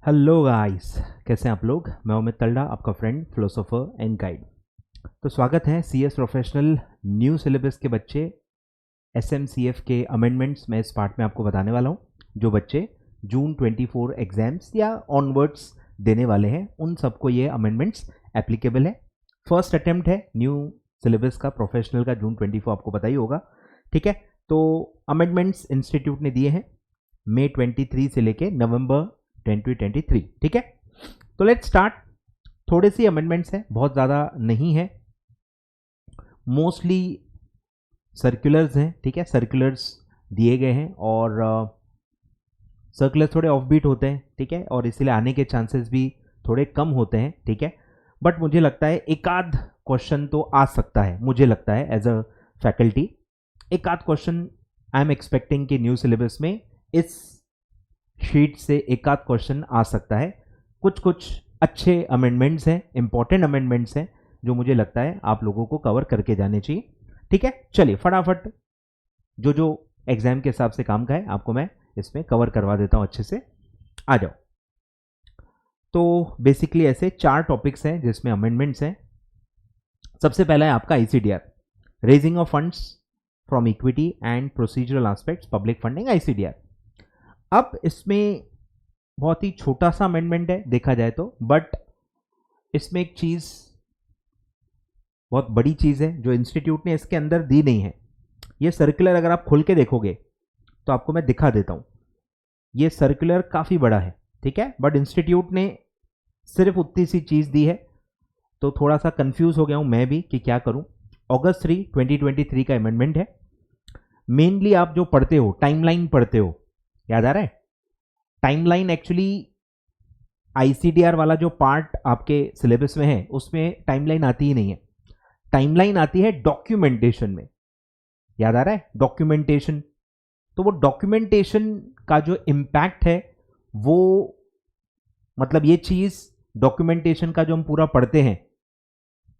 Hello guys, कैसे हैं आप लोग। मैं अमित तल्डा, आपका फ्रेंड, फिलोसोफर एंड गाइड। तो स्वागत है सीएस प्रोफेशनल न्यू सिलेबस के बच्चे एसएमसीएफ के अमेंडमेंट्स मैं इस पार्ट में आपको बताने वाला हूं। जो बच्चे जून 24 एग्जाम्स या ऑनवर्ड्स देने वाले हैं उन सबको ये अमेंडमेंट्स एप्लीकेबल है। फर्स्ट अटेम्प्ट है न्यू सिलेबस का प्रोफेशनल का, जून 24 आपको पता ही होगा। ठीक है, तो अमेंडमेंट्स इंस्टीट्यूट ने दिए हैं मई 23 से लेके नवंबर 2023। ठीक है, तो लेट्स स्टार्ट। थोड़े सी अमेंडमेंट्स हैं, बहुत ज़्यादा नहीं है, मोस्टली सर्कुलर्स हैं। ठीक है, सर्कुलर्स दिए गए हैं और सर्कुलर्स थोड़े ऑफ बीट होते हैं। ठीक है, और इसलिए आने के चांसेस भी थोड़े कम होते हैं। ठीक है, बट मुझे लगता है एक आध क्वेश्चन तो आ सकता है। मुझे लगता है एज अ फैकल्टी एक आध क्वेश्चन आई एम एक्सपेक्टिंग कि न्यू सिलेबस में इस शीट से एक आध क्वेश्चन आ सकता है। कुछ कुछ अच्छे अमेंडमेंट्स हैं, इंपॉर्टेंट अमेंडमेंट्स हैं जो मुझे लगता है आप लोगों को कवर करके जाने चाहिए। ठीक है, चलिए फटाफट जो जो एग्जाम के हिसाब से काम का है आपको मैं इसमें कवर करवा देता हूं अच्छे से। आ जाओ। तो बेसिकली ऐसे 4 टॉपिक्स हैं जिसमें अमेंडमेंट्स हैं। सबसे पहला है आपका ICDR, raising of funds from equity and procedural aspects public funding, ICDR. अब इसमें बहुत ही छोटा सा अमेंडमेंट है देखा जाए तो, बट इसमें एक चीज बहुत बड़ी चीज है जो इंस्टीट्यूट ने इसके अंदर दी नहीं है। ये सर्कुलर अगर आप खोल के देखोगे तो आपको मैं दिखा देता हूं। ये सर्कुलर काफी बड़ा है, ठीक है, बट इंस्टीट्यूट ने सिर्फ उतनी सी चीज दी है, तो थोड़ा सा कंफ्यूज हो गया हूं मैं भी कि क्या करूं। अगस्त 3, 2023 का अमेंडमेंट है। मेनली आप जो पढ़ते हो, टाइमलाइन पढ़ते हो, याद आ रहा है? टाइमलाइन एक्चुअली आईसीडीआर वाला जो पार्ट आपके सिलेबस में है उसमें टाइमलाइन आती ही नहीं है। टाइमलाइन आती है डॉक्यूमेंटेशन में, याद आ रहा है? डॉक्यूमेंटेशन। तो वो डॉक्यूमेंटेशन का जो इम्पैक्ट है वो, मतलब ये चीज डॉक्यूमेंटेशन का जो हम पूरा पढ़ते हैं,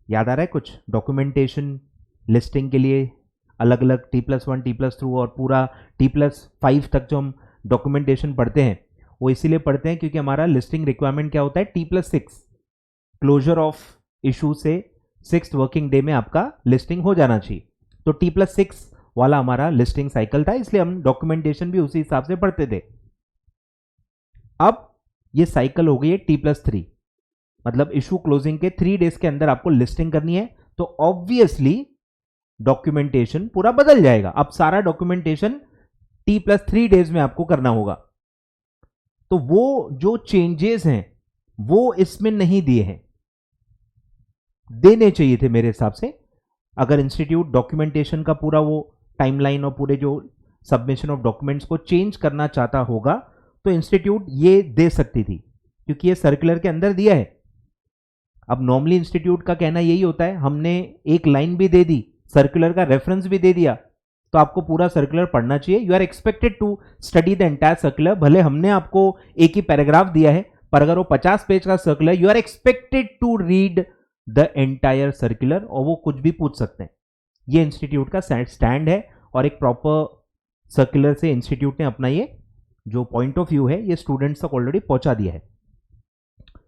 याद आ रहा है कुछ? डॉक्यूमेंटेशन लिस्टिंग के लिए अलग अलग T+1 T+2 और पूरा T+5 तक जो हम डॉक्यूमेंटेशन पढ़ते हैं वो इसीलिए पढ़ते हैं क्योंकि हमारा लिस्टिंग रिक्वायरमेंट क्या होता है? T+6 क्लोजर ऑफ इशू से 6th वर्किंग डे में आपका लिस्टिंग हो जाना चाहिए। तो T+6 वाला हमारा लिस्टिंग साइकिल था, इसलिए हम डॉक्यूमेंटेशन भी उसी हिसाब से पढ़ते थे। अब ये साइकिल हो गई है T+3, मतलब इशू क्लोजिंग के 3 डेज के अंदर आपको लिस्टिंग करनी है, तो ऑब्वियसली डॉक्यूमेंटेशन पूरा बदल जाएगा। अब सारा डॉक्यूमेंटेशन T+3 डेज में आपको करना होगा। तो वो जो चेंजेस हैं वो इसमें नहीं दिए हैं, देने चाहिए थे मेरे हिसाब से। अगर इंस्टीट्यूट डॉक्यूमेंटेशन का पूरा वो टाइमलाइन और पूरे जो सबमिशन ऑफ डॉक्यूमेंट्स को चेंज करना चाहता होगा तो इंस्टीट्यूट ये दे सकती थी, क्योंकि ये सर्कुलर के अंदर दिया है। अब नॉर्मली इंस्टीट्यूट का कहना यही होता है, हमने एक लाइन भी दे दी, सर्कुलर का रेफरेंस भी दे दिया, तो आपको पूरा सर्कुलर पढ़ना चाहिए। You are expected to study the entire circular. भले हमने आपको एक ही पैराग्राफ दिया है, पर अगर वो 50 पेज का circular, you are expected to read the entire circular, और वो कुछ भी पूछ सकते हैं। ये इंस्टीट्यूट का स्टैंड है, और एक प्रॉपर सर्कुलर से इंस्टीट्यूट ने अपना ये जो पॉइंट ऑफ व्यू है ये स्टूडेंट्स तक ऑलरेडी पहुंचा दिया है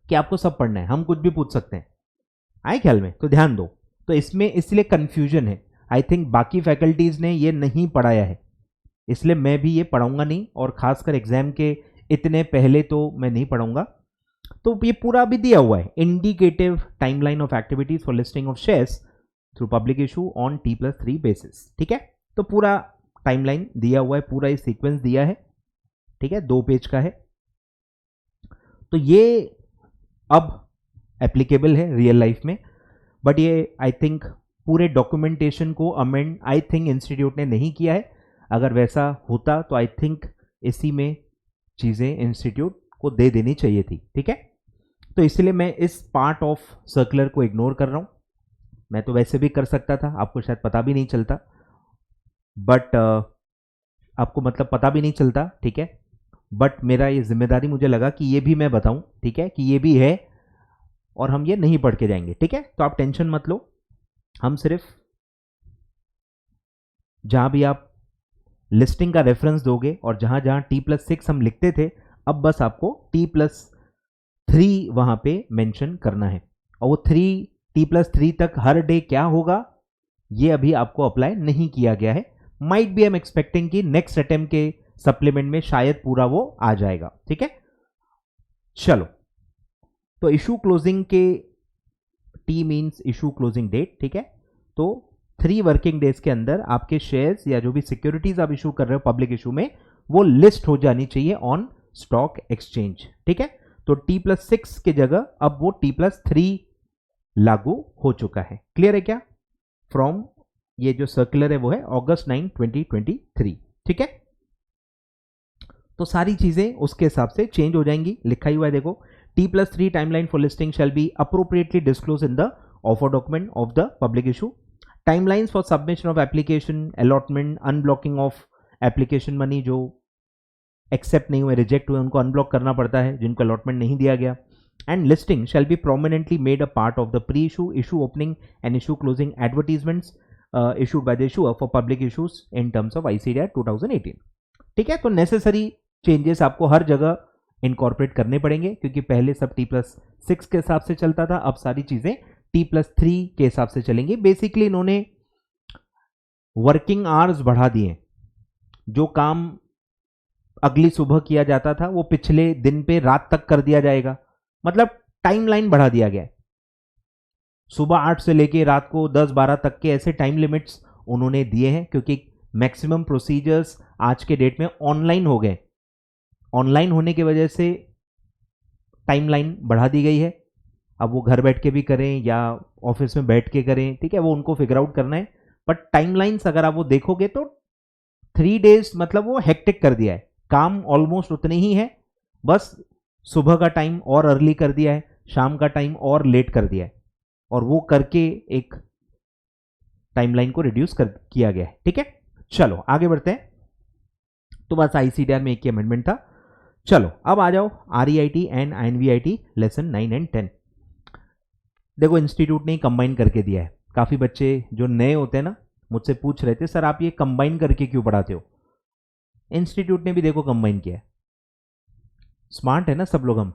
कि आपको सब पढ़ना है, हम कुछ भी पूछ सकते हैं। आए ख्याल में? तो ध्यान दो। तो इसमें इसलिए कंफ्यूजन है। आई थिंक बाकी फैकल्टीज ने ये नहीं पढ़ाया है, इसलिए मैं भी ये पढ़ाऊंगा नहीं, और खासकर एग्जाम के इतने पहले तो मैं नहीं पढ़ाऊंगा। तो ये पूरा भी दिया हुआ है, indicative timeline of activities for listing of shares through public issue on T+3 basis. ठीक है, तो पूरा टाइमलाइन दिया हुआ है, पूरा ये सीक्वेंस दिया है। ठीक है, 2 पेज का है। तो ये अब एप्लीकेबल है रियल लाइफ में, बट ये आई थिंक पूरे डॉक्यूमेंटेशन को अमेंड आई थिंक इंस्टीट्यूट ने नहीं किया है। अगर वैसा होता तो आई थिंक इसी में चीज़ें इंस्टीट्यूट को दे देनी चाहिए थी। ठीक है, तो इसलिए मैं इस पार्ट ऑफ सर्कुलर को इग्नोर कर रहा हूं। मैं तो वैसे भी कर सकता था, आपको शायद पता भी नहीं चलता, बट आपको मतलब पता भी नहीं चलता। ठीक है, बट मेरा ये जिम्मेदारी मुझे लगा कि ये भी मैं बताऊं, ठीक है, कि ये भी है और हम ये नहीं पढ़ के जाएंगे। ठीक है, तो आप टेंशन मत लो, हम सिर्फ जहां भी आप लिस्टिंग का रेफरेंस दोगे और जहां जहां T+6 हम लिखते थे, अब बस आपको T+ 3 वहां पे मेंशन करना है, और वो 3T+3 तक हर डे क्या होगा ये अभी आपको अप्लाई नहीं किया गया है। माइट बी एम एक्सपेक्टिंग कि नेक्स्ट अटेम्प्ट के सप्लीमेंट में शायद पूरा वो आ जाएगा। ठीक है, चलो, तो इशू क्लोजिंग के T means issue closing date. ठीक है, तो 3 वर्किंग डेज के अंदर आपके शेयर्स या जो भी सिक्योरिटीज आप इशू कर रहे हो पब्लिक इशू में, वो लिस्ट हो जानी चाहिए ऑन स्टॉक एक्सचेंज। ठीक है, तो T+6 की जगह अब वो T+3 लागू हो चुका है। क्लियर है क्या? फ्रॉम ये जो सर्कुलर है वो है August 9, 2023। ठीक है, तो सारी चीजें उसके हिसाब से चेंज हो जाएंगी। लिखा ही हुआ है देखो, T+3 timeline for listing shall be appropriately disclose in the offer document of the public issue. Timelines for submission of application, allotment, unblocking of application money, जो एक्सेप्ट नहीं हुए, रिजेक्ट हुए, उनको अनब्लॉक करना पड़ता है जिनको अलॉटमेंट नहीं दिया गया। And listing shall be prominently made a part of the pre issue, issue opening and issue closing advertisements issued by the issuer for public issues in terms of ICDR 2018। ठीक है, तो नेसेसरी चेंजेस आपको हर जगह incorporate करने पड़ेंगे, क्योंकि पहले सब T+6 के हिसाब से चलता था, अब सारी चीजें T+3 के हिसाब से चलेंगी। बेसिकली इन्होंने वर्किंग आवर्स बढ़ा दिए, जो काम अगली सुबह किया जाता था वो पिछले दिन पे रात तक कर दिया जाएगा, मतलब टाइमलाइन बढ़ा दिया गया है। सुबह 8 से लेके रात को 10-12 तक के ऐसे टाइम लिमिट्स उन्होंने दिए हैं, क्योंकि मैक्सिमम प्रोसीजर्स आज के डेट में ऑनलाइन हो गए। ऑनलाइन होने की वजह से टाइमलाइन बढ़ा दी गई है। अब वो घर बैठ के भी करें या ऑफिस में बैठ के करें, ठीक है, वो उनको फिगर आउट करना है। बट टाइमलाइंस अगर आप वो देखोगे तो 3 डेज मतलब वो हेक्टिक कर दिया है। काम ऑलमोस्ट उतने ही है, बस सुबह का टाइम और अर्ली कर दिया है, शाम का टाइम और लेट कर दिया है, और वो करके एक टाइमलाइन को रिड्यूस किया गया है। ठीक है, चलो आगे बढ़ते हैं। तो बस ICDR में एक ही अमेंडमेंट था। चलो अब आ जाओ REIT and INVIT lesson 9 and 10। देखो, इंस्टीट्यूट ने कंबाइन करके दिया है। काफी बच्चे जो नए होते हैं ना, मुझसे पूछ रहे थे, सर आप ये कंबाइन करके क्यों पढ़ाते हो? इंस्टीट्यूट ने भी देखो कंबाइन किया है। स्मार्ट है ना सब लोग, हम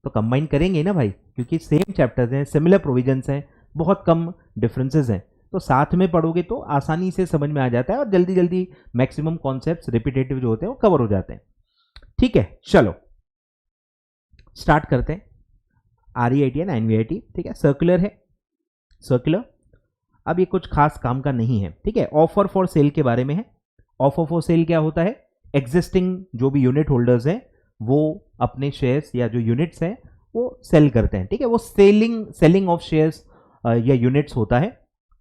तो कंबाइन करेंगे ना भाई, क्योंकि सेम चैप्टर्स हैं, सिमिलर प्रोविजंस हैं, बहुत कम डिफरेंसेस हैं, तो साथ में पढ़ोगे तो आसानी से समझ में आ जाता है और जल्दी जल्दी मैक्सिमम कॉन्सेप्ट्स रिपीटेटिव जो होते हैं वो कवर हो जाते हैं। ठीक है, चलो स्टार्ट करते हैं। REIT एंड INVIT, ठीक है, सर्कुलर है। सर्कुलर अब ये कुछ खास काम का नहीं है। ठीक है, ऑफर फॉर सेल के बारे में है। ऑफर फॉर सेल क्या होता है? एग्जिस्टिंग जो भी यूनिट होल्डर्स हैं वो अपने शेयर्स या जो यूनिट्स हैं वो सेल करते हैं। ठीक है, वो सेलिंग ऑफ शेयर्स या यूनिट्स होता है।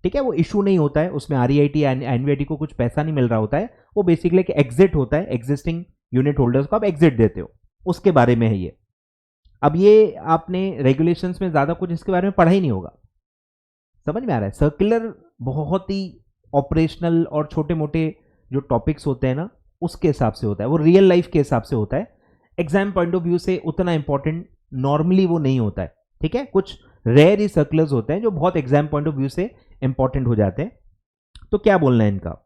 ठीक है, वो इशू नहीं होता है, उसमें REIT या INVIT को कुछ पैसा नहीं मिल रहा होता है, वो बेसिकली एक एग्जिट होता है। एग्जिस्टिंग यूनिट होल्डर्स को आप एग्जिट देते हो, उसके बारे में है ये। अब ये आपने रेगुलेशंस में ज्यादा कुछ इसके बारे में पढ़ा ही नहीं होगा, समझ में आ रहा है? सर्कुलर बहुत ही ऑपरेशनल और छोटे मोटे जो टॉपिक्स होते हैं ना उसके हिसाब से होता है, वो रियल लाइफ के हिसाब से होता है। एग्जाम पॉइंट ऑफ व्यू से उतना इंपॉर्टेंट नॉर्मली वो नहीं होता है। ठीक है, कुछ रेयर ही सर्कुलर्स होते हैं जो बहुत एग्जाम पॉइंट ऑफ व्यू से इंपॉर्टेंट हो जाते हैं। तो क्या बोलना है इनका?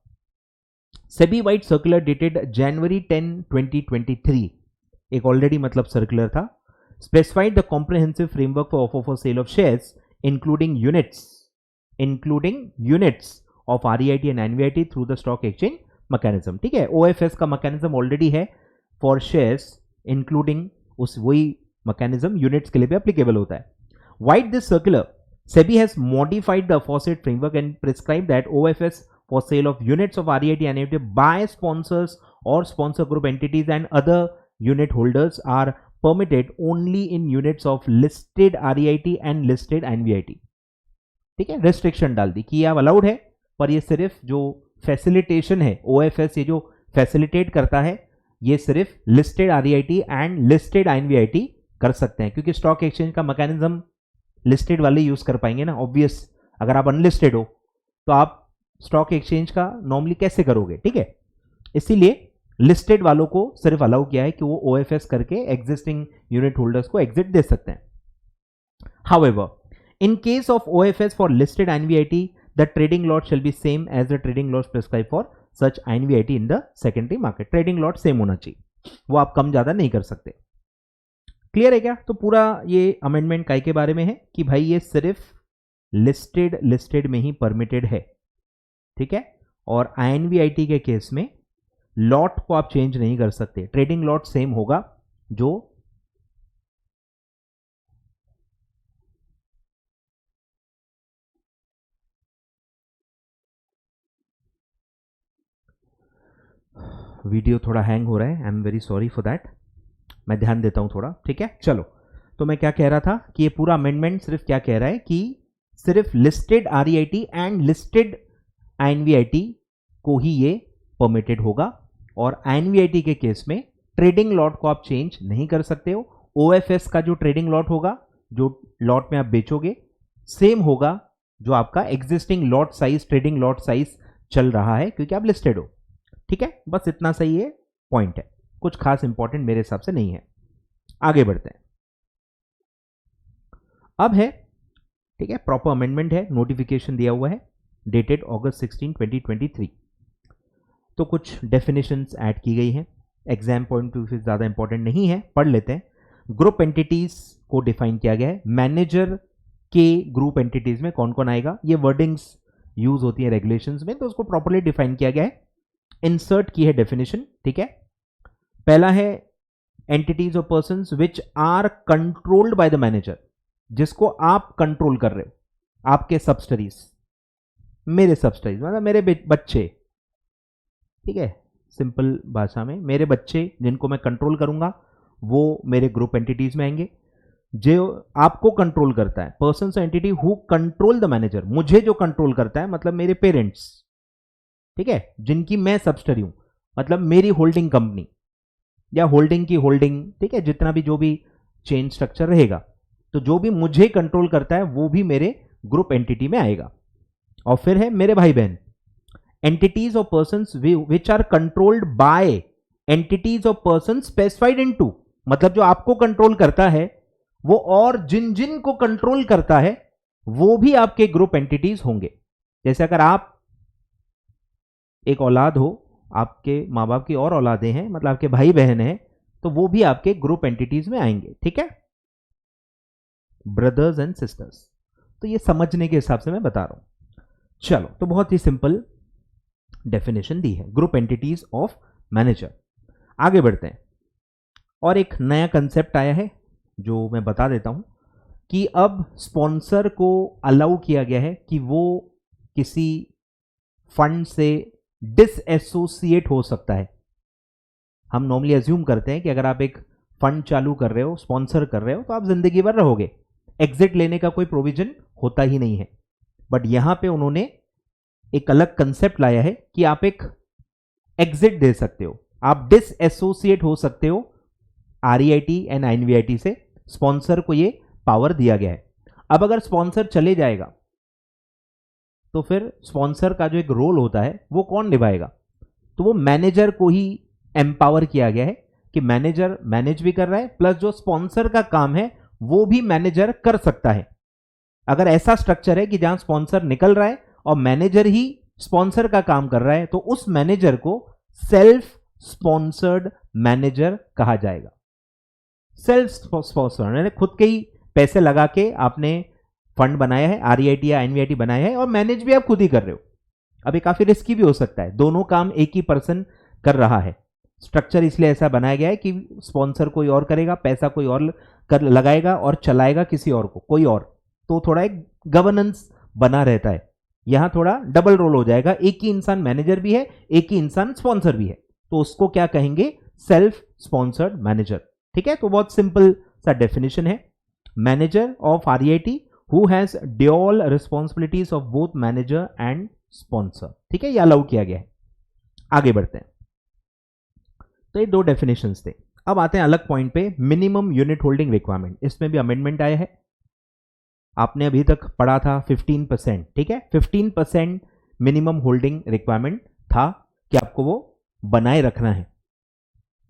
SEBI wide circular dated January 10, 2023, एक ऑलरेडी मतलब सर्कुलर था, specified the comprehensive framework for offer for sale of shares including units of REIT and INVIT through the stock exchange mechanism. ठीक है, OFS का मैकेनिज्म ऑलरेडी है फॉर शेयर्स, इंक्लूडिंग उस वही mechanism units के लिए भी एप्लीकेबल होता है। Wide this circular, SEBI has modified the aforesaid framework and prescribed that OFS for sale of units of REIT and INVIT by sponsors or sponsor group entities and other unit holders are permitted only in units of listed REIT and listed INVIT। ठीक है, restriction डाल दी कि आप allowed है, पर ये सिर्फ जो फैसिलिटेशन है, OFS ये जो फैसिलिटेट करता है, ये सिर्फ listed REIT and listed INVIT कर सकते हैं, क्योंकि स्टॉक एक्सचेंज का मैकेनिज्म लिस्टेड वाले यूज कर पाएंगे ना, ऑब्वियस। अगर आप अनलिस्टेड हो तो आप स्टॉक एक्सचेंज का नॉर्मली कैसे करोगे? ठीक है, इसीलिए लिस्टेड वालों को सिर्फ अलाउ किया है कि वो OFS करके एग्जिस्टिंग यूनिट होल्डर्स को एग्जिट दे सकते हैं। However, in case of OFS for listed INVIT, the trading lot shall be same as the trading lot prescribed for such INVIT in the secondary market। Trading lot same होना चाहिए, वो आप कम ज्यादा नहीं कर सकते। क्लियर है क्या? तो पूरा ये अमेंडमेंट काय के बारे में है कि भाई ये सिर्फ लिस्टेड में ही परमिटेड है, ठीक है। और INVIT के केस में लॉट को आप चेंज नहीं कर सकते, ट्रेडिंग लॉट सेम होगा जो वीडियो थोड़ा हैंग हो रहा है, I am very sorry for that, मैं ध्यान देता हूं थोड़ा, ठीक है। चलो, तो मैं क्या कह रहा था कि ये पूरा अमेंडमेंट सिर्फ क्या कह रहा है कि सिर्फ listed REIT and listed INVIT को ही ये परमिटेड होगा, और INVIT के केस में ट्रेडिंग लॉट को आप चेंज नहीं कर सकते हो। OFS का जो ट्रेडिंग लॉट होगा, जो लॉट में आप बेचोगे, सेम होगा जो आपका existing lot size, trading lot size चल रहा है, क्योंकि आप लिस्टेड हो, ठीक है। बस इतना सही है, पॉइंट है, कुछ खास इंपॉर्टेंट मेरे हिसाब से नहीं है। आगे बढ़ते हैं। अब है, ठीक है, प्रॉपर अमेंडमेंट है, नोटिफिकेशन दिया हुआ है, डेटेड August 16, 2023। तो कुछ डेफिनेशंस ऐड की गई हैं, एग्जाम पॉइंट ऑफ व्यू से ज़्यादा इंपॉर्टेंट नहीं है, पढ़ लेते हैं। ग्रुप एंटिटीज को डिफाइन किया गया है, मैनेजर के ग्रुप एंटिटीज में कौन कौन आएगा, ये वर्डिंग्स यूज होती है रेगुलेशंस में, तो उसको प्रॉपर्ली डिफाइन किया गया है, इंसर्ट की है डेफिनेशन, ठीक है। पहला है entities or persons which are controlled by the manager, जिसको आप कंट्रोल कर रहे हो, आपके सबस्टरीज, मेरे सबस्टरीज मतलब मेरे बच्चे, ठीक है, सिंपल भाषा में मेरे बच्चे जिनको मैं कंट्रोल करूंगा वो मेरे ग्रुप एंटिटीज में आएंगे। जो आपको कंट्रोल करता है, person entity who control the manager, मुझे जो कंट्रोल करता है मतलब मेरे पेरेंट्स, ठीक है, जिनकी मैं सबस्टरी हूं, मतलब मेरी होल्डिंग कंपनी या होल्डिंग की होल्डिंग, ठीक है, जितना भी जो भी चेन स्ट्रक्चर रहेगा, तो जो भी मुझे कंट्रोल करता है वो भी मेरे ग्रुप एंटिटी में आएगा। और फिर है मेरे भाई बहन, entities or persons which are controlled by entities or person specified in two, मतलब जो आपको कंट्रोल करता है वो और जिन जिन को कंट्रोल करता है वो भी आपके ग्रुप एंटिटीज होंगे। जैसे अगर आप एक औलाद हो, आपके माँ बाप की और औलादें हैं, मतलब आपके भाई बहन हैं, तो वो भी आपके ग्रुप एंटिटीज में आएंगे, ठीक है, ब्रदर्स एंड सिस्टर्स। तो ये समझने के हिसाब से मैं बता रहा हूं। चलो, तो बहुत ही सिंपल डेफिनेशन दी है ग्रुप एंटिटीज ऑफ मैनेजर। आगे बढ़ते हैं, और एक नया कंसेप्ट आया है जो मैं बता देता हूं कि अब स्पॉन्सर को अलाउ किया गया है कि वो किसी फंड से डिसएसोसिएट हो सकता है। हम नॉर्मली अज्यूम करते हैं कि अगर आप एक फंड चालू कर रहे हो, स्पॉन्सर कर रहे हो, तो आप जिंदगी भर रहोगे, एग्जिट लेने का कोई प्रोविजन होता ही नहीं है। बट यहां पे उन्होंने एक अलग कंसेप्ट लाया है कि आप एक एग्जिट दे सकते हो, आप डिसएसोसिएट हो सकते हो REIT एंड INVIT से, स्पॉन्सर को ये पावर दिया गया है। अब अगर स्पॉन्सर चले जाएगा तो फिर स्पॉन्सर का जो एक रोल होता है वो कौन निभाएगा, तो वो मैनेजर को ही एम्पावर किया गया है कि मैनेजर मैनेज भी कर रहा है, प्लस जो स्पॉन्सर का काम है वो भी मैनेजर कर सकता है। अगर ऐसा स्ट्रक्चर है कि जहां स्पॉन्सर निकल रहा है और मैनेजर ही स्पॉन्सर का काम कर रहा है, तो उस मैनेजर को सेल्फ स्पॉन्सर्ड मैनेजर कहा जाएगा। सेल्फ स्पॉन्सर यानी खुद के ही पैसे लगा के आपने फंड बनाया है, REIT या INVIT बनाया है, और मैनेज भी आप खुद ही कर रहे हो। अब ये काफी रिस्की भी हो सकता है, दोनों काम एक ही पर्सन कर रहा है। स्ट्रक्चर इसलिए ऐसा बनाया गया है कि स्पॉन्सर कोई और करेगा, पैसा कोई और कर लगाएगा और चलाएगा किसी और को, कोई और, तो थोड़ा एक गवर्नेंस बना रहता है। यहां थोड़ा डबल रोल हो जाएगा, एक ही इंसान मैनेजर भी है, एक ही इंसान स्पॉन्सर भी है, तो उसको क्या कहेंगे, सेल्फ स्पॉन्सर्ड मैनेजर, ठीक है। तो बहुत सिंपल सा डेफिनेशन है, manager of REIT who has dual responsibilities of both manager and sponsor, ठीक है, ये अलाउ किया गया है। आगे बढ़ते हैं, तो ये दो डेफिनेशंस थे। अब आते हैं अलग पॉइंट पे, मिनिमम यूनिट होल्डिंग रिक्वायरमेंट। इसमें भी अमेंडमेंट आया है, आपने अभी तक पढ़ा था 15%, ठीक है, 15% मिनिमम होल्डिंग रिक्वायरमेंट था कि आपको वो बनाए रखना है।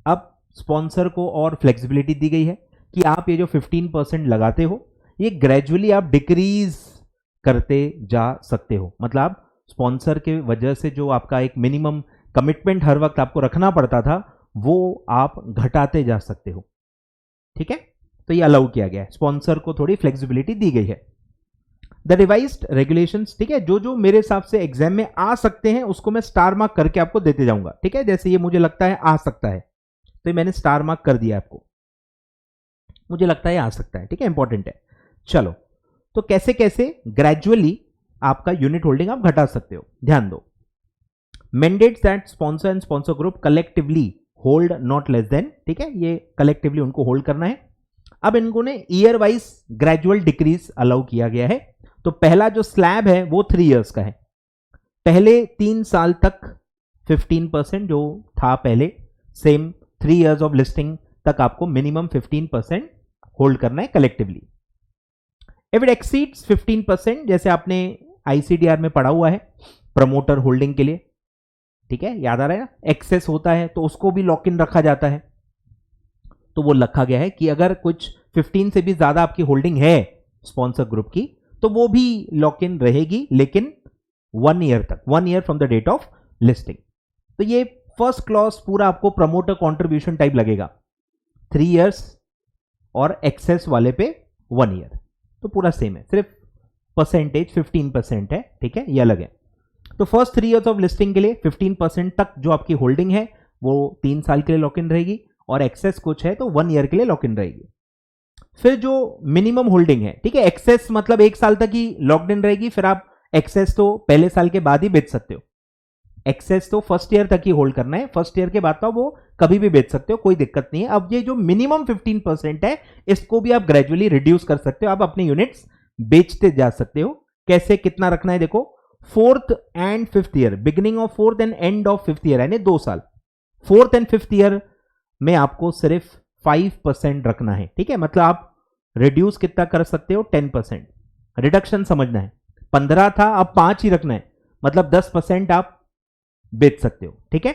अब स्पॉन्सर को और फ्लेक्सिबिलिटी दी गई है कि आप ये जो 15% लगाते हो ये ग्रेजुअली आप डिक्रीज करते जा सकते हो, मतलब आप स्पॉन्सर के वजह से जो आपका एक मिनिमम कमिटमेंट हर वक्त आपको रखना पड़ता था वो आप घटाते जा सकते हो, ठीक है। तो ये अलाउ किया गया है, स्पॉन्सर को थोड़ी फ्लेक्सिबिलिटी दी गई है। द रिवाइज्ड रेगुलेशंस, ठीक है, जो जो मेरे हिसाब से एग्जाम में आ सकते हैं उसको मैं स्टार मार्क करके आपको देते जाऊंगा, ठीक है। जैसे ये मुझे लगता है आ सकता है, तो ये मैंने स्टार मार्क कर दिया आपको, मुझे लगता है आ सकता है, ठीक है, इंपॉर्टेंट है। चलो, तो कैसे कैसे ग्रेजुअली आपका यूनिट होल्डिंग आप घटा सकते हो, ध्यान दो। Mandates that sponsor and sponsor group collectively hold not less then, ठीक है, ये कलेक्टिवली उनको होल्ड करना है। अब इनको ने year wise gradual decrease allow किया गया है। तो पहला जो स्लैब है वो 3 इयर्स का है, पहले 3 साल तक 15% जो था पहले, सेम 3 इयर्स ऑफ लिस्टिंग तक आपको मिनिमम 15% होल्ड करना है कलेक्टिवली। इफ इट एक्सीड्स 15%, जैसे आपने आईसीडीआर में पढ़ा हुआ है प्रमोटर होल्डिंग के लिए, ठीक है, याद आ रहा है ना, एक्सेस होता है तो उसको भी लॉक इन रखा जाता है। तो वो रखा गया है कि अगर कुछ 15 से भी ज्यादा आपकी होल्डिंग है स्पॉन्सर ग्रुप की तो वो भी लॉक इन रहेगी, लेकिन 1 ईयर तक, 1 year from the date of listing. तो ये फर्स्ट क्लॉज पूरा आपको प्रमोटर कॉन्ट्रीब्यूशन टाइप लगेगा, 3 इयर्स और एक्सेस वाले पे 1 ईयर, तो पूरा सेम है, सिर्फ परसेंटेज 15% है, ठीक है, ये अलग है। तो फर्स्ट 3 इयर्स ऑफ लिस्टिंग के लिए 15% तक जो आपकी होल्डिंग है वो 3 साल के लिए लॉक इन रहेगी, और एक्सेस कुछ है तो 1 ईयर के लिए लॉक इन रहेगी। फिर जो मिनिमम होल्डिंग है, ठीक है, एक्सेस मतलब 1 साल तक ही लॉक्ड इन रहेगी, फिर आप एक्सेस तो पहले साल के बाद ही बेच सकते हो, एक्सेस तो फर्स्ट ईयर तक ही होल्ड करना है, फर्स्ट ईयर के बाद तो वो कभी भी बेच सकते हो, कोई दिक्कत नहीं है। अब ये जो मिनिमम 15% है इसको भी आप ग्रेजुअली रिड्यूस कर सकते हो, आप अपने यूनिट्स बेचते जा सकते हो। कैसे, कितना रखना है, देखो, 4th and 5th year, beginning of 4th and end of 5th year, यानी 2 साल, 4th एंड 5th ईयर में आपको सिर्फ 5% रखना है, ठीक है, मतलब आप रिड्यूस कितना कर सकते हो, 10%, रिडक्शन समझना है, 15 था अब 5 ही रखना है, मतलब 10% आप बेच सकते हो, ठीक है,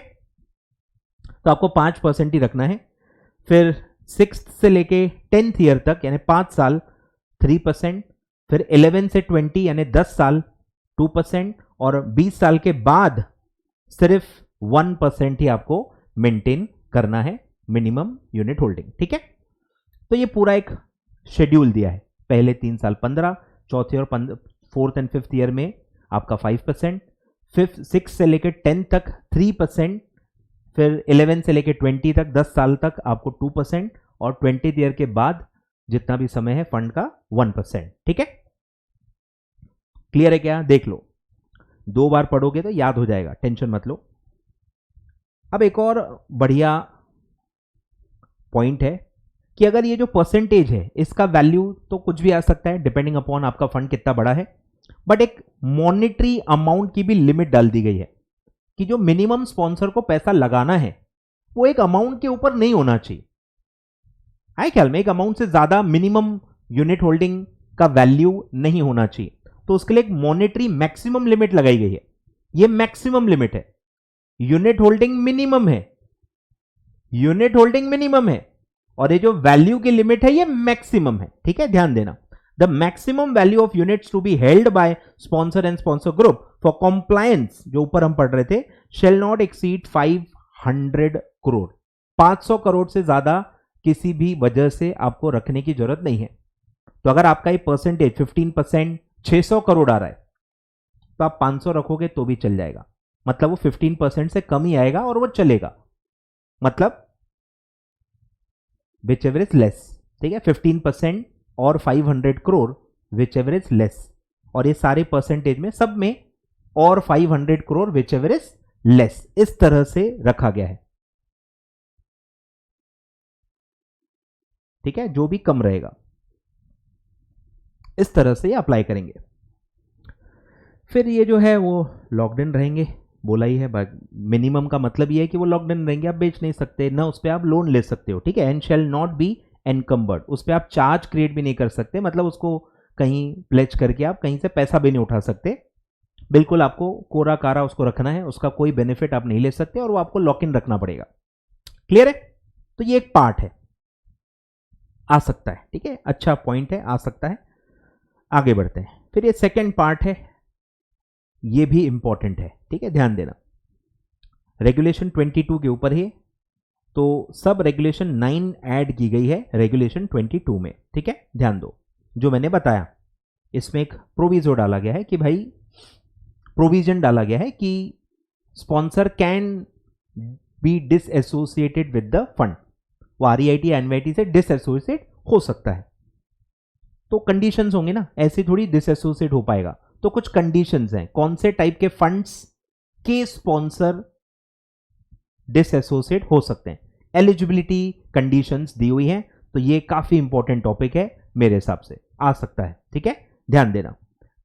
तो आपको 5% ही रखना है। फिर 6th से लेके 10th ईयर तक यानी 5 साल 3%, फिर 11 से 20 यानी 10 साल 2%, और 20 साल के बाद सिर्फ 1% ही आपको मेंटेन करना है मिनिमम यूनिट होल्डिंग, ठीक है। तो ये पूरा एक शेड्यूल दिया है, पहले 3 साल 15, चौथे और 4th एंड 5th ईयर में आपका 5%, 6 से लेकर 10 तक 3%, फिर 11 से लेकर 20 तक 10 साल तक आपको 2%, और 20th ईयर के बाद जितना भी समय है फंड का 1%, ठीक है। क्लियर है क्या, देख लो, 2 बार पढ़ोगे तो याद हो जाएगा, टेंशन मत लो। अब एक और बढ़िया पॉइंट है कि अगर ये जो परसेंटेज है इसका वैल्यू तो कुछ भी आ सकता है डिपेंडिंग अपॉन आपका फंड कितना बड़ा है, बट एक मॉनिटरी अमाउंट की भी लिमिट डाल दी गई है कि जो मिनिमम स्पॉन्सर को पैसा लगाना है वो एक अमाउंट के ऊपर नहीं होना चाहिए। आए ख्याल में, एक अमाउंट से ज्यादा मिनिमम यूनिट होल्डिंग का वैल्यू नहीं होना चाहिए, तो उसके लिए एक मॉनिटरी मैक्सिमम लिमिट लगाई गई है। ये मैक्सिमम लिमिट है, यूनिट होल्डिंग मिनिमम है, यूनिट होल्डिंग मिनिमम है, और ये जो वैल्यू की लिमिट है ये मैक्सिमम है, ठीक है, ध्यान देना। The maximum value of units to be held by sponsor and sponsor group for compliance, जो ऊपर हम पढ़ रहे थे, shall not exceed 500 crore, 500 crore से ज्यादा किसी भी वजह से आपको रखने की जरूरत नहीं है। तो अगर आपका ये परसेंटेज 15% 600 करोड़ आ रहा है तो आप 500 रखोगे तो भी चल जाएगा, मतलब वो 15% से कम ही आएगा और वो चलेगा, मतलब विच एवर इज लेस, ठीक है, 15% और 500 crore which ever is less, और ये सारे परसेंटेज में सब में और 500 crore which ever is less, इस तरह से रखा गया है, ठीक है, जो भी कम रहेगा इस तरह से ये अप्लाई करेंगे। फिर ये जो है वो लॉक्ड इन रहेंगे, बोला ही है, मिनिमम का मतलब ये है कि वो लॉक्ड इन रहेंगे, आप बेच नहीं सकते ना, उस पर आप लोन ले सकते हो, ठीक है, एंड शेल नॉट बी एनकम्बर्ड, उस पर आप चार्ज क्रिएट भी नहीं कर सकते, मतलब उसको कहीं प्लेज करके आप कहीं से पैसा भी नहीं उठा सकते, बिल्कुल आपको कोरा कारा उसको रखना है, उसका कोई बेनिफिट आप नहीं ले सकते और वो आपको लॉक इन रखना पड़ेगा। क्लियर है, तो ये एक पार्ट है, आ सकता है, ठीक है, अच्छा पॉइंट है, आ सकता है। आगे बढ़ते हैं, फिर ये सेकेंड पार्ट है, ये भी इंपॉर्टेंट है, ठीक है, ध्यान देना, रेगुलेशन 22 के ऊपर ही तो सब रेगुलेशन 9 ऐड की गई है रेगुलेशन 22 में, ठीक है। ध्यान दो, जो मैंने बताया इसमें एक प्रोविजो डाला गया है कि भाई, प्रोविजन डाला गया है कि sponsor can be disassociated with the fund, वो आरईआईटी एनवाईटी से डिसएसोसिएट हो सकता है। तो कंडीशंस होंगे ना, ऐसे थोड़ी डिसएसोसिएट हो पाएगा। तो कुछ कंडीशंस हैं, कौन से टाइप के फंड्स के स्पॉन्सर डिसएसोसिएट हो सकते हैं। एलिजिबिलिटी कंडीशंस दी हुई हैं, तो ये काफी इंपॉर्टेंट टॉपिक है मेरे हिसाब से, आ सकता है, ठीक है, ध्यान देना।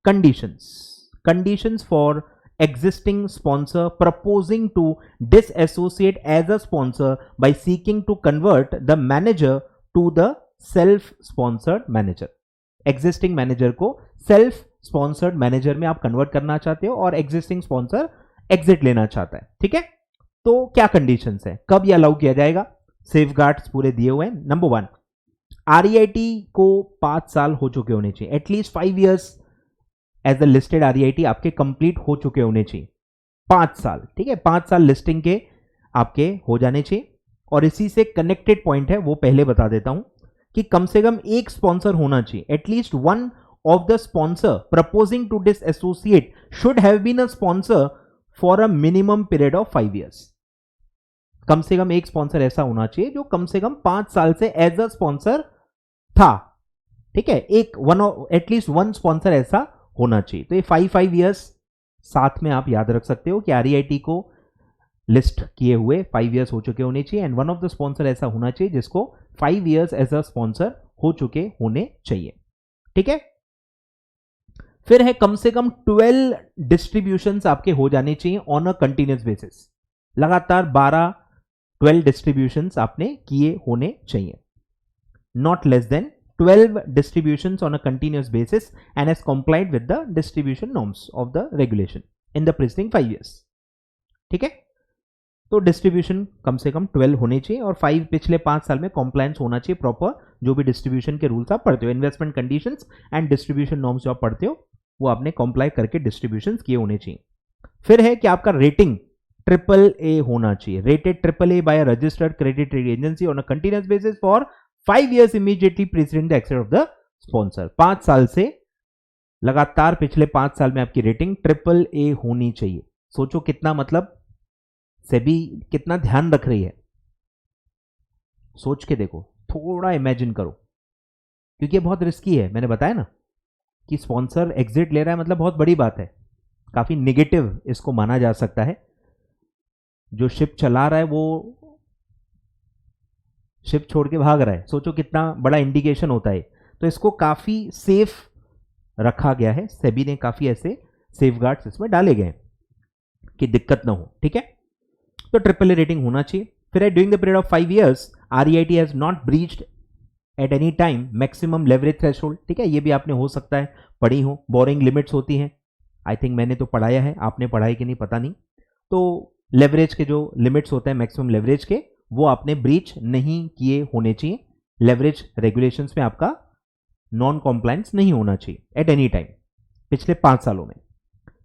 Conditions for existing sponsor proposing to disassociate as a sponsor by seeking to convert the manager to the self-sponsored manager। existing manager को self-sponsored manager में आप convert करना चाहते हो और existing sponsor exit लेना चाहता है, ठीक है। तो क्या conditions है, कब ये अलाउ किया जाएगा, safeguards पूरे दिए हुए हैं। नंबर 1, आरईआईटी को 5 साल हो चुके होने चाहिए, at least 5 years as a listed REIT आपके कंप्लीट हो चुके होने चाहिए, 5 साल, ठीक है, 5 साल लिस्टिंग के आपके हो जाने चाहिए। और इसी से कनेक्टेड पॉइंट है वो पहले बता देता हूं कि कम से कम एक स्पॉन्सर होना चाहिए, at least one of the sponsor proposing to disassociate should have been a sponsor for a minimum period of 5 years। कम से कम एक स्पॉन्सर ऐसा होना चाहिए जो कम से कम 5 साल से एज अ स्पॉन्सर था, ठीक है, एक एटलीस्ट वन स्पॉन्सर ऐसा होना चाहिए। तो ये 5 years साथ में आप याद रख सकते हो कि आरईआईटी को लिस्ट किए हुए 5 years हो चुके होने चाहिए, and one of the sponsor ऐसा होना चाहिए जिसको 5 years एज अ स्पॉन्सर हो चुके होने चाहिए, ठीक है। फिर है कम से कम 12 डिस्ट्रीब्यूशंस आपके हो जाने चाहिए ऑन अ कंटिन्यूअस बेसिस, लगातार 12 डिस्ट्रीब्यूशंस आपने किए होने चाहिए, not less then 12 distributions on a continuous basis and has complied with the distribution norms of the regulation in the preceding 5 years, ठीक है। तो डिस्ट्रीब्यूशन कम से कम 12 होने चाहिए और पिछले 5 साल में कॉम्प्लायंस होना चाहिए प्रॉपर, जो भी डिस्ट्रीब्यूशन के रूल्स आप पढ़ते हो, investment conditions and distribution norms जो आप पढ़ते हो वो आपने कॉम्प्लाई करके डिस्ट्रीब्यूशन किए होने चाहिए। फिर है कि आपका रेटिंग AAA होना चाहिए, rated AAA by a registered credit agency on a continuous basis for 5 years immediately preceding the exit of the sponsor। 5 साल से लगातार पिछले 5 साल में आपकी रेटिंग AAA होनी चाहिए। सोचो कितना, मतलब सेबी कितना ध्यान रख रही है, सोच के देखो, थोड़ा इमेजिन करो, क्योंकि ये बहुत रिस्की है। मैंने बताया ना कि स्पॉन्सर एग्जिट ले रहा है, मतलब बहुत बड़ी बात है, काफी नेगेटिव इसको माना जा सकता है। जो शिप चला रहा है वो शिप छोड़ के भाग रहा है, सोचो कितना बड़ा इंडिकेशन होता है। तो इसको काफी सेफ रखा गया है, सेबी ने काफी ऐसे सेफगार्ड्स इसमें डाले गए कि दिक्कत ना हो, ठीक है। तो AAA रेटिंग होना चाहिए। फिर है during the period of 5 years REIT has not breached at any time maximum leverage threshold, ठीक है, ये भी आपने हो सकता है पढ़ी हो, बोरिंग लिमिट्स होती हैं, आई थिंक मैंने तो पढ़ाया है, आपने पढ़ाई कि नहीं पता नहीं। तो लेवरेज के जो लिमिट्स होते हैं मैक्सिमम लेवरेज के, वो आपने ब्रीच नहीं किए होने चाहिए। लेवरेज रेगुलेशंस में आपका नॉन कॉम्प्लायंस नहीं होना चाहिए एट एनी टाइम पिछले 5 सालों में।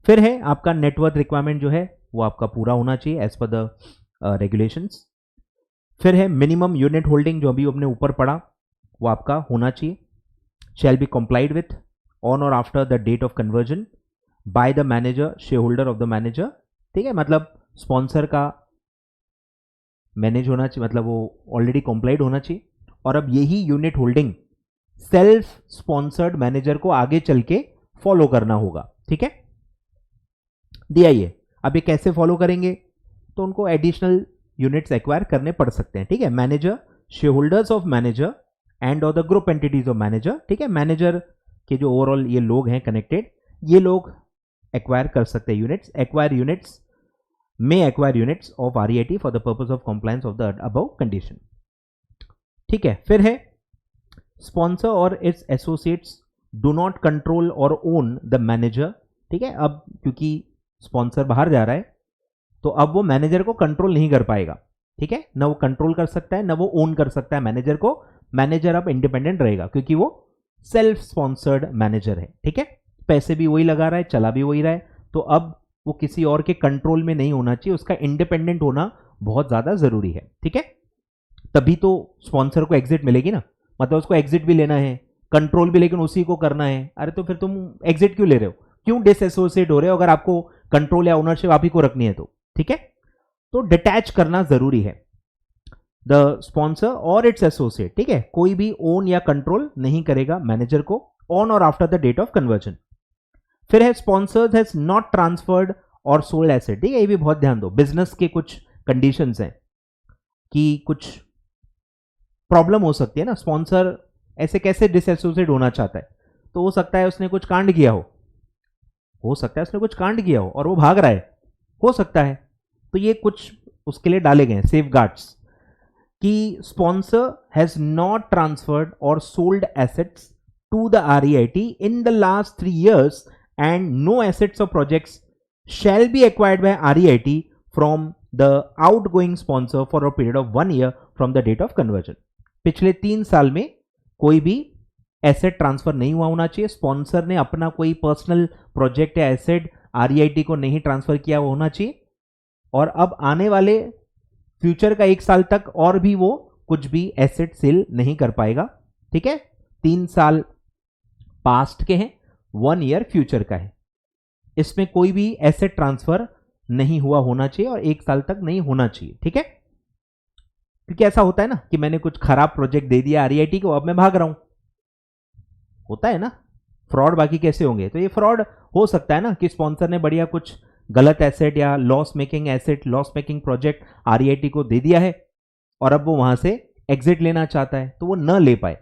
फिर है आपका नेटवर्थ रिक्वायरमेंट जो है वो आपका पूरा होना चाहिए एज पर द रेगुलेशंस। फिर है मिनिमम यूनिट होल्डिंग, जो अभी हमने ऊपर पढ़ा, वो आपका होना चाहिए, shall be complied with on or after the date of conversion by the manager, share holder of the manager, ठीक है, मतलब स्पॉन्सर का मैनेज होना चाहिए, मतलब वो ऑलरेडी कंप्लाइड होना चाहिए। और अब यही unit holding self sponsored manager को आगे चल के फॉलो करना होगा, ठीक है, दिया ये। अब ये कैसे फॉलो करेंगे, तो उनको एडिशनल यूनिट्स एक्वायर करने पड़ सकते हैं, ठीक है। Manager, share holders of manager and और the group entities of manager, ठीक है, मैनेजर के जो ओवरऑल ये लोग हैं कनेक्टेड, ये लोग एक्वायर कर सकते हैं units, acquire units may acquire units of REIT for the purpose of compliance of the above condition, ठीक है। फिर है स्पॉन्सर और it's associates do not control और ओन द मैनेजर, ठीक है। अब क्योंकि स्पॉन्सर बाहर जा रहा है तो अब वो मैनेजर को कंट्रोल नहीं कर पाएगा, ठीक है, ना वो कंट्रोल कर सकता है ना वो ओन कर सकता है मैनेजर को। मैनेजर अब इंडिपेंडेंट रहेगा क्योंकि वो सेल्फ स्पॉन्सर्ड मैनेजर है, ठीक है, पैसे भी वही लगा रहा है, चला भी वही रहा है, तो अब वो किसी और के कंट्रोल में नहीं होना चाहिए, उसका इंडिपेंडेंट होना बहुत ज्यादा जरूरी है, ठीक है। तभी तो स्पॉन्सर को एग्जिट मिलेगी ना, मतलब उसको एग्जिट भी लेना है, कंट्रोल भी लेकिन उसी को करना है। अरे तो फिर तुम एग्जिट क्यों ले रहे हो, क्यों डिसएसोसिएट हो रहे हो अगर आपको कंट्रोल या ओनरशिप आप ही को रखनी है तो, ठीक है। तो डिटैच करना जरूरी है, द स्पॉन्सर और इट्स एसोसिएट, ठीक है, कोई भी ओन या कंट्रोल नहीं करेगा मैनेजर को on or after the date of conversion. फिर है sponsors has not transferred or sold asset, ठीक है, ये भी बहुत ध्यान दो, बिजनेस के कुछ कंडीशंस हैं कि कुछ प्रॉब्लम हो सकती है ना, स्पॉन्सर ऐसे कैसे डिसएसोसिएट होना चाहता है, तो हो सकता है उसने कुछ कांड किया हो सकता है उसने कुछ कांड किया हो और वो भाग रहा है, हो सकता है, तो ये कुछ उसके लिए डाले गए हैं सेफगार्ड्स कि sponsor has not transferred or sold assets to the REIT in the last 3 years and no assets or projects shall be acquired by REIT from the outgoing sponsor for a period of 1 year from the date of conversion। पिछले 3 साल में कोई भी asset transfer नहीं हुआ होना चाहिए, sponsor ने अपना कोई पर्सनल प्रोजेक्ट या एसेट REIT को नहीं ट्रांसफर किया होना चाहिए, और अब आने वाले फ्यूचर का 1 साल तक और भी वो कुछ भी एसेट सेल नहीं कर पाएगा, ठीक है। 3 साल पास्ट के हैं, 1 ईयर फ्यूचर का है, इसमें कोई भी एसेट ट्रांसफर नहीं हुआ होना चाहिए और 1 साल तक नहीं होना चाहिए, ठीक है। क्योंकि ऐसा होता है ना कि मैंने कुछ खराब प्रोजेक्ट दे दिया REIT को, अब मैं भाग रहा हूं, होता है ना, फ्रॉड बाकी कैसे होंगे, तो ये फ्रॉड हो सकता है ना कि स्पॉन्सर ने बढ़िया कुछ गलत एसेट या loss making asset, loss making project REIT को दे दिया है और अब वो वहां से एग्जिट लेना चाहता है तो वो न ले पाए,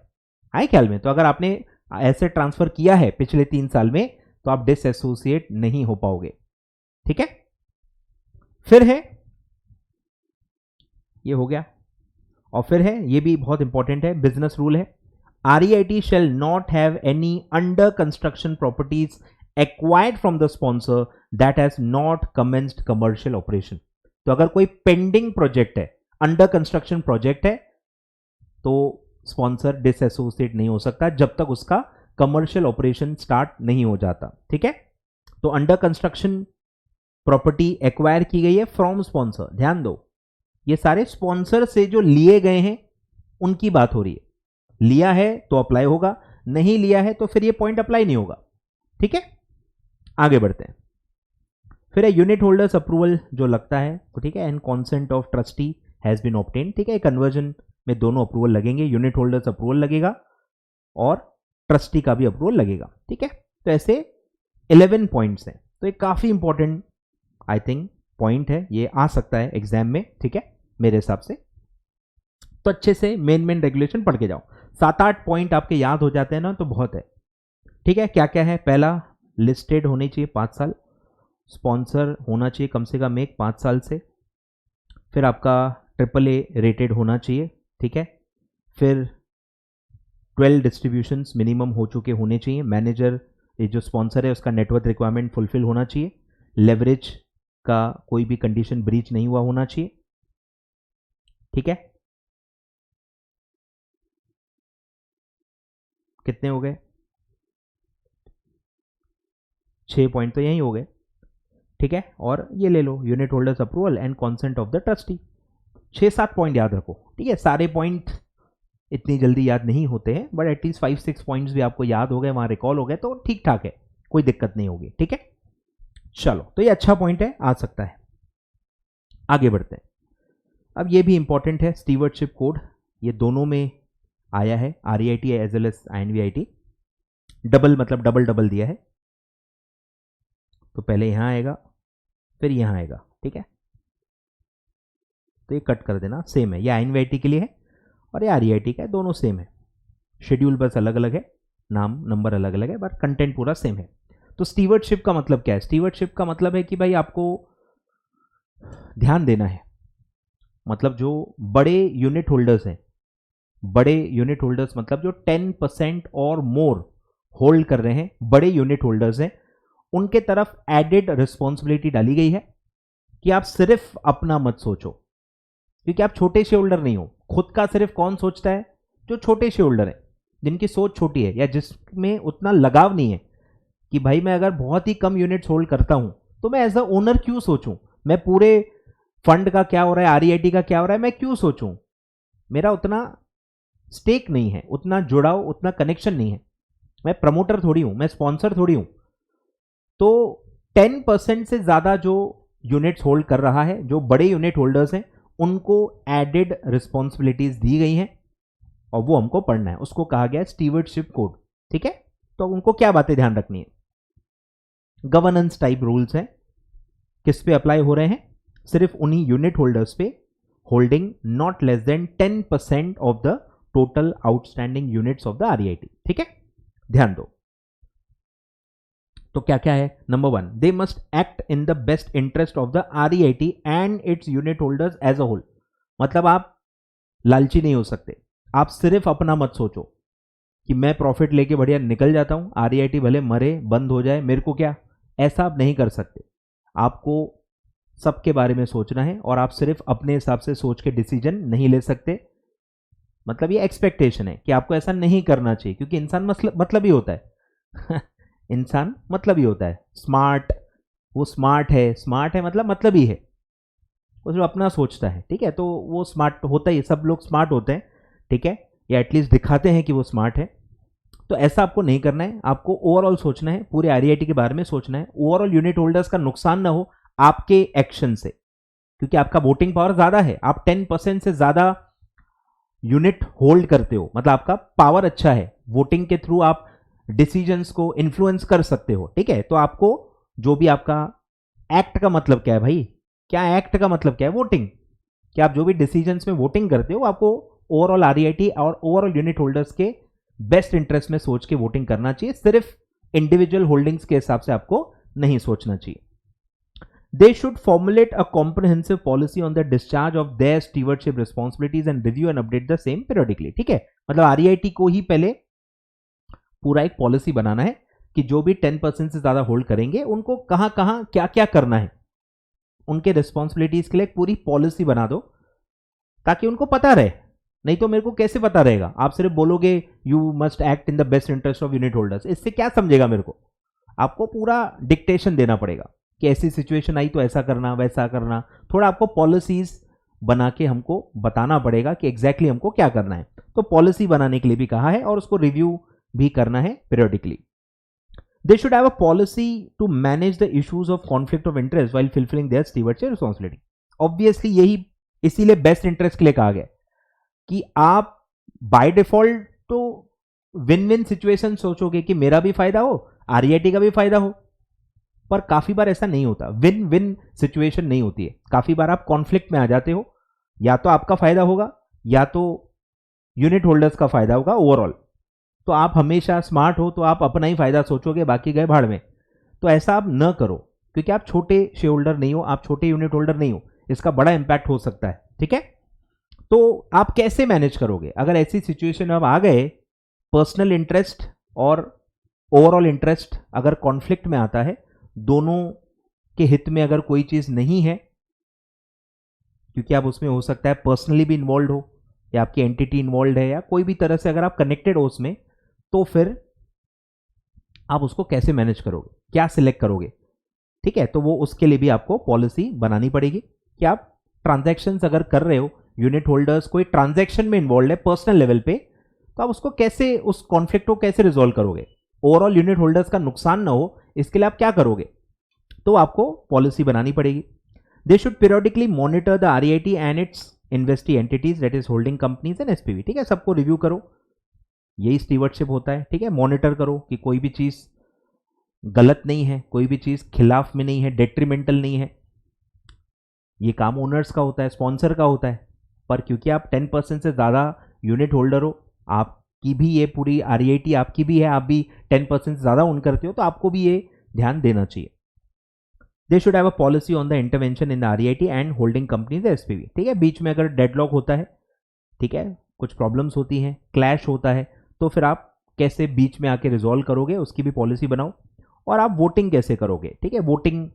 आए ख्याल में। तो अगर आपने एसेट ट्रांसफर किया है पिछले 3 साल में तो आप डिसएसोसिएट नहीं हो पाओगे, ठीक है। फिर है, ये हो गया, और फिर है, ये भी बहुत इंपॉर्टेंट है, बिजनेस रूल है, REIT shall not have any under construction properties acquired from the sponsor that has not commenced commercial operation। तो अगर कोई पेंडिंग प्रोजेक्ट है, अंडर कंस्ट्रक्शन प्रोजेक्ट है, तो स्पॉन्सर डिसएसोसिएट नहीं हो सकता जब तक उसका कमर्शियल ऑपरेशन स्टार्ट नहीं हो जाता, ठीक है। तो अंडर कंस्ट्रक्शन प्रॉपर्टी एक्वायर की गई है फ्रॉम स्पॉन्सर, ध्यान दो, ये सारे स्पॉन्सर से जो लिए गए हैं उनकी बात हो रही है, लिया है तो अप्लाई होगा, नहीं लिया है तो फिर ये पॉइंट अप्लाई नहीं होगा, ठीक है। आगे बढ़ते हैं, फिर है यूनिट होल्डर्स अप्रूवल जो लगता है, तो ठीक है, and consent of trustee has been obtain, ठीक है, कन्वर्जन में दोनों अप्रूवल लगेंगे, यूनिट होल्डर्स अप्रूवल लगेगा और ट्रस्टी का भी अप्रूवल लगेगा, ठीक है। तो ऐसे 11 पॉइंट्स हैं, तो ये काफी इंपॉर्टेंट आई थिंक पॉइंट है, ये आ सकता है एग्जाम में, ठीक है, मेरे हिसाब से। तो अच्छे से मेन रेगुलेशन पढ़ के जाओ, 7-8 पॉइंट आपके याद हो जाते हैं ना तो बहुत है, ठीक है। क्या क्या है, पहला लिस्टेड होनी चाहिए 5 साल, स्पॉन्सर होना चाहिए कम से कम एक 5 साल से, फिर आपका AAA रेटेड होना चाहिए, ठीक है। फिर 12 डिस्ट्रीब्यूशंस मिनिमम हो चुके होने चाहिए, मैनेजर ये जो स्पॉन्सर है उसका नेटवर्क रिक्वायरमेंट फुलफिल होना चाहिए, लेवरेज का कोई भी कंडीशन ब्रीच नहीं हुआ होना चाहिए, ठीक है। कितने हो गए, 6 पॉइंट तो यही हो गए, ठीक है। और ये ले लो, unit holders approval and consent of the trustee, 6-7 point याद रखो, ठीक है। सारे पॉइंट इतनी जल्दी याद नहीं होते हैं, बट एटलीस्ट 5-6 पॉइंट्स भी आपको याद हो गए, वहां रिकॉल हो गए तो ठीक ठाक है, कोई दिक्कत नहीं होगी, ठीक है। चलो, तो ये अच्छा पॉइंट है, आ सकता है। आगे बढ़ते हैं, अब ये भी इंपॉर्टेंट है, स्टीवर्डशिप कोड, ये दोनों में आया है, REIT as well as INVIT, double मतलब डबल डबल दिया है, तो पहले यहां आएगा फिर यहां आएगा, ठीक है। तो ये कट कर देना, सेम है, ये INVIT के लिए है और ये REIT का है, दोनों सेम है, शेड्यूल बस अलग अलग है, नाम नंबर अलग अलग है, बट कंटेंट पूरा सेम है। तो स्टीवर्डशिप का मतलब क्या है, स्टीवर्डशिप का मतलब है कि भाई आपको ध्यान देना है, मतलब जो बड़े यूनिट होल्डर्स हैं, बड़े यूनिट होल्डर्स मतलब जो 10% और मोर होल्ड कर रहे हैं, बड़े यूनिट होल्डर्स हैं, उनके तरफ एडेड रिस्पॉन्सिबिलिटी डाली गई है कि आप सिर्फ अपना मत सोचो, क्योंकि आप छोटे शेयर होल्डर नहीं हो, खुद का सिर्फ कौन सोचता है, जो छोटे शेयर होल्डर है, जिनकी सोच छोटी है या जिसमें उतना लगाव नहीं है कि भाई मैं अगर बहुत ही कम यूनिट्स होल्ड करता हूं तो मैं एज अ ओनर क्यों सोचूं, मैं पूरे फंड का क्या हो रहा है, REIT का क्या हो रहा है मैं क्यों सोचूं, मेरा उतना स्टेक नहीं है, उतना जुड़ाव, उतना कनेक्शन नहीं है, मैं प्रमोटर थोड़ी हूं, मैं स्पॉन्सर थोड़ी हूं। तो 10% से ज्यादा जो यूनिट्स होल्ड कर रहा है, जो बड़े यूनिट होल्डर्स हैं, उनको एडेड रिस्पॉन्सिबिलिटीज दी गई हैं और वो हमको पढ़ना है। उसको कहा गया स्टीवर्डशिप कोड। ठीक है, तो उनको क्या बातें ध्यान रखनी है? गवर्नेंस टाइप रूल्स हैं, किस पे अप्लाई हो रहे हैं? सिर्फ उन्हीं यूनिट होल्डर्स पे holding not less than 10% of the total outstanding units of the REIT. ठीक है, ध्यान दो। तो क्या क्या है? Number 1, they must act in the best interest of the REIT and its unit holders as a whole. मतलब आप लालची नहीं हो सकते, आप सिर्फ अपना मत सोचो कि मैं प्रॉफिट लेके बढ़िया निकल जाता हूं, आरईआईटी भले मरे बंद हो जाए मेरे को क्या, ऐसा आप नहीं कर सकते। आपको सबके बारे में सोचना है और आप सिर्फ अपने हिसाब से सोच के डिसीजन नहीं ले सकते। मतलब ये एक्सपेक्टेशन है कि आपको ऐसा नहीं करना चाहिए, क्योंकि इंसान मतलब ही होता है इंसान मतलब ही होता है। स्मार्ट, वो स्मार्ट है मतलब ही है, वो जो अपना सोचता है। ठीक है, तो वो स्मार्ट होता ही, सब लोग स्मार्ट होते हैं। ठीक है, या एटलीस्ट दिखाते हैं कि वो स्मार्ट है। तो ऐसा आपको नहीं करना है, आपको ओवरऑल सोचना है, पूरे आरईआईटी के बारे में सोचना है। ओवरऑल यूनिट होल्डर्स का नुकसान ना हो आपके एक्शन से, क्योंकि आपका वोटिंग पावर ज्यादा है, आप 10% से ज्यादा यूनिट होल्ड करते हो, मतलब आपका पावर अच्छा है, वोटिंग के थ्रू आप डिसीजंस को इन्फ्लुएंस कर सकते हो। ठीक है, तो आपको जो भी आपका एक्ट का मतलब क्या है भाई, क्या एक्ट का मतलब क्या है? वोटिंग। क्या आप जो भी डिसीजंस में वोटिंग करते हो, आपको ओवरऑल आरईआईटी और ओवरऑल यूनिट होल्डर्स के बेस्ट इंटरेस्ट में सोच के वोटिंग करना चाहिए, सिर्फ इंडिविजुअल होल्डिंग्स के हिसाब से आपको नहीं सोचना चाहिए। They should formulate a comprehensive policy on the discharge of their stewardship responsibilities and review and update the same periodically. ठीक है, मतलब आरईआईटी को ही पहले पूरा एक पॉलिसी बनाना है कि जो भी 10% से ज्यादा होल्ड करेंगे उनको कहां कहां क्या क्या करना है, उनके रिस्पॉन्सिबिलिटीज के लिए पूरी पॉलिसी बना दो ताकि उनको पता रहे। नहीं तो मेरे को कैसे पता रहेगा? आप सिर्फ बोलोगे you must act in the best interest of unit holders, इससे क्या समझेगा मेरे को? आपको पूरा डिक्टेशन देना पड़ेगा कि ऐसी सिचुएशन आई तो ऐसा करना, वैसा करना। थोड़ा आपको पॉलिसीज बना के हमको बताना पड़ेगा कि एग्जैक्टली हमको क्या करना है। तो पॉलिसी बनाने के लिए भी कहा है और उसको रिव्यू भी करना है periodically. They should have a policy to manage the issues of conflict of interest while fulfilling their stewardship responsibility. Obviously यही इसीलिए बेस्ट इंटरेस्ट के लिए कहा गया कि आप बाय डिफॉल्ट तो विन विन सिचुएशन सोचोगे कि मेरा भी फायदा हो, आरईआईटी का भी फायदा हो, पर काफी बार ऐसा नहीं होता, विन विन सिचुएशन नहीं होती है। काफी बार आप कॉन्फ्लिक्ट में आ जाते हो, या तो आपका फायदा होगा या तो यूनिट होल्डर्स का फायदा होगा ओवरऑल। तो आप हमेशा स्मार्ट हो तो आप अपना ही फायदा सोचोगे, बाकी गए भाड़ में। तो ऐसा आप न करो, क्योंकि आप छोटे शेयर होल्डर नहीं हो, आप छोटे यूनिट होल्डर नहीं हो, इसका बड़ा इंपैक्ट हो सकता है। ठीक है, तो आप कैसे मैनेज करोगे अगर ऐसी सिचुएशन अब आ गए, पर्सनल इंटरेस्ट और ओवरऑल इंटरेस्ट अगर कॉन्फ्लिक्ट में आता है, दोनों के हित में अगर कोई चीज नहीं है, क्योंकि आप उसमें हो सकता है पर्सनली भी इन्वॉल्व हो या आपकी एंटिटी इन्वॉल्व है या कोई भी तरह से अगर आप कनेक्टेड हो उसमें, तो फिर आप उसको कैसे मैनेज करोगे, क्या सिलेक्ट करोगे? ठीक है, तो वो उसके लिए भी आपको पॉलिसी बनानी पड़ेगी कि आप ट्रांजैक्शंस अगर कर रहे हो, यूनिट होल्डर्स कोई ट्रांजैक्शन में इन्वॉल्व है पर्सनल लेवल पे, तो आप उसको कैसे, उस कॉन्फ्लिक्ट को कैसे रिजोल्व करोगे, ओवरऑल यूनिट होल्डर्स का नुकसान ना हो, इसके लिए आप क्या करोगे? तो आपको पॉलिसी बनानी पड़ेगी। They should periodically monitor the REIT and it's investee entities, that is holding companies and SPV. ठीक है, सबको रिव्यू करो, यही स्टीवर्डशिप होता है। ठीक है, मॉनिटर करो कि कोई भी चीज गलत नहीं है, कोई भी चीज खिलाफ में नहीं है, डेट्रीमेंटल नहीं है। ये काम ओनर्स का होता है, स्पॉन्सर का होता है, पर क्योंकि आप 10% से ज्यादा यूनिट होल्डर हो, आपकी भी ये पूरी आरईआईटी आपकी भी है, आप भी 10% से ज्यादा ओन करते हो, तो आपको भी ये ध्यान देना चाहिए। They should have a policy on the intervention in the REIT and holding companies SPV. ठीक है, बीच में अगर डेडलॉक होता है, ठीक है, कुछ प्रॉब्लम्स होती हैं, क्लैश होता है, तो फिर आप कैसे बीच में आके रिजॉल्व करोगे, उसकी भी पॉलिसी बनाओ। और आप वोटिंग कैसे करोगे, ठीक है, वोटिंग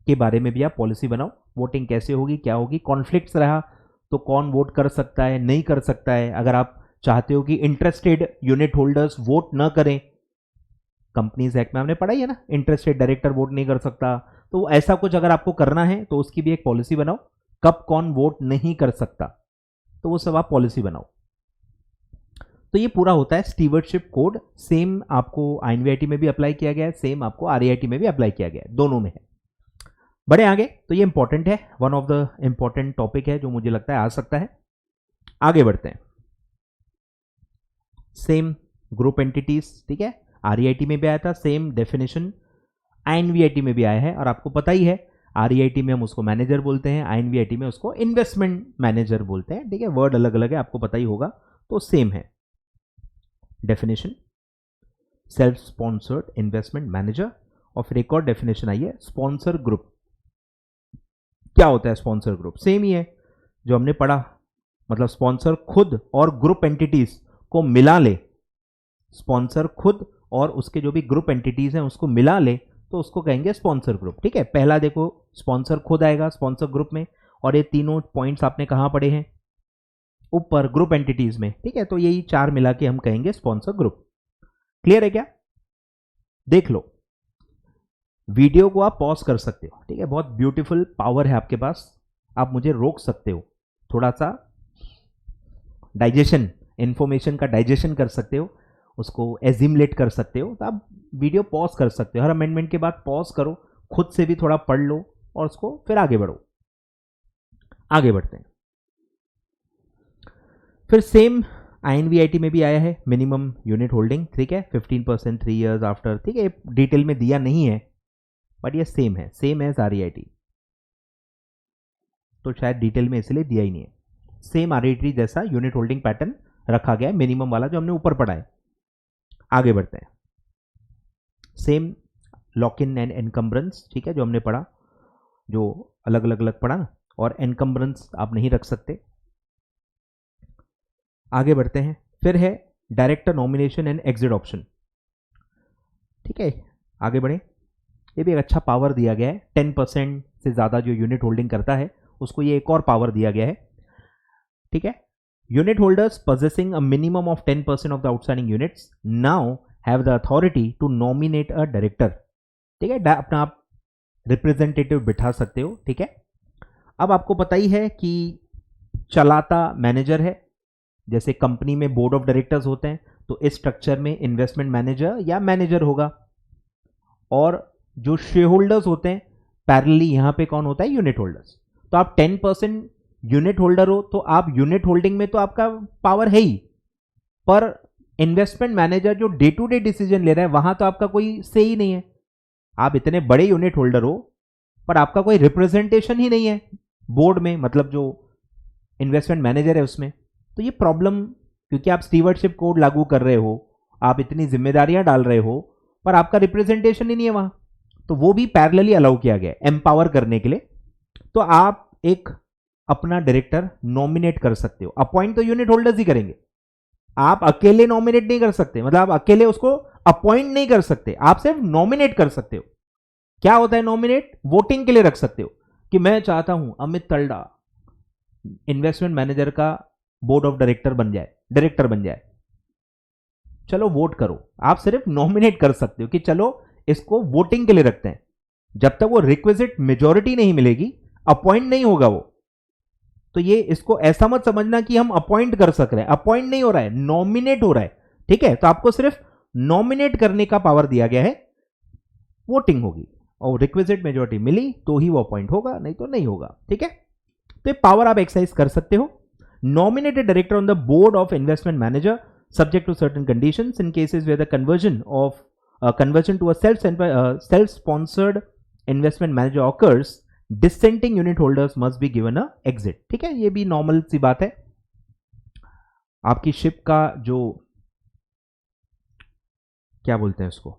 के बारे में भी आप पॉलिसी बनाओ। वोटिंग कैसे होगी, क्या होगी, कॉन्फ्लिक्ट्स रहा तो कौन वोट कर सकता है, नहीं कर सकता है। अगर आप चाहते हो कि इंटरेस्टेड यूनिट होल्डर्स वोट न करें, कंपनीज एक्ट में हमने पढ़ा ही है ना, इंटरेस्टेड डायरेक्टर वोट नहीं कर सकता, तो ऐसा कुछ अगर आपको करना है तो उसकी भी एक पॉलिसी बनाओ, कब कौन वोट नहीं कर सकता। तो वो सब आप पॉलिसी बनाओ। तो ये पूरा होता है स्टीवर्डशिप कोड। सेम आपको INVIT में भी अप्लाई किया गया है, सेम आपको REIT में भी अप्लाई किया गया है, दोनों में है। बड़े आगे, तो ये इंपॉर्टेंट है, one of the important topic है जो मुझे लगता है आ सकता है। आगे बढ़ते हैं। सेम ग्रुप एंटिटीज, ठीक है, REIT में भी आया था, सेम डेफिनेशन INVIT में भी आया है। और आपको पता ही है REIT में हम उसको मैनेजर बोलते हैं, INVIT में उसको इन्वेस्टमेंट मैनेजर बोलते हैं, ठीक है, वर्ड अलग अलग है, आपको पता ही होगा, तो सेम है definition. Self sponsored investment manager. और फिर एक और डेफिनेशन आई है स्पॉन्सर ग्रुप। क्या होता है स्पॉन्सर ग्रुप? सेम ही है जो हमने पढ़ा, मतलब स्पॉन्सर खुद और ग्रुप एंटिटीज को मिला ले, स्पॉन्सर खुद और उसके जो भी ग्रुप एंटिटीज हैं उसको मिला ले, तो उसको कहेंगे स्पॉन्सर ग्रुप। ठीक है, पहला देखो स्पॉन्सर खुद आएगा स्पॉन्सर ग्रुप में, और ये तीनों पॉइंट्स आपने कहां पढ़े हैं? ऊपर ग्रुप एंटिटीज में। ठीक है, तो यही चार मिला के हम कहेंगे स्पॉन्सर ग्रुप। क्लियर है क्या? देख लो, वीडियो को आप पॉज कर सकते हो, ठीक है, बहुत ब्यूटीफुल पावर है आपके पास, आप मुझे रोक सकते हो, थोड़ा सा डाइजेशन, इंफॉर्मेशन का डाइजेशन कर सकते हो, उसको एजिमुलेट कर सकते हो, तो आप वीडियो पॉज कर सकते हो, हर अमेंडमेंट के बाद पॉज करो, खुद से भी थोड़ा पढ़ लो और उसको फिर आगे बढ़ो। आगे बढ़ते हैं। फिर सेम INVIT में भी आया है मिनिमम यूनिट होल्डिंग, ठीक है, 15% 3 इयर्स आफ्टर, ठीक है, डिटेल में दिया नहीं है बट ये सेम है, सेम एज REIT, तो शायद डिटेल में इसलिए दिया ही नहीं है। सेम REIT जैसा यूनिट होल्डिंग पैटर्न रखा गया है, मिनिमम वाला जो हमने ऊपर पढ़ा है। आगे बढ़ते हैं। Same lock in and encumbrance, ठीक है, जो हमने पढ़ा, जो अलग अलग पढ़ा ना, और एनकम्बरेंस आप नहीं रख सकते। आगे बढ़ते हैं। फिर है director nomination and exit option, ठीक है, आगे बढ़े। ये भी एक अच्छा पावर दिया गया है, 10% से ज़्यादा जो यूनिट होल्डिंग करता है उसको ये एक और पावर दिया गया है, ठीक है। Unit holders possessing a minimum of 10% of the outstanding units now have the authority to nominate a director, ठीक है, अपना आप रिप्रेजेंटेटिव बिठा सकते हो, ठीक है। अब आपको पता ही है कि चलाता मैनेजर है, जैसे कंपनी में बोर्ड ऑफ डायरेक्टर्स होते हैं, तो इस स्ट्रक्चर में इन्वेस्टमेंट मैनेजर या मैनेजर होगा, और जो शेयर होल्डर्स होते हैं पैरेलली यहां पे कौन होता है? Unit holders. तो आप 10% यूनिट होल्डर हो तो आप यूनिट होल्डिंग में तो आपका पावर है ही, पर इन्वेस्टमेंट मैनेजर जो डे टू डे डिसीजन ले रहा है वहां तो आपका कोई से ही नहीं है। आप इतने बड़े यूनिट होल्डर हो पर आपका कोई रिप्रेजेंटेशन ही नहीं है बोर्ड में, मतलब जो इन्वेस्टमेंट मैनेजर है उसमें। तो ये प्रॉब्लम, क्योंकि आप स्टीवर्डशिप कोड लागू कर रहे हो, आप इतनी जिम्मेदारियां डाल रहे हो, पर आपका रिप्रेजेंटेशन ही नहीं है वहां, तो वो भी पैरेलली अलाउ किया गया है एम्पावर करने के लिए। तो आप एक अपना डायरेक्टर नॉमिनेट कर सकते हो, अपॉइंट तो यूनिट होल्डर्स ही करेंगे, आप अकेले नॉमिनेट नहीं कर सकते, मतलब आप अकेले उसको अपॉइंट नहीं कर सकते, आप सिर्फ नॉमिनेट कर सकते हो। क्या होता है नॉमिनेट? वोटिंग के लिए रख सकते हो कि मैं चाहता हूं अमित तलड़ा इन्वेस्टमेंट मैनेजर का बोर्ड ऑफ डायरेक्टर बन जाए, डायरेक्टर बन जाए, चलो वोट करो। आप सिर्फ नॉमिनेट कर सकते हो कि चलो इसको वोटिंग के लिए रखते हैं, जब तक वो रिक्विजिट मेजॉरिटी नहीं मिलेगी अपॉइंट नहीं होगा वो। तो ये इसको ऐसा मत समझना कि हम अपॉइंट कर सक रहे हैं, अपॉइंट नहीं हो रहा है, नॉमिनेट हो रहा है, ठीक है। तो आपको सिर्फ नॉमिनेट करने का पावर दिया गया है, वोटिंग होगी और रिक्विजिट मेजॉरिटी मिली तो ही वो अपॉइंट होगा, नहीं तो नहीं होगा, ठीक है। तो ये पावर आप एक्सरसाइज कर सकते हो। Nominated director on the board of investment manager subject to certain conditions in cases where the conversion to a self-sponsored investment manager occurs, dissenting unit holders must be given a exit, ठीक है, ये भी normal सी बात है। आपकी ship का जो क्या बोलते हैं उसको,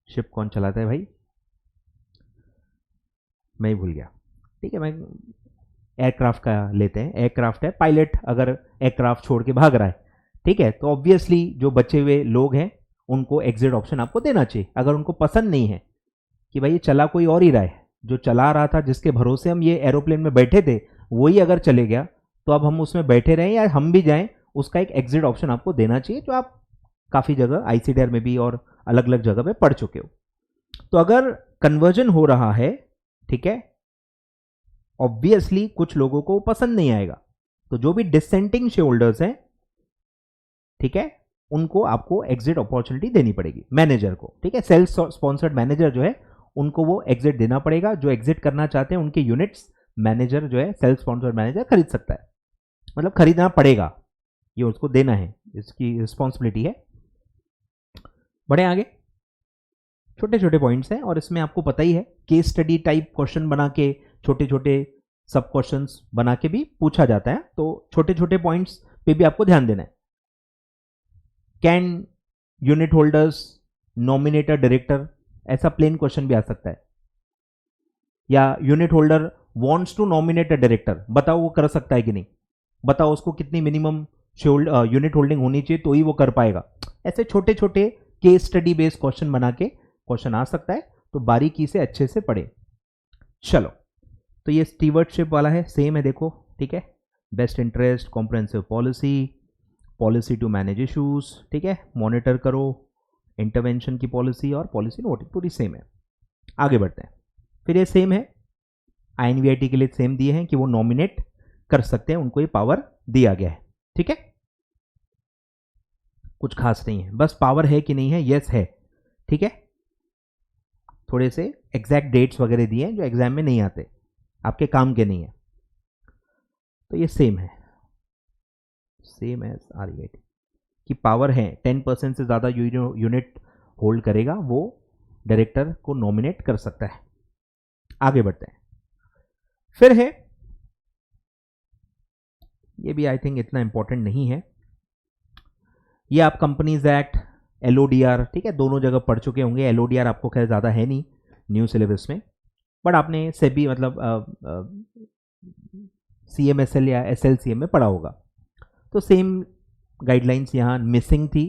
शिप कौन चलाता है भाई? मैं ही भूल गया, ठीक है, मैं एयरक्राफ्ट का लेते हैं, एयरक्राफ्ट है, पायलट अगर एयरक्राफ्ट छोड़ के भाग रहा है, ठीक है, तो ऑब्वियसली जो बचे हुए लोग हैं उनको एग्जिट ऑप्शन आपको देना चाहिए। अगर उनको पसंद नहीं है कि भाई ये चला कोई और ही रहा है, जो चला रहा था जिसके भरोसे हम ये एरोप्लेन में बैठे थे वही अगर चले गया तो अब हम उसमें बैठे रहें या हम भी जाएं, उसका एक एग्जिट ऑप्शन आपको देना चाहिए, जो आप काफ़ी जगह ICDR में भी और अलग अलग जगह पे पढ़ चुके हो। तो अगर कन्वर्जन हो रहा है, ठीक है, ऑब्वियसली कुछ लोगों को पसंद नहीं आएगा। तो जो भी डिसेंटिंग शेयर होल्डर्स हैं, ठीक है, उनको आपको एग्जिट अपॉर्चुनिटी देनी पड़ेगी मैनेजर को, ठीक है। सेल्फ स्पॉन्सर्ड मैनेजर जो है उनको वो एग्जिट देना पड़ेगा। जो एग्जिट करना चाहते हैं उनके यूनिट्स मैनेजर जो है सेल्फ स्पॉन्सर्ड मैनेजर खरीद सकता है, मतलब खरीदना पड़ेगा, ये उसको देना है, इसकी रिस्पॉन्सिबिलिटी है। बढ़े आगे, छोटे छोटे पॉइंट्स हैं और इसमें आपको पता ही है केस स्टडी टाइप क्वेश्चन बना के, छोटे छोटे सब क्वेश्चंस बना के भी पूछा जाता है। तो छोटे छोटे पॉइंट्स पे भी आपको ध्यान देना है। Can unit holders nominate a director, ऐसा प्लेन क्वेश्चन भी आ सकता है। या unit holder wants to nominate a director, बताओ वो कर सकता है कि नहीं, बताओ उसको कितनी मिनिमम यूनिट होल्डिंग होनी चाहिए तो ही वो कर पाएगा। ऐसे छोटे छोटे केस स्टडी बेस्ड क्वेश्चन बना के क्वेश्चन आ सकता है, तो बारीकी से अच्छे से पढ़े। चलो, तो ये स्टीवर्डशिप वाला है, सेम है देखो, ठीक है। Best interest, comprehensive policy, policy to manage issues, ठीक है, मॉनिटर करो, इंटरवेंशन की पॉलिसी और पॉलिसी नोटिस, पूरी सेम है। आगे बढ़ते हैं। फिर ये सेम है, INVIT के लिए सेम दिए हैं कि वो नॉमिनेट कर सकते हैं, उनको ये पावर दिया गया है, ठीक है। कुछ खास नहीं है, बस पावर है कि नहीं है, यस है, ठीक है। थोड़े से एग्जैक्ट डेट्स वगैरह दिए हैं जो एग्जाम में नहीं आते, आपके काम के नहीं है। तो ये सेम है, सेम है REIT की पावर है 10% से ज़्यादा यूनिट होल्ड करेगा वो डायरेक्टर को नॉमिनेट कर सकता है। आगे बढ़ते हैं। फिर है, ये भी आई थिंक इतना इंपॉर्टेंट नहीं है, ये आप कंपनीज एक्ट, LODR, ठीक है, दोनों जगह पढ़ चुके होंगे। LODR आपको खैर ज़्यादा है नहीं न्यू सिलेबस में, बट आपने सेबी मतलब CMSL या SLCM में पढ़ा होगा। तो सेम गाइडलाइंस यहाँ मिसिंग थी,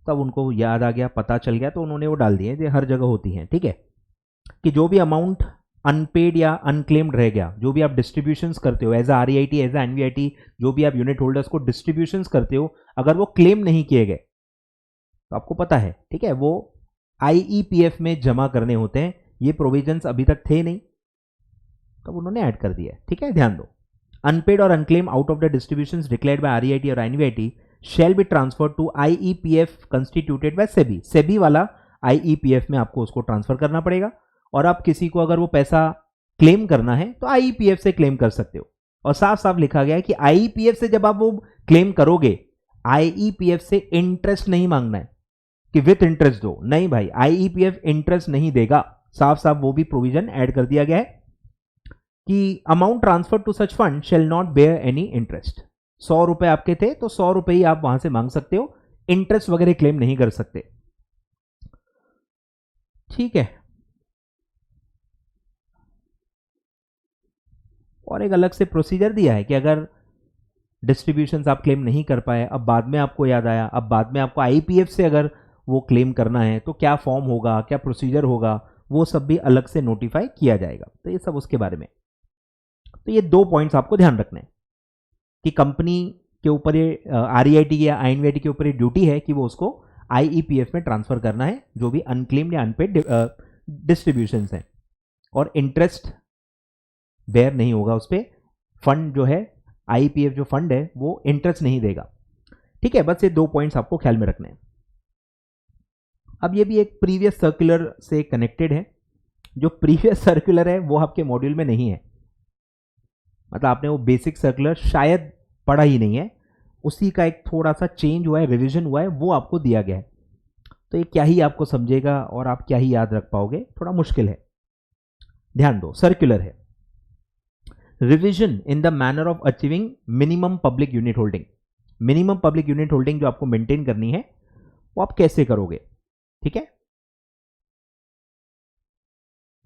तब उनको याद आ गया, पता चल गया, तो उन्होंने वो डाल दिए, जो हर जगह होती हैं, ठीक है, कि जो भी अमाउंट अनपेड या अनक्लेम्ड रह गया, जो भी आप डिस्ट्रीब्यूशंस करते हो एज REIT, एज INVIT, जो भी आप यूनिट होल्डर्स को डिस्ट्रीब्यूशंस करते हो, अगर वो क्लेम नहीं किए गए तो आपको पता है, ठीक है, वो IEPF में जमा करने होते हैं। ये प्रोविजंस अभी तक थे नहीं, तब उन्होंने ऐड कर दिया है, ठीक है, ध्यान दो। Unpaid or unclaim out of the distributions declared by REIT और INVIT shall be transfer to IEPF constituted by SEBI. SEBI वाला IEPF में आपको उसको ट्रांसफर करना पड़ेगा, और आप किसी को अगर वो पैसा क्लेम करना है तो IEPF से क्लेम कर सकते हो। और साफ साफ लिखा गया है कि IEPF से जब आप वो क्लेम करोगे, IEPF से इंटरेस्ट नहीं मांगना है कि विथ इंटरेस्ट दो, नहीं भाई, IEPF इंटरेस्ट नहीं देगा। साफ साफ वो भी प्रोविजन ऐड कर दिया गया है कि amount transfer to such fund shall not bear any interest. 100 रुपए आपके थे तो 100 रुपए ही आप वहां से मांग सकते हो, इंटरेस्ट वगैरह क्लेम नहीं कर सकते, ठीक है। और एक अलग से प्रोसीजर दिया है कि अगर डिस्ट्रीब्यूशंस आप क्लेम नहीं कर पाए, अब बाद में आपको याद आया, अब बाद में आपको IEPF से अगर वो क्लेम करना है तो क्या फॉर्म होगा, क्या प्रोसीजर होगा, वो सब भी अलग से नोटिफाई किया जाएगा। तो ये सब उसके बारे में। तो ये 2 पॉइंट्स आपको ध्यान रखने हैं कि कंपनी के ऊपर ये REIT या INVIT के ऊपर ये ड्यूटी है कि वो उसको IEPF में ट्रांसफर करना है, जो भी अनक्लेम्ड या अनपेड डिस्ट्रीब्यूशंस हैं, और इंटरेस्ट बेयर नहीं होगा उस पर। फंड जो है, IEPF जो फंड है, वो इंटरेस्ट नहीं देगा, ठीक है। बस ये 2 पॉइंट्स आपको ख्याल में रखने हैं। अब ये भी एक प्रीवियस सर्कुलर से कनेक्टेड है। जो प्रीवियस सर्कुलर है वो आपके मॉड्यूल में नहीं है, मतलब आपने वो बेसिक सर्कुलर शायद पढ़ा ही नहीं है, उसी का एक थोड़ा सा चेंज हुआ है, रिवीजन हुआ है, वो आपको दिया गया है। तो ये क्या ही आपको समझेगा और आप क्या ही याद रख पाओगे, थोड़ा मुश्किल है। ध्यान दो, सर्कुलर है, revision in the manner of achieving minimum public unit holding. Minimum public unit holding जो आपको मेंटेन करनी है वो आप कैसे करोगे, ठीक है,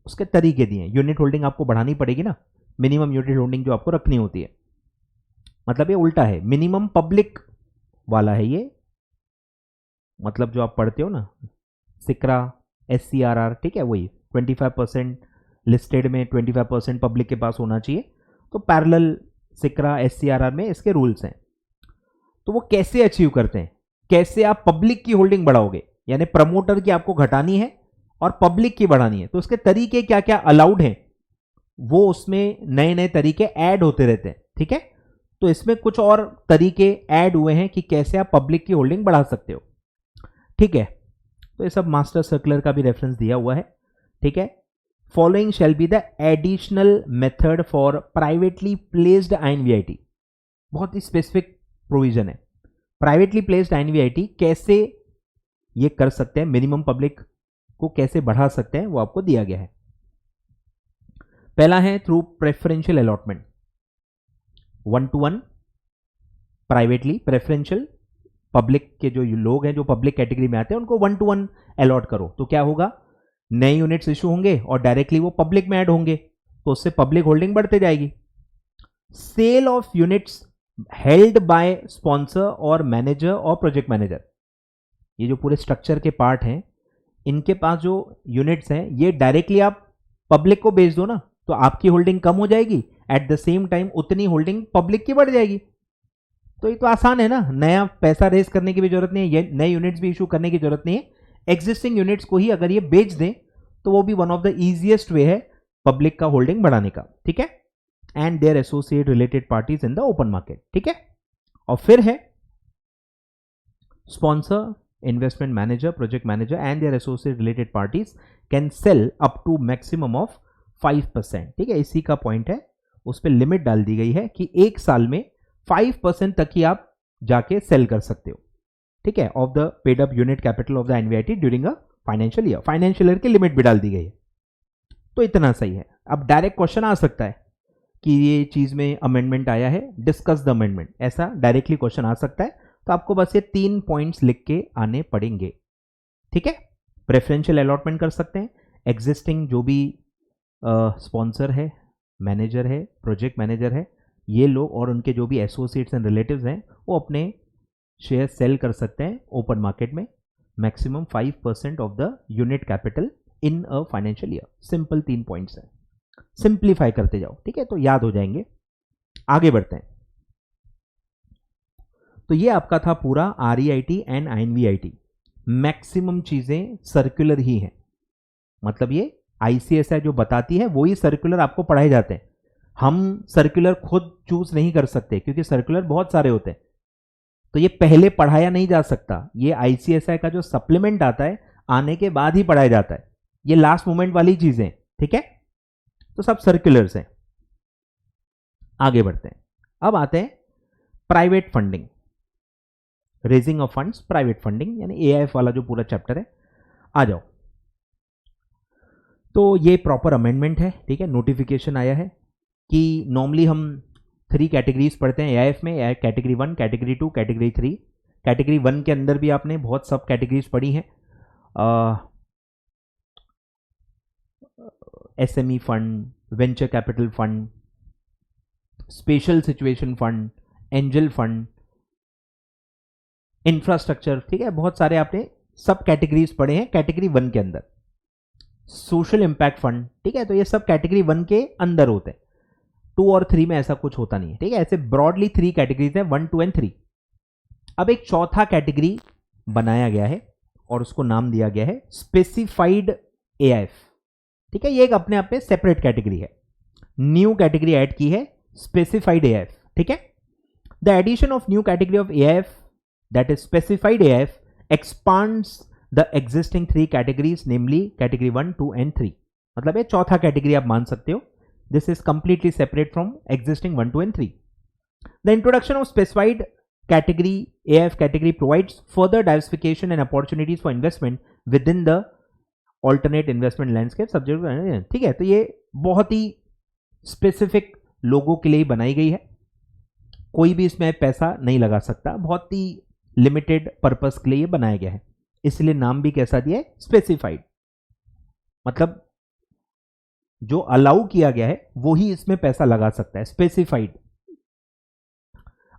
उसके तरीके दिए। यूनिट होल्डिंग आपको बढ़ानी पड़ेगी ना, मिनिमम यूनिट होल्डिंग जो आपको रखनी होती है, मतलब ये उल्टा है, मिनिमम पब्लिक वाला है ये, मतलब जो आप पढ़ते हो ना सिक्रा, SCRR, ठीक है, वही 25% लिस्टेड में 25% पब्लिक के पास होना चाहिए। तो पैरेलल सिक्रा SCRR में इसके रूल्स हैं। तो वो कैसे अचीव करते हैं, कैसे आप पब्लिक की होल्डिंग बढ़ाओगे, यानी प्रमोटर की आपको घटानी है और पब्लिक की बढ़ानी है, तो उसके तरीके क्या क्या अलाउड हैं वो उसमें नए नए तरीके ऐड होते रहते हैं, ठीक है। तो इसमें कुछ और तरीके ऐड हुए हैं कि कैसे आप पब्लिक की होल्डिंग बढ़ा सकते हो, ठीक है। तो ये सब मास्टर सर्कुलर का भी रेफरेंस दिया हुआ है, ठीक है। Following shall be the additional method for privately placed INVIT, बहुत ही स्पेसिफिक प्रोविजन है। प्राइवेटली प्लेस्ड INVIT कैसे ये कर सकते हैं, मिनिमम पब्लिक को कैसे बढ़ा सकते हैं, वो आपको दिया गया है। पहला है through preferential allotment, 1-to-1 privately preferential, public के जो लोग हैं जो पब्लिक कैटेगरी में आते हैं उनको 1-to-1 अलॉट करो, तो क्या होगा, नए यूनिट्स इशू होंगे और डायरेक्टली वो पब्लिक में ऐड होंगे, तो उससे पब्लिक होल्डिंग बढ़ते जाएगी। Sale of units held by sponsor और मैनेजर और प्रोजेक्ट मैनेजर, ये जो पूरे स्ट्रक्चर के पार्ट हैं, इनके पास जो यूनिट्स हैं ये डायरेक्टली आप पब्लिक को बेच दो ना, तो आपकी होल्डिंग कम हो जाएगी, एट द सेम टाइम उतनी होल्डिंग पब्लिक की बढ़ जाएगी। तो ये तो आसान है ना, नया पैसा रेज करने की भी जरूरत नहीं है, नए यूनिट्स भी इशू करने की जरूरत नहीं है, एग्जिस्टिंग यूनिट्स को ही अगर ये बेच दें तो वो भी one of the easiest way है पब्लिक का होल्डिंग बढ़ाने का, ठीक है। And their associate related parties in the open market, ठीक है। और फिर है sponsor, investment manager, project manager and their associate related parties can sell up to maximum of 5%, ठीक है। इसी का पॉइंट है, उस पर लिमिट डाल दी गई है कि एक साल में 5% तक ही आप जाके सेल कर सकते हो, ठीक है, of the paid up unit capital of the INVIT during a financial year. Financial year की लिमिट भी डाल दी गई है, तो इतना सही है। अब डायरेक्ट क्वेश्चन आ सकता है कि ये चीज में अमेंडमेंट आया है, डिस्कस द अमेंडमेंट, ऐसा डायरेक्टली क्वेश्चन आ सकता है, तो आपको बस ये 3 पॉइंट्स लिख के आने पड़ेंगे, ठीक है। प्रेफरेंशियल अलॉटमेंट कर सकते हैं, एग्जिस्टिंग जो भी स्पॉन्सर है, मैनेजर है, प्रोजेक्ट मैनेजर है, ये लोग और उनके जो भी एसोसिएट्स एंड रिलेटिव्स हैं वो अपने शेयर सेल कर सकते हैं ओपन मार्केट में, maximum 5% of the unit capital in a financial year. Simple 3 points हैं, सिंप्लीफाई करते जाओ, ठीक है, तो याद हो जाएंगे। आगे बढ़ते हैं। तो ये आपका था पूरा REIT एंड INVIT। मैक्सिमम चीजें सर्कुलर ही हैं, मतलब ये ICSI जो बताती है वही सर्कुलर आपको पढ़ाए जाते हैं। हम सर्कुलर खुद चूज नहीं कर सकते क्योंकि सर्कुलर बहुत सारे होते हैं, तो ये पहले पढ़ाया नहीं जा सकता। ये ICSI का जो सप्लीमेंट आता है आने के बाद ही पढ़ाया जाता है, ये लास्ट मोमेंट वाली चीजें, ठीक है। तो सब सर्कुलर्स हैं। आगे बढ़ते हैं, अब आते हैं private funding, raising of funds, private funding यानी AIF वाला जो पूरा चैप्टर है। आ जाओ, तो ये प्रॉपर अमेंडमेंट है, ठीक है। नोटिफिकेशन आया है कि नॉर्मली हम 3 कैटेगरीज पढ़ते हैं AIF में, कैटेगरी 1, कैटेगरी 2, कैटेगरी 3। कैटेगरी 1 के अंदर भी आपने बहुत सब कैटेगरीज पढ़ी हैं, SME fund, venture capital fund, special situation fund, angel fund, infrastructure, ठीक है, बहुत सारे आपने सब कैटेगरीज पढ़े हैं कैटेगरी 1 के अंदर। सोशल इंपैक्ट फंड, ठीक है, तो ये सब कैटेगरी 1 के अंदर होते हैं, 2 और 3 में ऐसा कुछ होता नहीं है, ठीक है। ऐसे ब्रॉडली 3 कैटेगरीज है, 1, 2 एंड 3। अब एक चौथा कैटेगरी बनाया गया है और उसको नाम दिया गया है स्पेसिफाइड AIF, ठीक है। ये एक अपने आप में सेपरेट कैटेगरी है, न्यू कैटेगरी ऐड की है, स्पेसिफाइड AIF, ठीक है। The addition of new category of AIF that is specified AIF expands the existing 3 categories, namely category 1, 2 and 3। मतलब ये चौथा कैटेगरी आप मान सकते हो। This is completely separate from existing 1, 2 and 3। The introduction of specified category AIF category provides further diversification and opportunities for investment within the alternate investment landscape subject, ठीक है। तो ये बहुत ही स्पेसिफिक लोगों के लिए बनाई गई है, कोई भी इसमें पैसा नहीं लगा सकता, बहुत ही लिमिटेड पर्पस के लिए ये बनाया गया है, इसलिए नाम भी कैसा दिया है, स्पेसिफाइड। मतलब जो अलाउ किया गया है वो ही इसमें पैसा लगा सकता है, स्पेसिफाइड।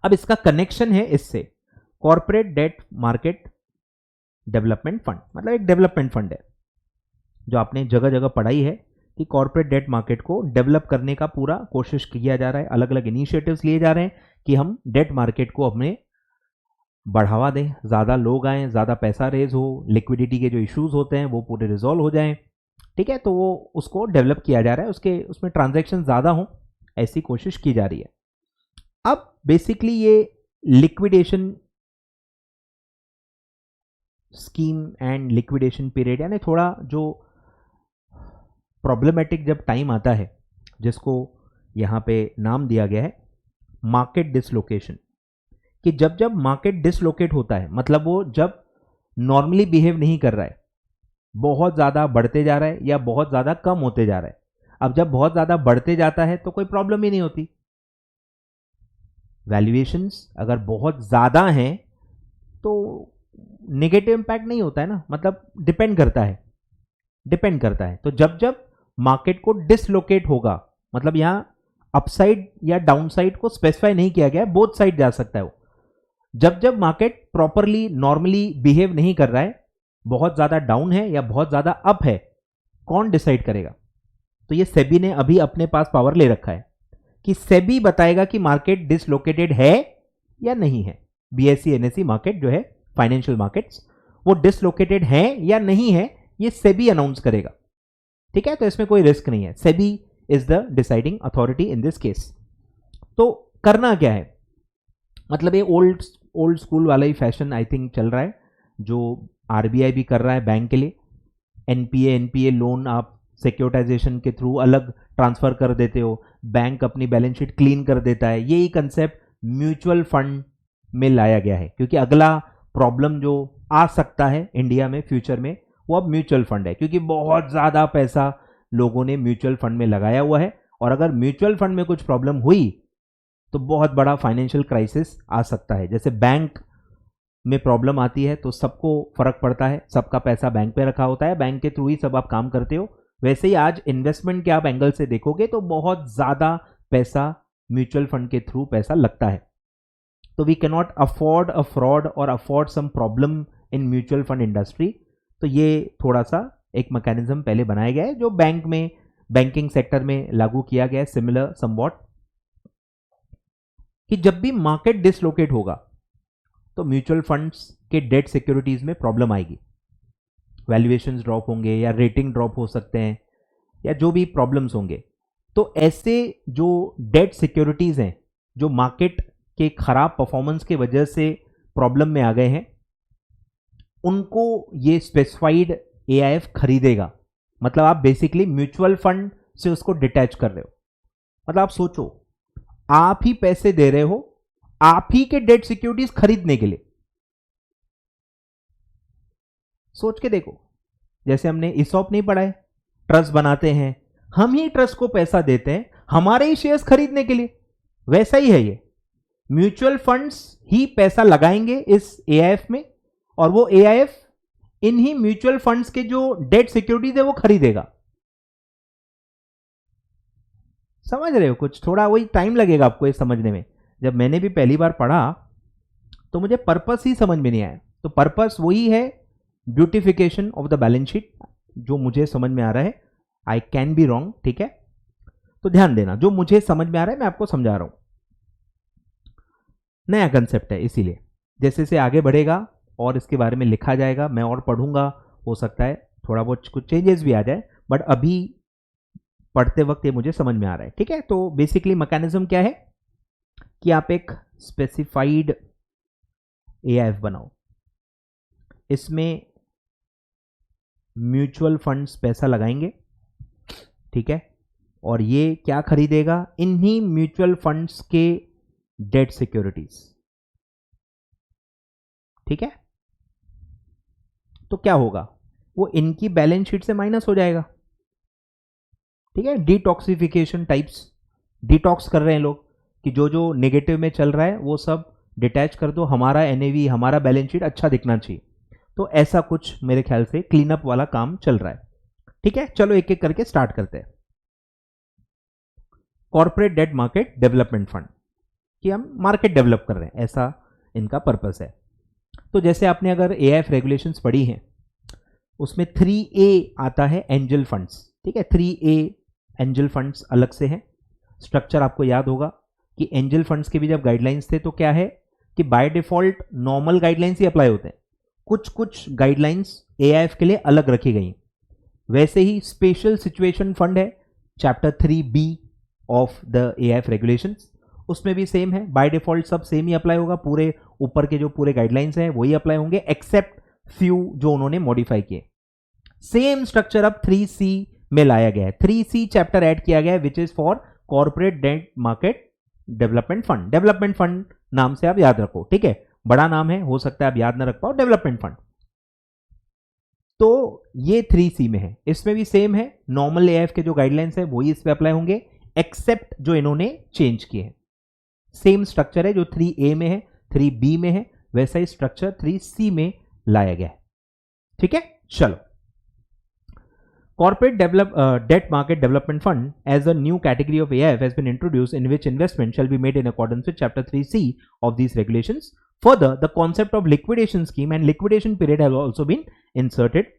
अब इसका कनेक्शन है इससे, corporate debt market development fund, मतलब एक डेवलपमेंट फंड है जो आपने जगह जगह पढ़ाई है कि कॉर्पोरेट डेट मार्केट को डेवलप करने का पूरा कोशिश किया जा रहा है, अलग अलग इनिशिएटिव्स लिए जा रहे हैं कि हम डेट मार्केट को अपने बढ़ावा दें, ज़्यादा लोग आएँ, ज़्यादा पैसा रेज हो, लिक्विडिटी के जो इश्यूज होते हैं वो पूरे रिजॉल्व हो जाएं, ठीक है, तो वो उसको डेवलप किया जा रहा है, उसमें ट्रांजैक्शन ज़्यादा हो ऐसी कोशिश की जा रही है। अब बेसिकली ये liquidation scheme and liquidation period, यानी थोड़ा जो प्रॉब्लमेटिक जब टाइम आता है, जिसको यहाँ पे नाम दिया गया है मार्केट डिसलोकेशन, कि जब जब मार्केट डिसलोकेट होता है, मतलब वो जब नॉर्मली बिहेव नहीं कर रहा है, बहुत ज़्यादा बढ़ते जा रहा है या बहुत ज़्यादा कम होते जा रहा है। अब जब बहुत ज़्यादा बढ़ते जाता है तो कोई प्रॉब्लम ही नहीं होती, वैल्यूएशंस अगर बहुत ज़्यादा हैं तो नेगेटिव इंपैक्ट नहीं होता है ना, मतलब डिपेंड करता है। तो जब जब मार्केट को डिसलोकेट होगा, मतलब यहां अपसाइड या डाउनसाइड को स्पेसिफाई नहीं किया गया है, बोथ साइड जा सकता है वो। जब जब मार्केट प्रॉपरली नॉर्मली बिहेव नहीं कर रहा है, बहुत ज्यादा डाउन है या बहुत ज्यादा अप है, कौन डिसाइड करेगा? तो ये सेबी ने अभी अपने पास पावर ले रखा है कि सेबी बताएगा कि मार्केट डिसलोकेटेड है या नहीं है। बीएसई एनएसई मार्केट जो है, फाइनेंशियल मार्केट्स, वो डिसलोकेटेड है या नहीं है, ये सेबी अनाउंस करेगा। ठीक है, तो इसमें कोई रिस्क नहीं है। SEBI is the deciding authority in this case. तो करना क्या है, मतलब ये ओल्ड स्कूल वाला ही फैशन आई थिंक चल रहा है, जो आरबीआई भी कर रहा है बैंक के लिए। एनपीए लोन आप सिक्योरिटाइजेशन के थ्रू अलग ट्रांसफर कर देते हो, बैंक अपनी बैलेंस शीट क्लीन कर देता है। यही कंसेप्ट म्यूचुअल फंड में लाया गया है, क्योंकि अगला प्रॉब्लम जो आ सकता है इंडिया में फ्यूचर में, वो अब म्यूचुअल फंड है, क्योंकि बहुत ज़्यादा पैसा लोगों ने म्यूचुअल फंड में लगाया हुआ है, और अगर म्यूचुअल फंड में कुछ प्रॉब्लम हुई तो बहुत बड़ा फाइनेंशियल क्राइसिस आ सकता है। जैसे बैंक में प्रॉब्लम आती है तो सबको फर्क पड़ता है, सबका पैसा बैंक पे रखा होता है, बैंक के थ्रू ही सब आप काम करते हो। वैसे ही आज इन्वेस्टमेंट के आप एंगल से देखोगे तो बहुत ज़्यादा पैसा म्यूचुअल फंड के थ्रू पैसा लगता है। तो we can not afford a fraud or afford some problem in mutual fund industry. तो ये थोड़ा सा एक मैकेनिज्म पहले बनाया गया है, जो बैंकिंग सेक्टर में लागू किया गया है, सिमिलर समवॉट, कि जब भी मार्केट डिसलोकेट होगा तो म्यूचुअल फंड्स के डेट सिक्योरिटीज में प्रॉब्लम आएगी, वैल्यूएशंस ड्रॉप होंगे या रेटिंग ड्रॉप हो सकते हैं, या जो भी प्रॉब्लम्स होंगे। तो ऐसे जो डेट सिक्योरिटीज हैं, जो मार्केट के खराब परफॉर्मेंस के वजह से प्रॉब्लम में आ गए हैं, उनको ये स्पेसिफाइड एआईएफ खरीदेगा। मतलब आप बेसिकली म्यूचुअल फंड से उसको डिटैच कर रहे हो। मतलब आप सोचो, आप ही पैसे दे रहे हो आप ही के डेट सिक्योरिटीज खरीदने के लिए। सोच के देखो, जैसे हमने ईसॉप नहीं पढ़ा है, ट्रस्ट बनाते हैं, हम ही ट्रस्ट को पैसा देते हैं हमारे ही शेयर्स खरीदने के लिए, वैसा ही है ये। म्यूचुअल फंड्स ही पैसा लगाएंगे इस एआईएफ में, और वो एआईएफ इन ही म्यूचुअल फंड्स के जो डेट सिक्योरिटीज है वो खरीदेगा। समझ रहे हो? कुछ थोड़ा वही टाइम लगेगा आपको ये समझने में। जब मैंने भी पहली बार पढ़ा तो मुझे पर्पस ही समझ में नहीं आया। तो पर्पस वही है, beautification of the balance sheet, जो मुझे समझ में आ रहा है। आई कैन बी रॉन्ग, ठीक है? तो ध्यान देना, जो मुझे समझ में आ रहा है मैं आपको समझा रहा हूं। नया कंसेप्ट है, इसीलिए जैसे जैसे आगे बढ़ेगा और इसके बारे में लिखा जाएगा, मैं और पढ़ूंगा, हो सकता है थोड़ा बहुत कुछ चेंजेस भी आ जाए, बट अभी पढ़ते वक्त ये मुझे समझ में आ रहा है। ठीक है, तो बेसिकली मैकेनिज्म क्या है कि आप एक स्पेसिफाइड एआईएफ बनाओ, इसमें म्यूचुअल फंड्स पैसा लगाएंगे, ठीक है, और ये क्या खरीदेगा? इन्हीं म्यूचुअल फंड्स के डेट सिक्योरिटीज। ठीक है, तो क्या होगा? वो इनकी बैलेंस शीट से माइनस हो जाएगा। ठीक है, डिटॉक्सिफिकेशन टाइप्स, डिटॉक्स कर रहे हैं लोग कि जो जो नेगेटिव में चल रहा है वो सब डिटैच कर दो, हमारा एनएवी, हमारा बैलेंस शीट अच्छा दिखना चाहिए। तो ऐसा कुछ मेरे ख्याल से क्लीन अप वाला काम चल रहा है। ठीक है, चलो एक एक करके स्टार्ट करते हैं। Corporate debt market development fund, कि हम मार्केट डेवलप कर रहे हैं, ऐसा इनका पर्पस है। तो जैसे आपने अगर एआईएफ रेगुलेशंस पढ़ी हैं, उसमें 3A आता है एंजल फंड्स। ठीक है, 3A एंजल फंड्स अलग से हैं। स्ट्रक्चर आपको याद होगा कि एंजल फंड्स के भी जब गाइडलाइंस थे तो क्या है कि by default normal guidelines he apply होते हैं, कुछ कुछ गाइडलाइंस एआईएफ के लिए अलग रखी गई। वैसे ही स्पेशल सिचुएशन फंड है chapter 3B of the AIF regulations, उसमें भी सेम है, बाय डिफॉल्ट सब सेम ही अप्लाई होगा, पूरे ऊपर के जो पूरे गाइडलाइंस हैं वही अप्लाई होंगे एक्सेप्ट फ्यू जो उन्होंने मॉडिफाई किए। सेम स्ट्रक्चर अब 3C में लाया गया है, 3C चैप्टर ऐड किया गया है which is for corporate debt market development fund. Development fund नाम से आप याद रखो, ठीक है, बड़ा नाम है, हो सकता है आप याद ना रख पाओ, डेवलपमेंट फंड। तो ये 3C में है, इसमें भी सेम है, नॉर्मल एआईएफ के जो गाइडलाइंस है वही इस पे अप्लाई होंगे एक्सेप्ट जो इन्होंने चेंज किए हैं। सेम स्ट्रक्चर है जो 3A में है, 3B में है, वैसा ही स्ट्रक्चर 3C में लाया गया है, ठीक है। चलो, Corporate Debt Market Development Fund as a new category of AIF has been introduced in which investment shall be made in accordance with Chapter 3C of these regulations. Further, the concept of liquidation scheme and liquidation period has also been inserted.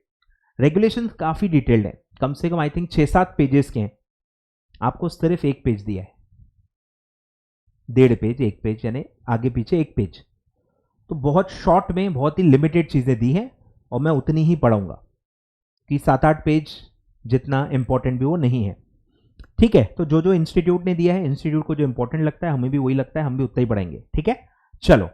Regulations काफी detailed है, कम से कम I think 6-7 pages के हैं, आपको सिर्फ एक page दिया है, 1.5 पेज, 1 पेज यानी आगे पीछे 1 पेज, तो बहुत शॉर्ट में बहुत ही लिमिटेड चीजें दी हैं और मैं उतनी ही पढ़ाऊंगा कि 7-8 पेज जितना इंपॉर्टेंट भी वो नहीं है, ठीक है। तो जो जो इंस्टीट्यूट ने दिया है, इंस्टीट्यूट को जो इंपॉर्टेंट लगता है हमें भी वही लगता है, हम भी उतना ही पढ़ाएंगे, ठीक है। चलो,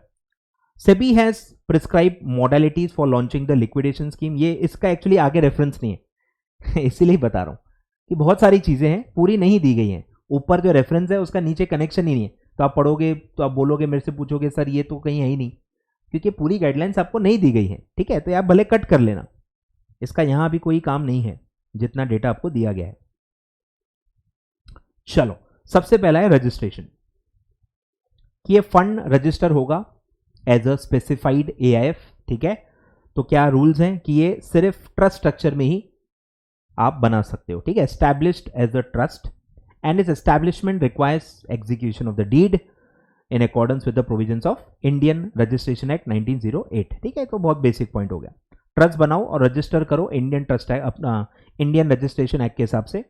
SEBI has prescribe modalities for launching the liquidation scheme, ये इसका एक्चुअली आगे रेफरेंस नहीं है इसीलिए बता रहा हूं कि बहुत सारी चीजें हैं पूरी नहीं दी गई हैं, ऊपर जो रेफरेंस है उसका नीचे कनेक्शन ही नहीं है, तो आप पढ़ोगे तो आप बोलोगे, मेरे से पूछोगे सर ये तो कहीं है ही नहीं, क्योंकि पूरी गाइडलाइंस आपको नहीं दी गई है, ठीक है। तो आप भले कट कर लेना, इसका यहां भी कोई काम नहीं है जितना डेटा आपको दिया गया है। चलो, सबसे पहला है रजिस्ट्रेशन, कि ये फंड रजिस्टर होगा एज अ स्पेसिफाइड एआईएफ, ठीक है। तो क्या रूल्स हैं कि ये सिर्फ ट्रस्ट स्ट्रक्चर में ही आप बना सकते हो, ठीक है। Established as a trust and is establishment requires execution of the deed in accordance with the provisions of Indian registration act 1908, ठीक है। तो बहुत बेसिक पॉइंट हो गया, ट्रस्ट बनाओ और रजिस्टर करो इंडियन ट्रस्ट एक्ट, अपना इंडियन रजिस्ट्रेशन एक्ट के हिसाब से।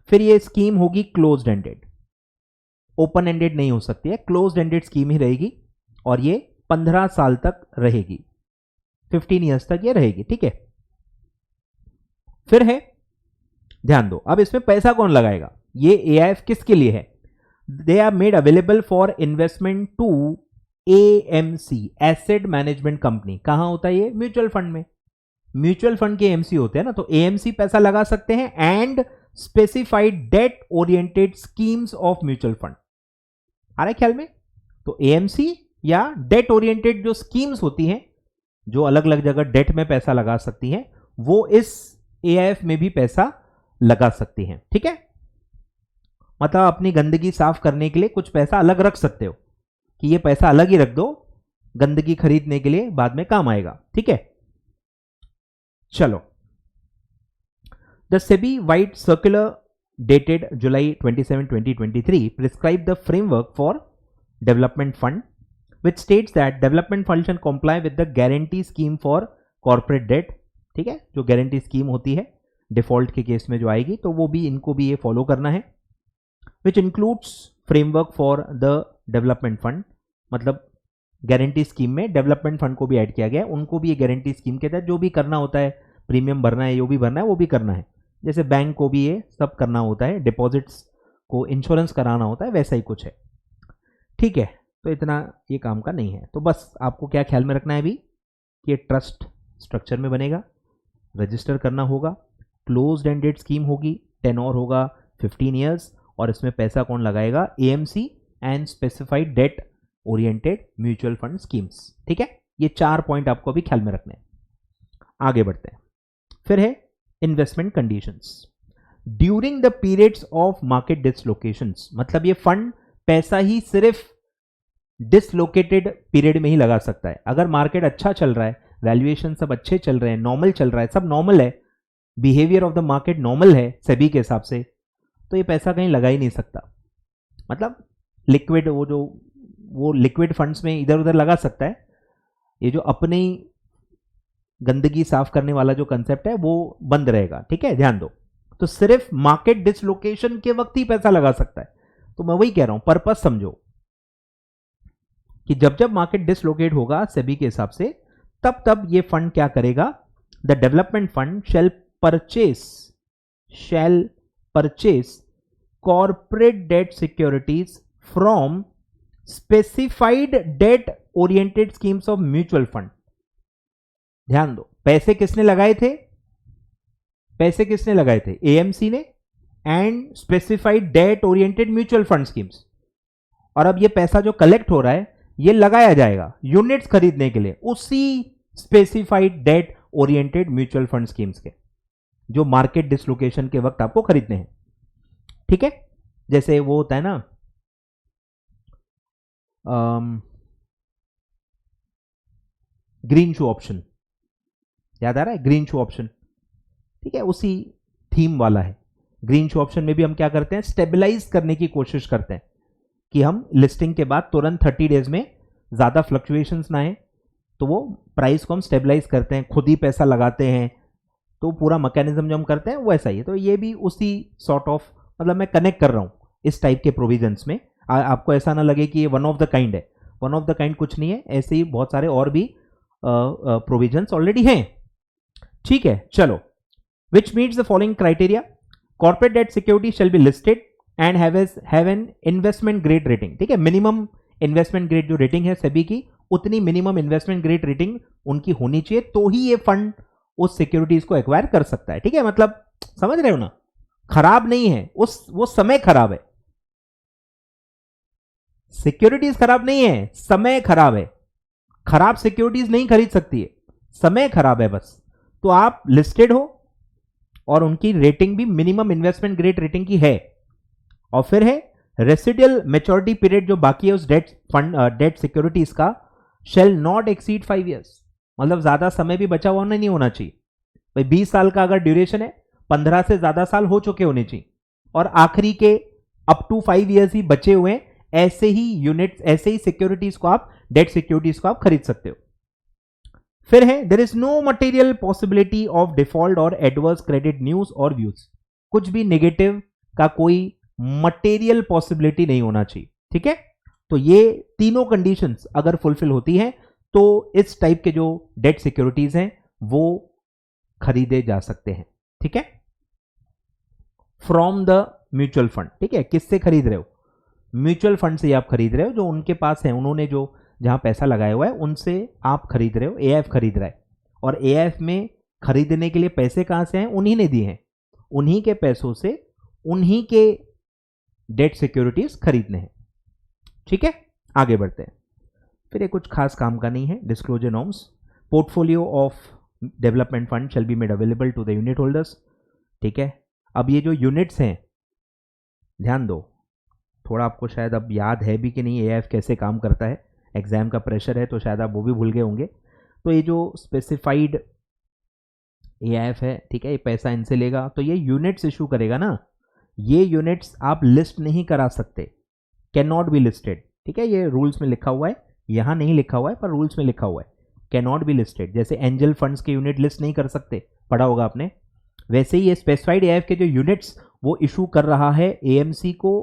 फिर ये स्कीम होगी क्लोज्ड एंडेड, ओपन एंडेड नहीं हो सकती है, क्लोज्ड एंडेड स्कीम ही रहेगी और ये 15 साल तक रहेगी, 15 ईयर्स तक ये रहेगी, ठीक है। फिर है, ध्यान दो, अब इसमें पैसा कौन लगाएगा, ये एआईएफ किसके लिए है, they are made available for investment to AMC, asset management company. कहां होता है ये, म्यूचुअल फंड में, म्यूचुअल फंड के एएमसी होते हैं ना, तो एएमसी पैसा लगा सकते हैं and specified debt oriented schemes of mutual fund, आ रहा है ख्याल में। तो एएमसी या डेट ओरिएंटेड जो स्कीम्स होती हैं, जो अलग अलग जगह डेट में पैसा लगा सकती हैं, वो इस एआईएफ में भी पैसा लगा सकती हैं, ठीक है। मतलब अपनी गंदगी साफ करने के लिए कुछ पैसा अलग रख सकते हो कि ये पैसा अलग ही रख दो, गंदगी खरीदने के लिए बाद में काम आएगा, ठीक है। चलो, the SEBI white circular dated July 27, 2023 prescribe the framework for development fund which states that development fund shall comply with the guarantee scheme for corporate debt, ठीक है। जो गारंटी स्कीम होती है डिफॉल्ट के केस में जो आएगी, तो वो भी इनको भी ये फॉलो करना है, which includes framework for the development fund, मतलब गारंटी स्कीम में डेवलपमेंट फंड को भी ऐड किया गया है, उनको भी ये गारंटी स्कीम के तहत जो भी करना होता है, प्रीमियम भरना है, जो भी भरना है वो भी करना है, जैसे बैंक को भी ये सब करना होता है, डिपॉजिट्स को इंश्योरेंस कराना होता है, वैसा ही कुछ है, ठीक है। तो इतना ये काम का नहीं है, तो बस आपको क्या ख्याल में रखना है अभी कि ये ट्रस्ट स्ट्रक्चर में बनेगा, रजिस्टर करना होगा, क्लोज्ड एंडेड स्कीम होगी, टेनोर होगा 15 ईयर्स, और इसमें पैसा कौन लगाएगा, AMC and specified debt oriented mutual fund schemes, ठीक है। ये 4 पॉइंट आपको अभी ख्याल में रखने हैं। आगे बढ़ते हैं, फिर है investment conditions during the periods of market dislocations, मतलब ये फंड पैसा ही सिर्फ डिसलोकेटेड पीरियड में ही लगा सकता है। अगर मार्केट अच्छा चल रहा है, वैल्यूएशन सब अच्छे चल रहे हैं, नॉर्मल चल रहा है, सब नॉर्मल है, behaviour of the market normal है सेबी के हिसाब से, तो ये पैसा कहीं लगा ही नहीं सकता। मतलब लिक्विड, वो लिक्विड फंड्स में इधर उधर लगा सकता है, ये जो अपने ही गंदगी साफ करने वाला जो कंसेप्ट है वो बंद रहेगा, ठीक है, ध्यान दो। तो सिर्फ मार्केट डिसलोकेशन के वक्त ही पैसा लगा सकता है, तो मैं वही कह रहा हूं, पर्पस समझो कि जब जब मार्केट डिसलोकेट होगा सेबी के हिसाब से, तब तब ये फंड क्या करेगा, the development fund shall shall purchase corporate debt securities from specified debt oriented schemes of mutual fund. ध्यान दो, पैसे किसने लगाए थे? पैसे किसने लगाए थे? एएमसी ने and specified debt oriented mutual fund schemes. और अब ये पैसा जो कलेक्ट हो रहा है ये लगाया जाएगा यूनिट्स खरीदने के लिए उसी specified debt oriented mutual fund schemes के, जो मार्केट डिसलोकेशन के वक्त आपको खरीदने हैं. ठीक है, जैसे वो होता है ना ग्रीन शू ऑप्शन, याद आ रहा है? ग्रीन शू ऑप्शन, ठीक है, उसी थीम वाला है. ग्रीन शू ऑप्शन में भी हम क्या करते हैं? स्टेबलाइज करने की कोशिश करते हैं कि हम लिस्टिंग के बाद तुरंत 30 डेज में ज्यादा फ्लक्चुएशंस ना आए, तो वो प्राइस को हम स्टेबलाइज करते हैं, खुद ही पैसा लगाते हैं. तो पूरा मैकेनिज्म जो हम करते हैं वैसा ही है. तो ये भी उसी सॉर्ट ऑफ, मतलब मैं कनेक्ट कर रहा हूं इस टाइप के प्रोविजंस में. आपको ऐसा ना लगे कि ये वन ऑफ द काइंड है. वन ऑफ द काइंड कुछ नहीं है, ऐसे ही बहुत सारे और भी प्रोविजंस ऑलरेडी हैं. ठीक है, चलो. विच meets the following criteria? Corporate debt security shall be listed and have an investment grade rating. ठीक है, मिनिमम इन्वेस्टमेंट ग्रेड जो रेटिंग है सेबी की, उतनी मिनिमम इन्वेस्टमेंट ग्रेड रेटिंग उनकी होनी चाहिए, तो ही ये फंड उस सिक्योरिटीज को एक्वायर कर सकता है. ठीक है, मतलब समझ रहे हो ना? खराब नहीं है, वो समय खराब है. सिक्योरिटीज खराब नहीं है, समय खराब है. खराब सिक्योरिटीज नहीं खरीद सकती है, समय खराब है बस. तो आप लिस्टेड हो और उनकी रेटिंग भी मिनिमम इन्वेस्टमेंट ग्रेड रेटिंग की है. और फिर है रेसिडुअल मैच्योरिटी पीरियड जो बाकी है उस डेट सिक्योरिटीज का, शेल नॉट एक्सीड 5 years. मतलब ज्यादा समय भी बचा हुआ नहीं होना चाहिए. भाई 20 साल का अगर ड्यूरेशन है, 15 से ज्यादा साल हो चुके होने चाहिए, और आखिरी के अप टू 5 years ही बचे हुए, ऐसे ही यूनिट्स, ऐसे ही सिक्योरिटीज को आप, डेट सिक्योरिटीज को आप खरीद सकते हो. फिर है there is no material possibility of default or adverse credit news or views. कुछ भी नेगेटिव का कोई मटेरियल पॉसिबिलिटी नहीं होना चाहिए. ठीक है, तो ये तीनों कंडीशंस अगर फुलफिल होती हैं तो इस टाइप के जो डेट सिक्योरिटीज हैं वो खरीदे जा सकते हैं. ठीक है, फ्रॉम द म्यूचुअल फंड. ठीक है, किससे खरीद रहे हो? म्यूचुअल फंड से आप खरीद रहे हो, जो उनके पास है, उन्होंने जो जहां पैसा लगाया हुआ है उनसे आप खरीद रहे हो. एआईएफ खरीद रहा है, और एआईएफ में खरीदने के लिए पैसे कहां से हैं? उन्हीं ने दिए हैं. उन्हीं के पैसों से उन्हीं के डेट सिक्योरिटीज खरीदने हैं. ठीक है, आगे बढ़ते हैं. फिर ये कुछ खास काम का नहीं है. Disclosure norms. Portfolio of development fund shall be made available to the unit holders. ठीक है, अब ये जो यूनिट्स हैं, ध्यान दो, थोड़ा आपको शायद अब याद है भी कि नहीं एआईएफ कैसे काम करता है. एग्जाम का प्रेशर है तो शायद आप वो भी भूल गए होंगे. तो ये जो स्पेसिफाइड एआईएफ है, ठीक है, ये पैसा इनसे लेगा, तो ये यूनिट्स इशू करेगा ना. ये यूनिट्स आप लिस्ट नहीं करा सकते, कैन नॉट बी लिस्टेड. ठीक है, ये रूल्स में लिखा हुआ है, यहां नहीं लिखा हुआ है पर रूल्स में लिखा हुआ है, कैन नॉट बी लिस्टेड. जैसे एंजल फंड्स के यूनिट लिस्ट नहीं कर सकते, पढ़ा होगा आपने, वैसे ही ये स्पेसिफाइड एआईएफ के जो यूनिट्स वो इशू कर रहा है एएमसी को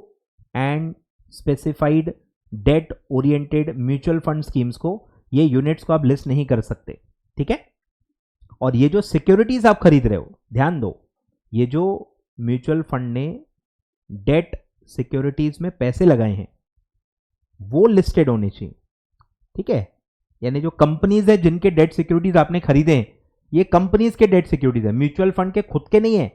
and specified debt oriented mutual fund schemes को, ये यूनिट्स को आप लिस्ट नहीं कर सकते. ठीक है, और ये जो सिक्योरिटीज आप खरीद रहे हो, ध्यान दो, ये जो म्यूचुअल फंड ने डेट सिक्योरिटीज में पैसे लगाए हैं वो लिस्टेड होने चाहिए. ठीक है, यानी जो कंपनीज है जिनके डेट सिक्योरिटीज आपने खरीदे हैं, ये कंपनीज के डेट सिक्योरिटीज है, म्यूचुअल फंड के खुद के नहीं है.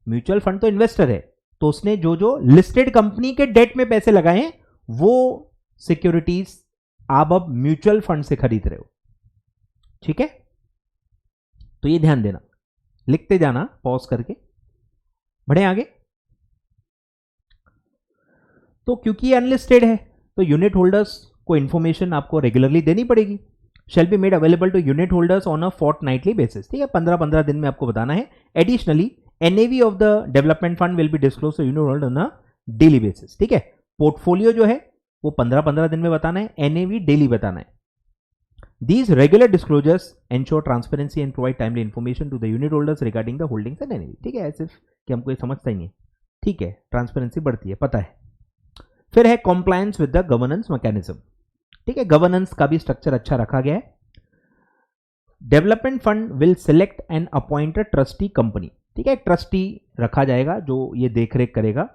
म्यूचुअल फंड तो इन्वेस्टर है, तो उसने जो जो लिस्टेड कंपनी के डेट में पैसे लगाए हैं वो सिक्योरिटीज आप अब म्यूचुअल फंड से खरीद रहे हो. ठीक है, तो ये ध्यान देना, लिखते जाना पॉज करके. बढ़े आगे. तो क्योंकि ये अनलिस्टेड है तो यूनिट होल्डर्स को इंफॉर्मेशन आपको रेगुलरली देनी पड़ेगी. Shall be made available to unit holders on a fortnightly basis. ठीक है, 15-15 दिन में आपको बताना है. Additionally NAV of the development fund will be disclose to unit holder on a daily basis. ठीक है, पोर्टफोलियो जो है वो 15-15 दिन में बताना है, एनएवी डेली बताना है. These regular disclosures ensure transparency and provide timely information to the unit holders regarding the holdings and NAV. ठीक है, ऐसे कि हमको ये समझता ही नहीं. ठीक है, ट्रांसपेरेंसी बढ़ती है, पता है. फिर है compliance with the governance mechanism. ठीक है, गवर्नेंस का भी स्ट्रक्चर अच्छा रखा गया है. Development fund will select and appoint a trustee company. ठीक है, ट्रस्टी रखा जाएगा जो ये देख रेख करेगा।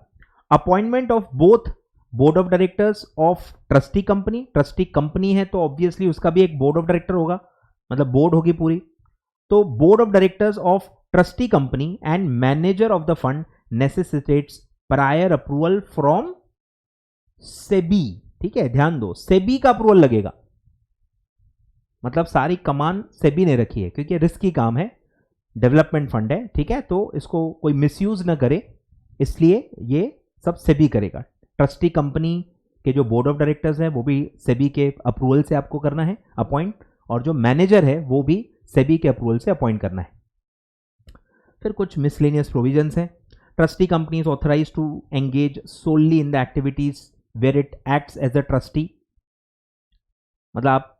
Appointment of both board of directors of trustee company है तो ऑब्वियसली उसका भी एक बोर्ड ऑफ डायरेक्टर होगा, मतलब बोर्ड होगी पूरी। तो board of directors of trustee company and manager of the fund necessitates prior approval from SEBI. ठीक है, ध्यान दो, सेबी का अप्रूवल लगेगा, मतलब सारी कमान सेबी ने रखी है क्योंकि रिस्की काम है, डेवलपमेंट फंड है। ठीक है, तो इसको कोई मिसयूज ना करे, इसलिए ये सब सेबी करेगा। ट्रस्टी कंपनी के जो बोर्ड ऑफ डायरेक्टर्स हैं वो भी सेबी के अप्रूवल से आपको करना है अपॉइंट, और जो मैनेजर है वो भी सेबी के अप्रूवल से अपॉइंट करना है। फिर कुछ मिसलेनियस प्रोविजंस हैं। Trustee company is authorise to engage solely in the activities where it acts as a trustee, मतलब आप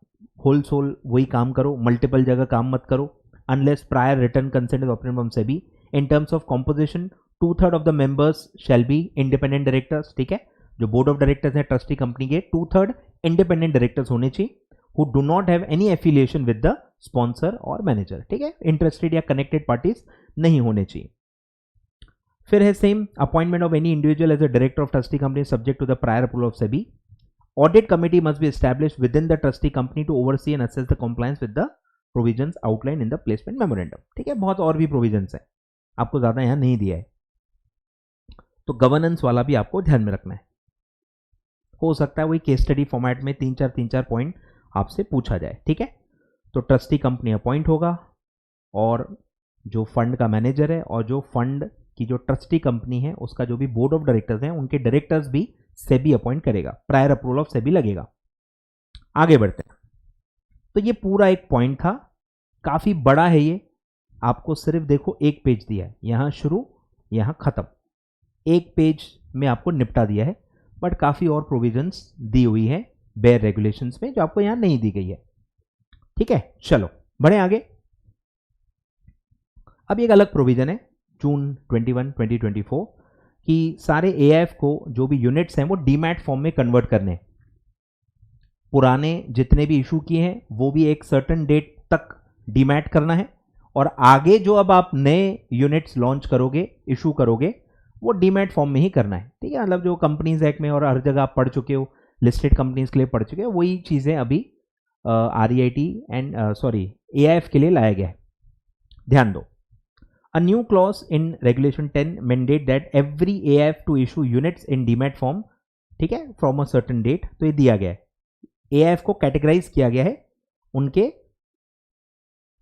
होल सोल वही काम करो, मल्टीपल जगह काम मत करो। Unless prior return consent is obtained from SEBI. In terms of composition 2/3 of the members shall be independent directors. ठीक है, जो बोर्ड ऑफ डायरेक्टर्स हैं ट्रस्टी कंपनी के 2/3 इंडिपेंडेंट डायरेक्टर्स होने चाहिए who do not have any affiliation with the sponsor और manager। ठीक है, इंटरेस्टेड या कनेक्टेड पार्टीज नहीं होने चाहिए। फिर है same, appointment of any individual as a director of trustee company subject to the prior approval of SEBI. Audit committee must be established within the trustee company to oversee and assess the compliance with the provisions outline in the placement memorandum. ठीक है, बहुत और भी provisions है, आपको ज्यादा यहां नहीं दिया है, तो गवर्नेंस वाला भी आपको ध्यान में रखना है। हो सकता है वही केस स्टडी फॉर्मेट में 3-4 पॉइंट आपसे पूछा जाए। ठीक है, तो ट्रस्टी कंपनी अपॉइंट होगा और जो फंड का मैनेजर है और जो फंड की जो ट्रस्टी कंपनी है उसका जो भी बोर्ड ऑफ डायरेक्टर्स हैं उनके डायरेक्टर्स भी सेबी अपॉइंट करेगा, प्रायर अप्रूवल ऑफ सेबी लगेगा। आगे बढ़ते हैं, तो ये पूरा एक पॉइंट था, काफी बड़ा है ये, आपको सिर्फ देखो एक पेज दिया है, यहां शुरू यहां खत्म, एक पेज में आपको निपटा दिया है, बट काफी और प्रोविजंस दी हुई है बेयर रेगुलेशंस में जो आपको यहां नहीं दी गई है। ठीक है, चलो बढ़े आगे। अब एक अलग प्रोविजन है जून 21, 2024 कि सारे एएफ को जो भी यूनिट्स हैं वो डीमैट फॉर्म में कन्वर्ट करने हैं। पुराने जितने भी इशू किए हैं वो भी एक सर्टेन डेट तक डीमैट करना है, और आगे जो अब आप नए यूनिट्स लॉन्च करोगे, इशू करोगे, वो डीमैट फॉर्म में ही करना है। ठीक है, मतलब जो कंपनीज एक्ट में और हर जगह आप पढ़ चुके हो, लिस्टेड कंपनीज के लिए पढ़ चुके हो, वही चीजें अभी आरईआईटी एंड एआईएफ के लिए लाया गया है। ध्यान दो, a new clause in regulation 10 mandate that every AIF to issue units in demat form, ठीक है, फ्रॉम अ सर्टेन डेट। तो ये दिया गया है, एआईएफ को कैटेगराइज किया गया है उनके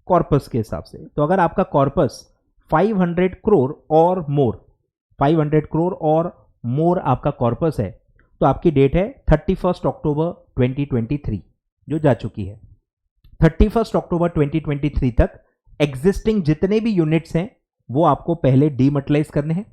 कॉर्पस के हिसाब से। तो अगर आपका कॉर्पस 500 करोड़ और मोर, 500 करोड़ और मोर आपका कॉर्पस है, तो आपकी डेट है 31 अक्टूबर 2023 जो जा चुकी है। 31 अक्टूबर 2023 तक एग्जिस्टिंग जितने भी यूनिट्स हैं वो आपको पहले डीमटेलाइज करने हैं।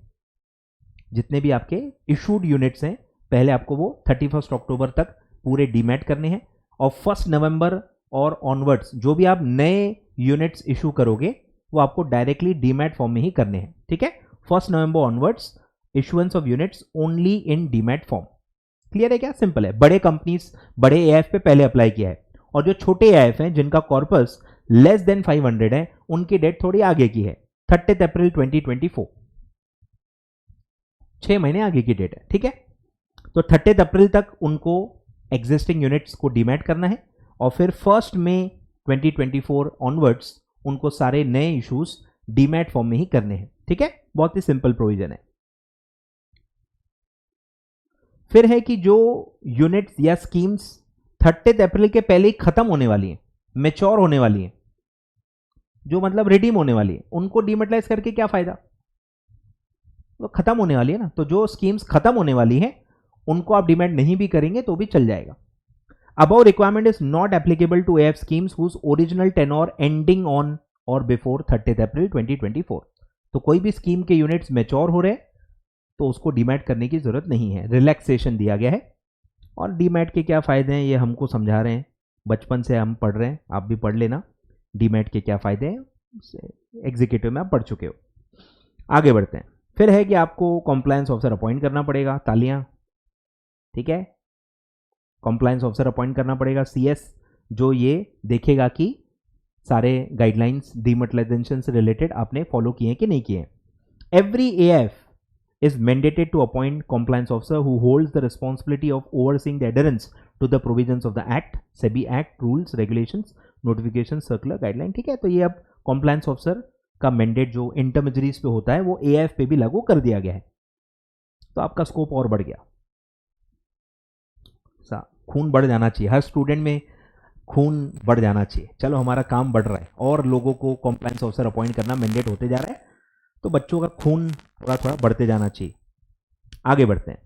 जितने भी आपके इशूड यूनिट्स हैं पहले आपको वो 31 अक्टूबर तक पूरे डीमैट करने हैं, और 1 नवंबर और ऑनवर्ड्स जो भी आप नए यूनिट्स इशू करोगे वो आपको डायरेक्टली डीमैट फॉर्म में ही करने हैं। ठीक है, 1 November onwards issuance of units only in demat form. Clear है क्या? सिंपल है। बड़े कंपनीज बड़े एएफ पे पहले अप्लाई किया है, और जो छोटे एएफ हैं जिनका कॉर्पस लेस देन 500 है उनकी डेट थोड़ी आगे की है, 30 अप्रैल 2024, 6 महीने आगे की डेट है। ठीक है, तो 30 अप्रैल तक उनको एग्जिस्टिंग यूनिट्स को डीमैट करना है, और फिर 1 मई 2024 ऑनवर्ड्स उनको सारे नए इश्यूज डीमैट फॉर्म में ही करने हैं। ठीक है, बहुत ही सिंपल प्रोविजन है। फिर है कि जो यूनिट्स या स्कीम्स 30 अप्रैल के पहले ही खत्म होने वाली हैं, मैच्योर होने वाली हैं, जो मतलब रिडीम होने वाली है, उनको डीमटेलाइज करके क्या फायदा, वो खत्म होने वाली है ना। तो जो स्कीम्स खत्म होने वाली है उनको आप डीमैट नहीं भी करेंगे तो भी चल जाएगा। Above requirement is not applicable to AIF schemes whose original tenure ending on or before 30 April 2024। तो कोई भी स्कीम के यूनिट्स मैच्योर हो रहे तो उसको डीमैट करने की जरूरत नहीं है, रिलैक्सेशन दिया गया है। और डीमैट के क्या फायदे हैं ये हमको समझा रहे हैं, बचपन से हम पढ़ रहे हैं, आप भी पढ़ लेना डीमैट के क्या फायदे हैं, एग्जीक्यूटिव में आप पढ़ चुके हो। आगे बढ़ते हैं। फिर है कि आपको कॉम्प्लायंस ऑफिसर अपॉइंट करना पड़ेगा, तालियां, ठीक है, कॉम्प्लायंस ऑफिसर अपॉइंट करना पड़ेगा, सीएस, जो ये देखेगा कि सारे गाइडलाइंस डीमैटेरियलाइजेशन से रिलेटेड आपने फॉलो किए हैं कि नहीं किए हैं. Every AIF is mandated to appoint compliance officer who holds the responsibility of overseeing the adherence to the provisions of the act, SEBI act, rules, regulations, notifications, circular, guideline. ठीक है, तो ये अब compliance officer का mandate जो intermediaries पे होता है वो AIF पे भी लागू कर दिया गया है. तो आपका स्कोप और बढ़ गया. खून बढ़ जाना चाहिए, हर स्टूडेंट में खून बढ़ जाना चाहिए. चलो हमारा काम बढ़ रहा है और लोगों को compliance officer अपॉइंट करना मैंडेट होते जा रहा है, तो बच्चों का खून थोड़ा थोड़ा बढ़ते जाना चाहिए. आगे बढ़ते हैं.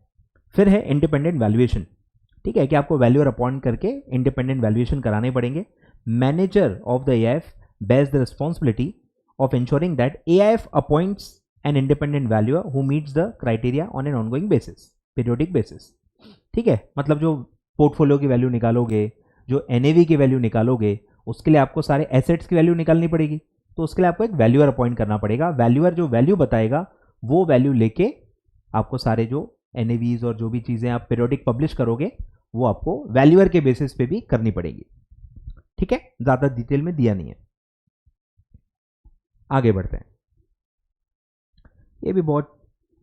फिर है इंडिपेंडेंट वैल्यूएशन. ठीक है कि आपको वैल्यूअर अपॉइंट करके इंडिपेंडेंट वैल्यूएशन कराने पड़ेंगे. Manager of the AIF bears the responsibility of ensuring that AIF appoints an independent valuer who meets the criteria on an ongoing basis, periodic basis. ठीक है, मतलब जो पोर्टफोलियो की वैल्यू निकालोगे, जो एनएवी की वैल्यू निकालोगे, उसके लिए आपको सारे एसेट्स की वैल्यू निकालनी पड़ेगी. तो उसके लिए आपको एक वैल्यूअर अपॉइंट करना पड़ेगा. वैल्यूअर जो वैल्यू बताएगा वो वैल्यू लेके आपको सारे जो एनएवीज और जो भी चीज़ें आप पीरियोडिक पब्लिश करोगे वो आपको वैल्यूअर के बेसिस पे भी करनी पड़ेगी. ठीक है, ज़्यादा डिटेल में दिया नहीं है. आगे बढ़ते हैं. ये भी बहुत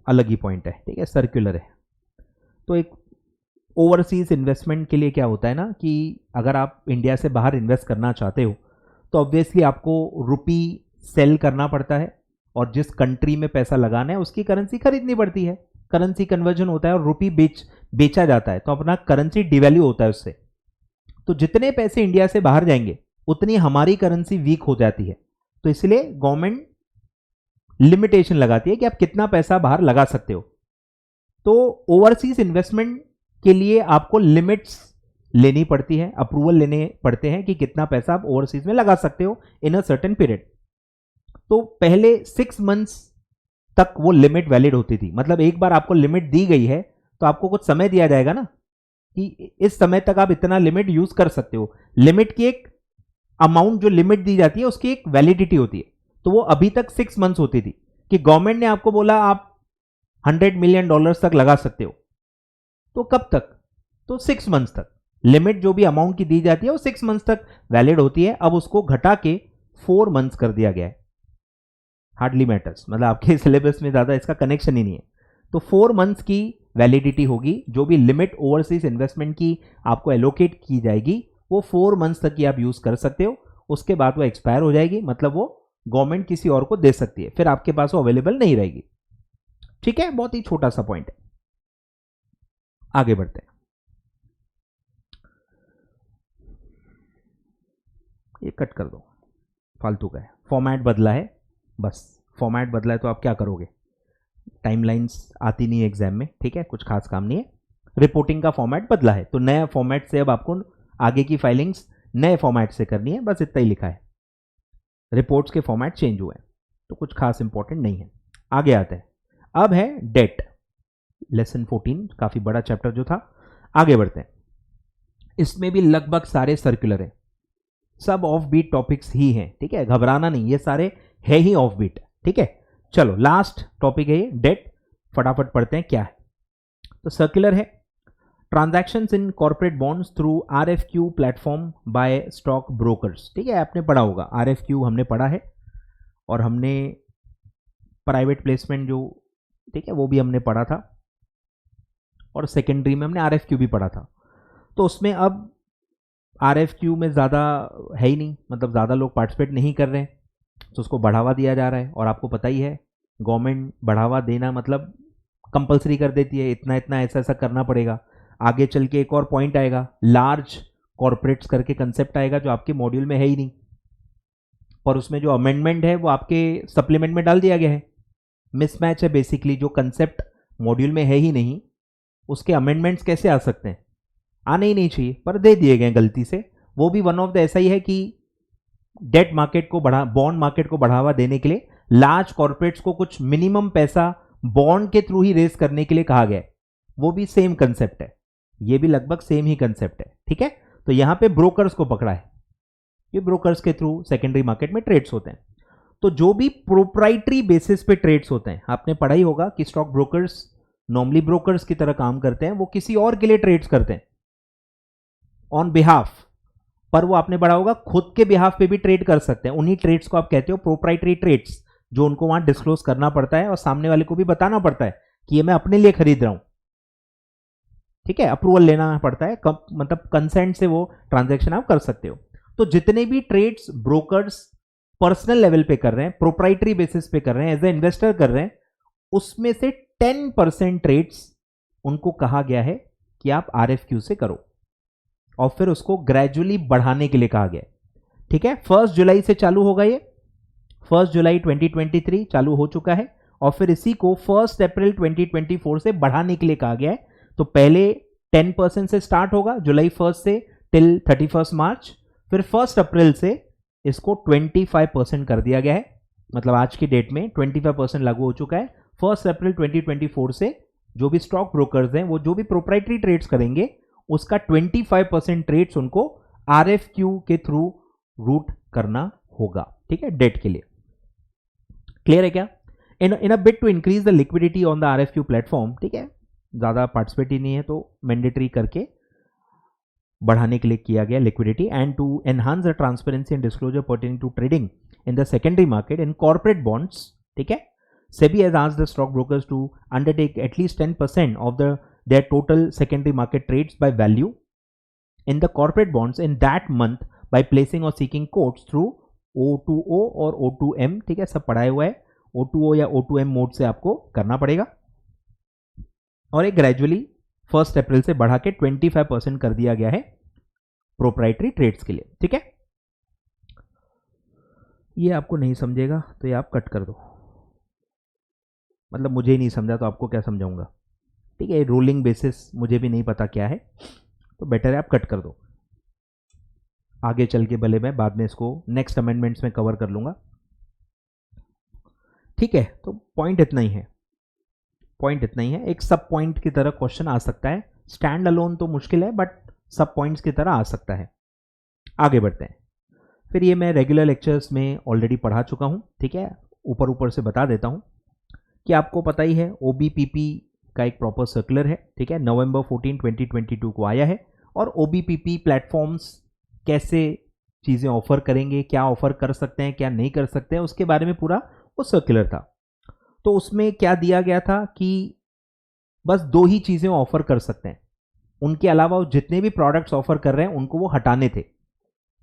अलग ही पॉइंट है. ठीक है, सर्कुलर है. तो एक ओवरसीज इन्वेस्टमेंट के लिए क्या होता है ना कि अगर आप इंडिया से बाहर इन्वेस्ट करना चाहते हो तो ऑब्वियसली आपको रुपी सेल करना पड़ता है और जिस कंट्री में पैसा लगाना है उसकी करेंसी खरीदनी पड़ती है. करेंसी कन्वर्जन होता है और रुपी बेचा जाता है, तो अपना करेंसी डिवैल्यू होता है उससे. तो जितने पैसे इंडिया से बाहर जाएंगे उतनी हमारी करेंसी वीक हो जाती है. तो इसलिए गवर्नमेंट लिमिटेशन लगाती है कि आप कितना पैसा बाहर लगा सकते हो. तो ओवरसीज इन्वेस्टमेंट के लिए आपको लिमिट्स लेनी पड़ती है, अप्रूवल लेने पड़ते हैं कि कितना पैसा आप ओवरसीज में लगा सकते हो इन अ सर्टेन पीरियड. तो पहले 6 मंथ्स तक वो लिमिट वैलिड होती थी. मतलब एक बार आपको लिमिट दी गई है तो आपको कुछ समय दिया जाएगा ना कि इस समय तक आप इतना लिमिट यूज कर सकते हो. लिमिट की एक अमाउंट जो लिमिट दी जाती है उसकी एक वैलिडिटी होती है. तो वो अभी तक 6 मंथ्स होती थी कि गवर्नमेंट ने आपको बोला आप $100 मिलियन तक लगा सकते हो. तो कब तक? तो 6 मंथ्स तक. लिमिट जो भी अमाउंट की दी जाती है वो 6 मंथ्स तक वैलिड होती है. अब उसको घटा के 4 मंथ्स कर दिया गया है. हार्डली मैटर्स, मतलब आपके सिलेबस में ज़्यादा इसका कनेक्शन ही नहीं है. तो 4 मंथ्स की वैलिडिटी होगी. जो भी लिमिट ओवरसीज इन्वेस्टमेंट की आपको एलोकेट की जाएगी वो 4 मंथ्स तक की आप यूज़ कर सकते हो. उसके बाद वो एक्सपायर हो जाएगी, मतलब वो गवर्नमेंट किसी और को दे सकती है, फिर आपके पास वो अवेलेबल नहीं रहेगी. ठीक है, बहुत ही छोटा सा पॉइंट है. आगे बढ़ते हैं. ये कट कर दो, फालतू का है. फॉर्मेट बदला है, बस फॉर्मेट बदला है तो आप क्या करोगे. टाइमलाइंस आती नहीं है एग्जाम में. ठीक है, कुछ खास काम नहीं है. रिपोर्टिंग का फॉर्मेट बदला है तो नया फॉर्मेट से अब आपको आगे की फाइलिंग्स नए फॉर्मेट से करनी है. बस इतना ही लिखा है. रिपोर्ट्स के फॉर्मेट चेंज हुए हैं तो कुछ खास इंपॉर्टेंट नहीं है. आगे आते हैं. अब है डेट, लेसन 14, काफी बड़ा चैप्टर जो था. आगे बढ़ते हैं. इसमें भी लगभग सारे सर्कुलर हैं, सब ऑफ बीट टॉपिक्स ही हैं. ठीक है, घबराना नहीं, ये सारे है ही ऑफ बीट. ठीक है, चलो लास्ट टॉपिक है ये डेट. फटाफट पढ़ते हैं क्या है. तो सर्कुलर है ट्रांजैक्शंस इन corporate bonds through RFQ platform bye stock brokers. ठीक है, आपने पढ़ा होगा आरएफक्यू, हमने पढ़ा है. और हमने प्राइवेट प्लेसमेंट जो, ठीक है, वो भी हमने पढ़ा था. और सेकेंडरी में हमने आरएफक्यू भी पढ़ा था. तो उसमें अब आरएफक्यू में ज़्यादा है ही नहीं, मतलब ज़्यादा लोग पार्टिसिपेट नहीं कर रहे हैं, तो उसको बढ़ावा दिया जा रहा है. और आपको पता ही है गवर्नमेंट बढ़ावा देना मतलब कंपलसरी कर देती है, इतना इतना ऐसा ऐसा करना पड़ेगा. आगे चल के एक और पॉइंट आएगा, लार्ज कॉर्पोरेट्स करके कंसेप्ट आएगा जो आपके मॉड्यूल में है ही नहीं, और उसमें जो अमेंडमेंट है वो आपके सप्लीमेंट में डाल दिया गया है. मिसमैच है बेसिकली. जो कंसेप्ट मॉड्यूल में है ही नहीं उसके अमेंडमेंट्स कैसे आ सकते हैं? आने ही नहीं चाहिए, पर दे दिए गए गलती से. वो भी वन ऑफ द ऐसा ही है कि डेट मार्केट को बॉन्ड मार्केट को बढ़ावा देने के लिए लार्ज कॉर्पोरेट्स को कुछ मिनिमम पैसा बॉन्ड के थ्रू ही रेज करने के लिए कहा गया है. वो भी सेम कंसेप्ट है, ये भी लगभग सेम ही कंसेप्ट है. ठीक है, तो यहां पे ब्रोकर्स को पकड़ा है. ये ब्रोकर्स के थ्रू सेकेंडरी मार्केट में ट्रेड्स होते हैं. तो जो भी प्रोप्राइटरी बेसिस पे ट्रेड्स होते हैं, आपने पढ़ा ही होगा कि स्टॉक ब्रोकर्स नॉर्मली ब्रोकर्स की तरह काम करते हैं, वो किसी और के लिए ट्रेड्स करते हैं ऑन बिहाफ पर वो आपने पढ़ा होगा खुद के बिहाफ पे भी ट्रेड कर सकते हैं। उन्हीं ट्रेड्स को आप कहते हो प्रोप्राइटरी ट्रेड्स, जो उनको वहां डिस्क्लोज करना पड़ता है और सामने वाले को भी बताना पड़ता है कि ये मैं अपने लिए खरीद रहा हूं, ठीक है, अप्रूवल लेना पड़ता है, मतलब कंसेंट से वो ट्रांजैक्शन आप कर सकते हो। तो जितने भी ट्रेड्स ब्रोकर्स पर्सनल लेवल पे कर रहे हैं, प्रोप्राइटरी बेसिस पे कर रहे हैं, एज ए इन्वेस्टर कर रहे हैं, उसमें से 10% ट्रेड्स उनको कहा गया है कि आप RFQ से करो, और फिर उसको ग्रेजुअली बढ़ाने के लिए कहा गया है, ठीक है। 1 जुलाई से चालू होगा, ये 1 जुलाई 2023 चालू हो चुका है, और फिर इसी को 1 अप्रैल 2024 से बढ़ाने के लिए कहा गया है। तो पहले 10% से स्टार्ट होगा जुलाई 1 से टिल 31 मार्च, फिर 1 अप्रैल से इसको 25% कर दिया गया है, मतलब आज की डेट में 25% लागू हो चुका है। 1 अप्रैल 2024 से जो भी स्टॉक ब्रोकर्स हैं, वो जो भी प्रोप्राइटरी ट्रेड्स करेंगे, उसका 25% ट्रेड्स उनको RFQ के थ्रू रूट करना होगा, ठीक है, डेट के लिए। क्लियर है क्या? In a bid to increase the liquidity on the RFQ platform, ठीक है, ज्यादा पार्टिसिपेट ही नहीं है तो मैंडेटरी करके बढ़ाने के लिए किया गया liquidity, and to enhance the transparency and disclosure pertaining to trading in the secondary market in corporate bonds, ठीक है। SEBI has asked the stockbrokers to undertake at least 10% of their total secondary market trades by value in the corporate bonds in that month by placing or seeking quotes through O2O और O2M, ठीक है, सब पढ़ाया हुआ है। O2O या O2M mode से आपको करना पड़ेगा, और एक ग्रेजुअली 1 अप्रैल से बढ़ा के 25% कर दिया गया है प्रोप्राइटरी ट्रेड्स के लिए, ठीक है। ये आपको नहीं समझेगा तो ये आप कट कर दो, मतलब मुझे ही नहीं समझा तो आपको क्या समझाऊंगा, ठीक है। रोलिंग बेसिस मुझे भी नहीं पता क्या है, तो बेटर है आप कट कर दो। आगे चल के भले मैं बाद में इसको नेक्स्ट अमेंडमेंट्स में कवर कर लूंगा, ठीक है। तो पॉइंट इतना ही है, पॉइंट इतना ही है। एक सब पॉइंट की तरह क्वेश्चन आ सकता है, स्टैंड अलोन तो मुश्किल है, बट सब पॉइंट्स की तरह आ सकता है। आगे बढ़ते हैं। फिर ये मैं रेगुलर लेक्चर्स में ऑलरेडी पढ़ा चुका हूं, ठीक है, ऊपर ऊपर से बता देता हूं कि आपको पता ही है OBPP का एक प्रॉपर सर्कुलर है, ठीक है, नवंबर 14, 2022 को आया है, और OBPP प्लेटफॉर्म्स कैसे चीज़ें ऑफर करेंगे, क्या ऑफर कर सकते हैं, क्या नहीं कर सकते हैं, उसके बारे में पूरा वो सर्कुलर था। तो उसमें क्या दिया गया था कि बस 2 ही चीज़ें ऑफर कर सकते हैं, उनके अलावा वो जितने भी प्रोडक्ट्स ऑफर कर रहे हैं उनको वो हटाने थे।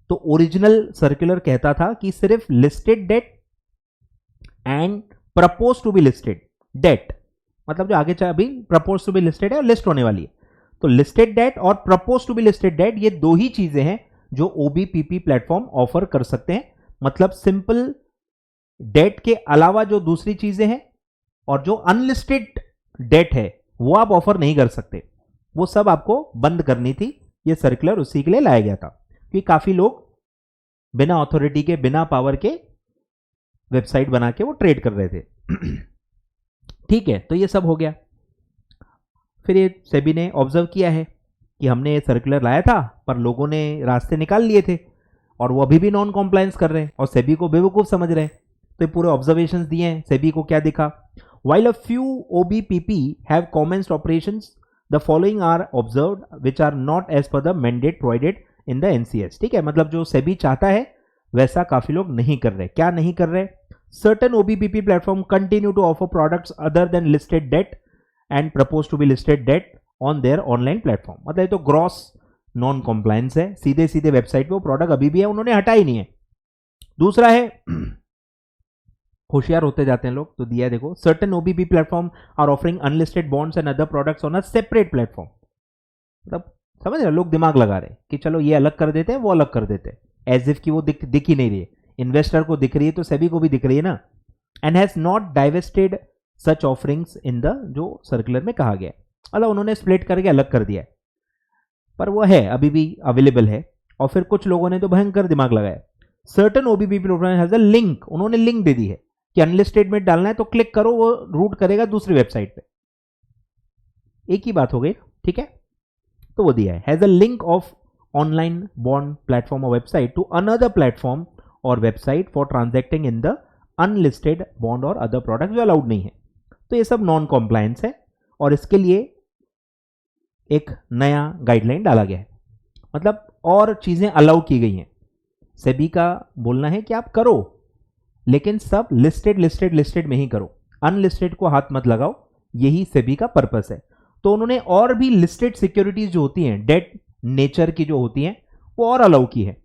तो ओरिजिनल सर्कुलर कहता था कि सिर्फ listed debt and propose to be listed debt, मतलब जो आगे चाहे अभी प्रपोज टू बी लिस्टेड है और लिस्ट होने वाली है, तो लिस्टेड डेट और propose to be listed debt, ये 2 ही चीजें हैं जो OBPP प्लेटफॉर्म ऑफर कर सकते हैं। मतलब सिंपल डेट के अलावा जो दूसरी चीजें हैं और जो अनलिस्टेड डेट है वो आप ऑफर नहीं कर सकते, वो सब आपको बंद करनी थी। ये सर्कुलर उसी के लिए लाया गया था, क्योंकि काफी लोग बिना अथॉरिटी के, बिना पावर के वेबसाइट बना के वो ट्रेड कर रहे थे, ठीक है। तो ये सब हो गया। फिर ये सेबी ने ऑब्जर्व किया है कि हमने ये सर्कुलर लाया था पर लोगों ने रास्ते निकाल लिए थे और वो अभी भी नॉन कॉम्प्लायंस कर रहे हैं और सेबी को बेवकूफ समझ रहे हैं। तो ये पूरे ऑब्जर्वेशंस दिए हैं। सेबी को क्या दिखा, while a few OBPP have commenced operations, the following are observed which are not as per the mandate provided in the NCS, ठीक है। मतलब जो सेबी चाहता है वैसा काफी लोग नहीं कर रहे। क्या नहीं कर रहे? Certain OBPP platform continue to offer products other than listed debt and propose to be listed debt on their online platform। मतलब ये तो ग्रॉस नॉन कॉम्प्लायंस है, सीधे सीधे वेबसाइट पे वो प्रोडक्ट अभी भी है, उन्होंने हटा ही नहीं है। दूसरा है, होशियार होते जाते हैं लोग, तो दिया है देखो, certain OBP platform are offering unlisted bonds and other products on a separate platform. मतलब समझ रहे, लोग दिमाग लगा रहे कि चलो ये अलग कर देते हैं, वो अलग कर देते हैं, एज इफ कि वो दिख ही नहीं रही है। इन्वेस्टर को दिख रही है तो सेबी को भी दिख रही है ना। And has not divested such offerings in the, जो सर्कुलर में कहा गया है, मतलब उन्होंने स्प्लिट करके अलग कर दिया है, पर वो है अभी भी अवेलेबल है। और फिर कुछ लोगों ने तो भयंकर दिमाग लगाया, certain OBPP platform has a link, उन्होंने लिंक दे दी है कि अनलिस्टेड में डालना है तो क्लिक करो, वो रूट करेगा दूसरी वेबसाइट पे। एक ही बात हो गई, ठीक है। तो वो दिया है, has a link of online bond platform और वेबसाइट टू अनदर प्लेटफॉर्म और website for transacting in the unlisted bond और अदर प्रोडक्ट, जो अलाउड नहीं है। तो ये सब नॉन कॉम्प्लायंस है और इसके लिए एक नया गाइडलाइन डाला गया है। मतलब और चीजें अलाउ की गई हैं। सेबी का बोलना है कि आप करो, लेकिन सब लिस्टेड लिस्टेड लिस्टेड में ही करो, अनलिस्टेड को हाथ मत लगाओ, यही सेबी का पर्पस है। तो उन्होंने और भी लिस्टेड सिक्योरिटीज जो होती हैं, डेट नेचर की जो होती हैं, वो और अलाउ की है,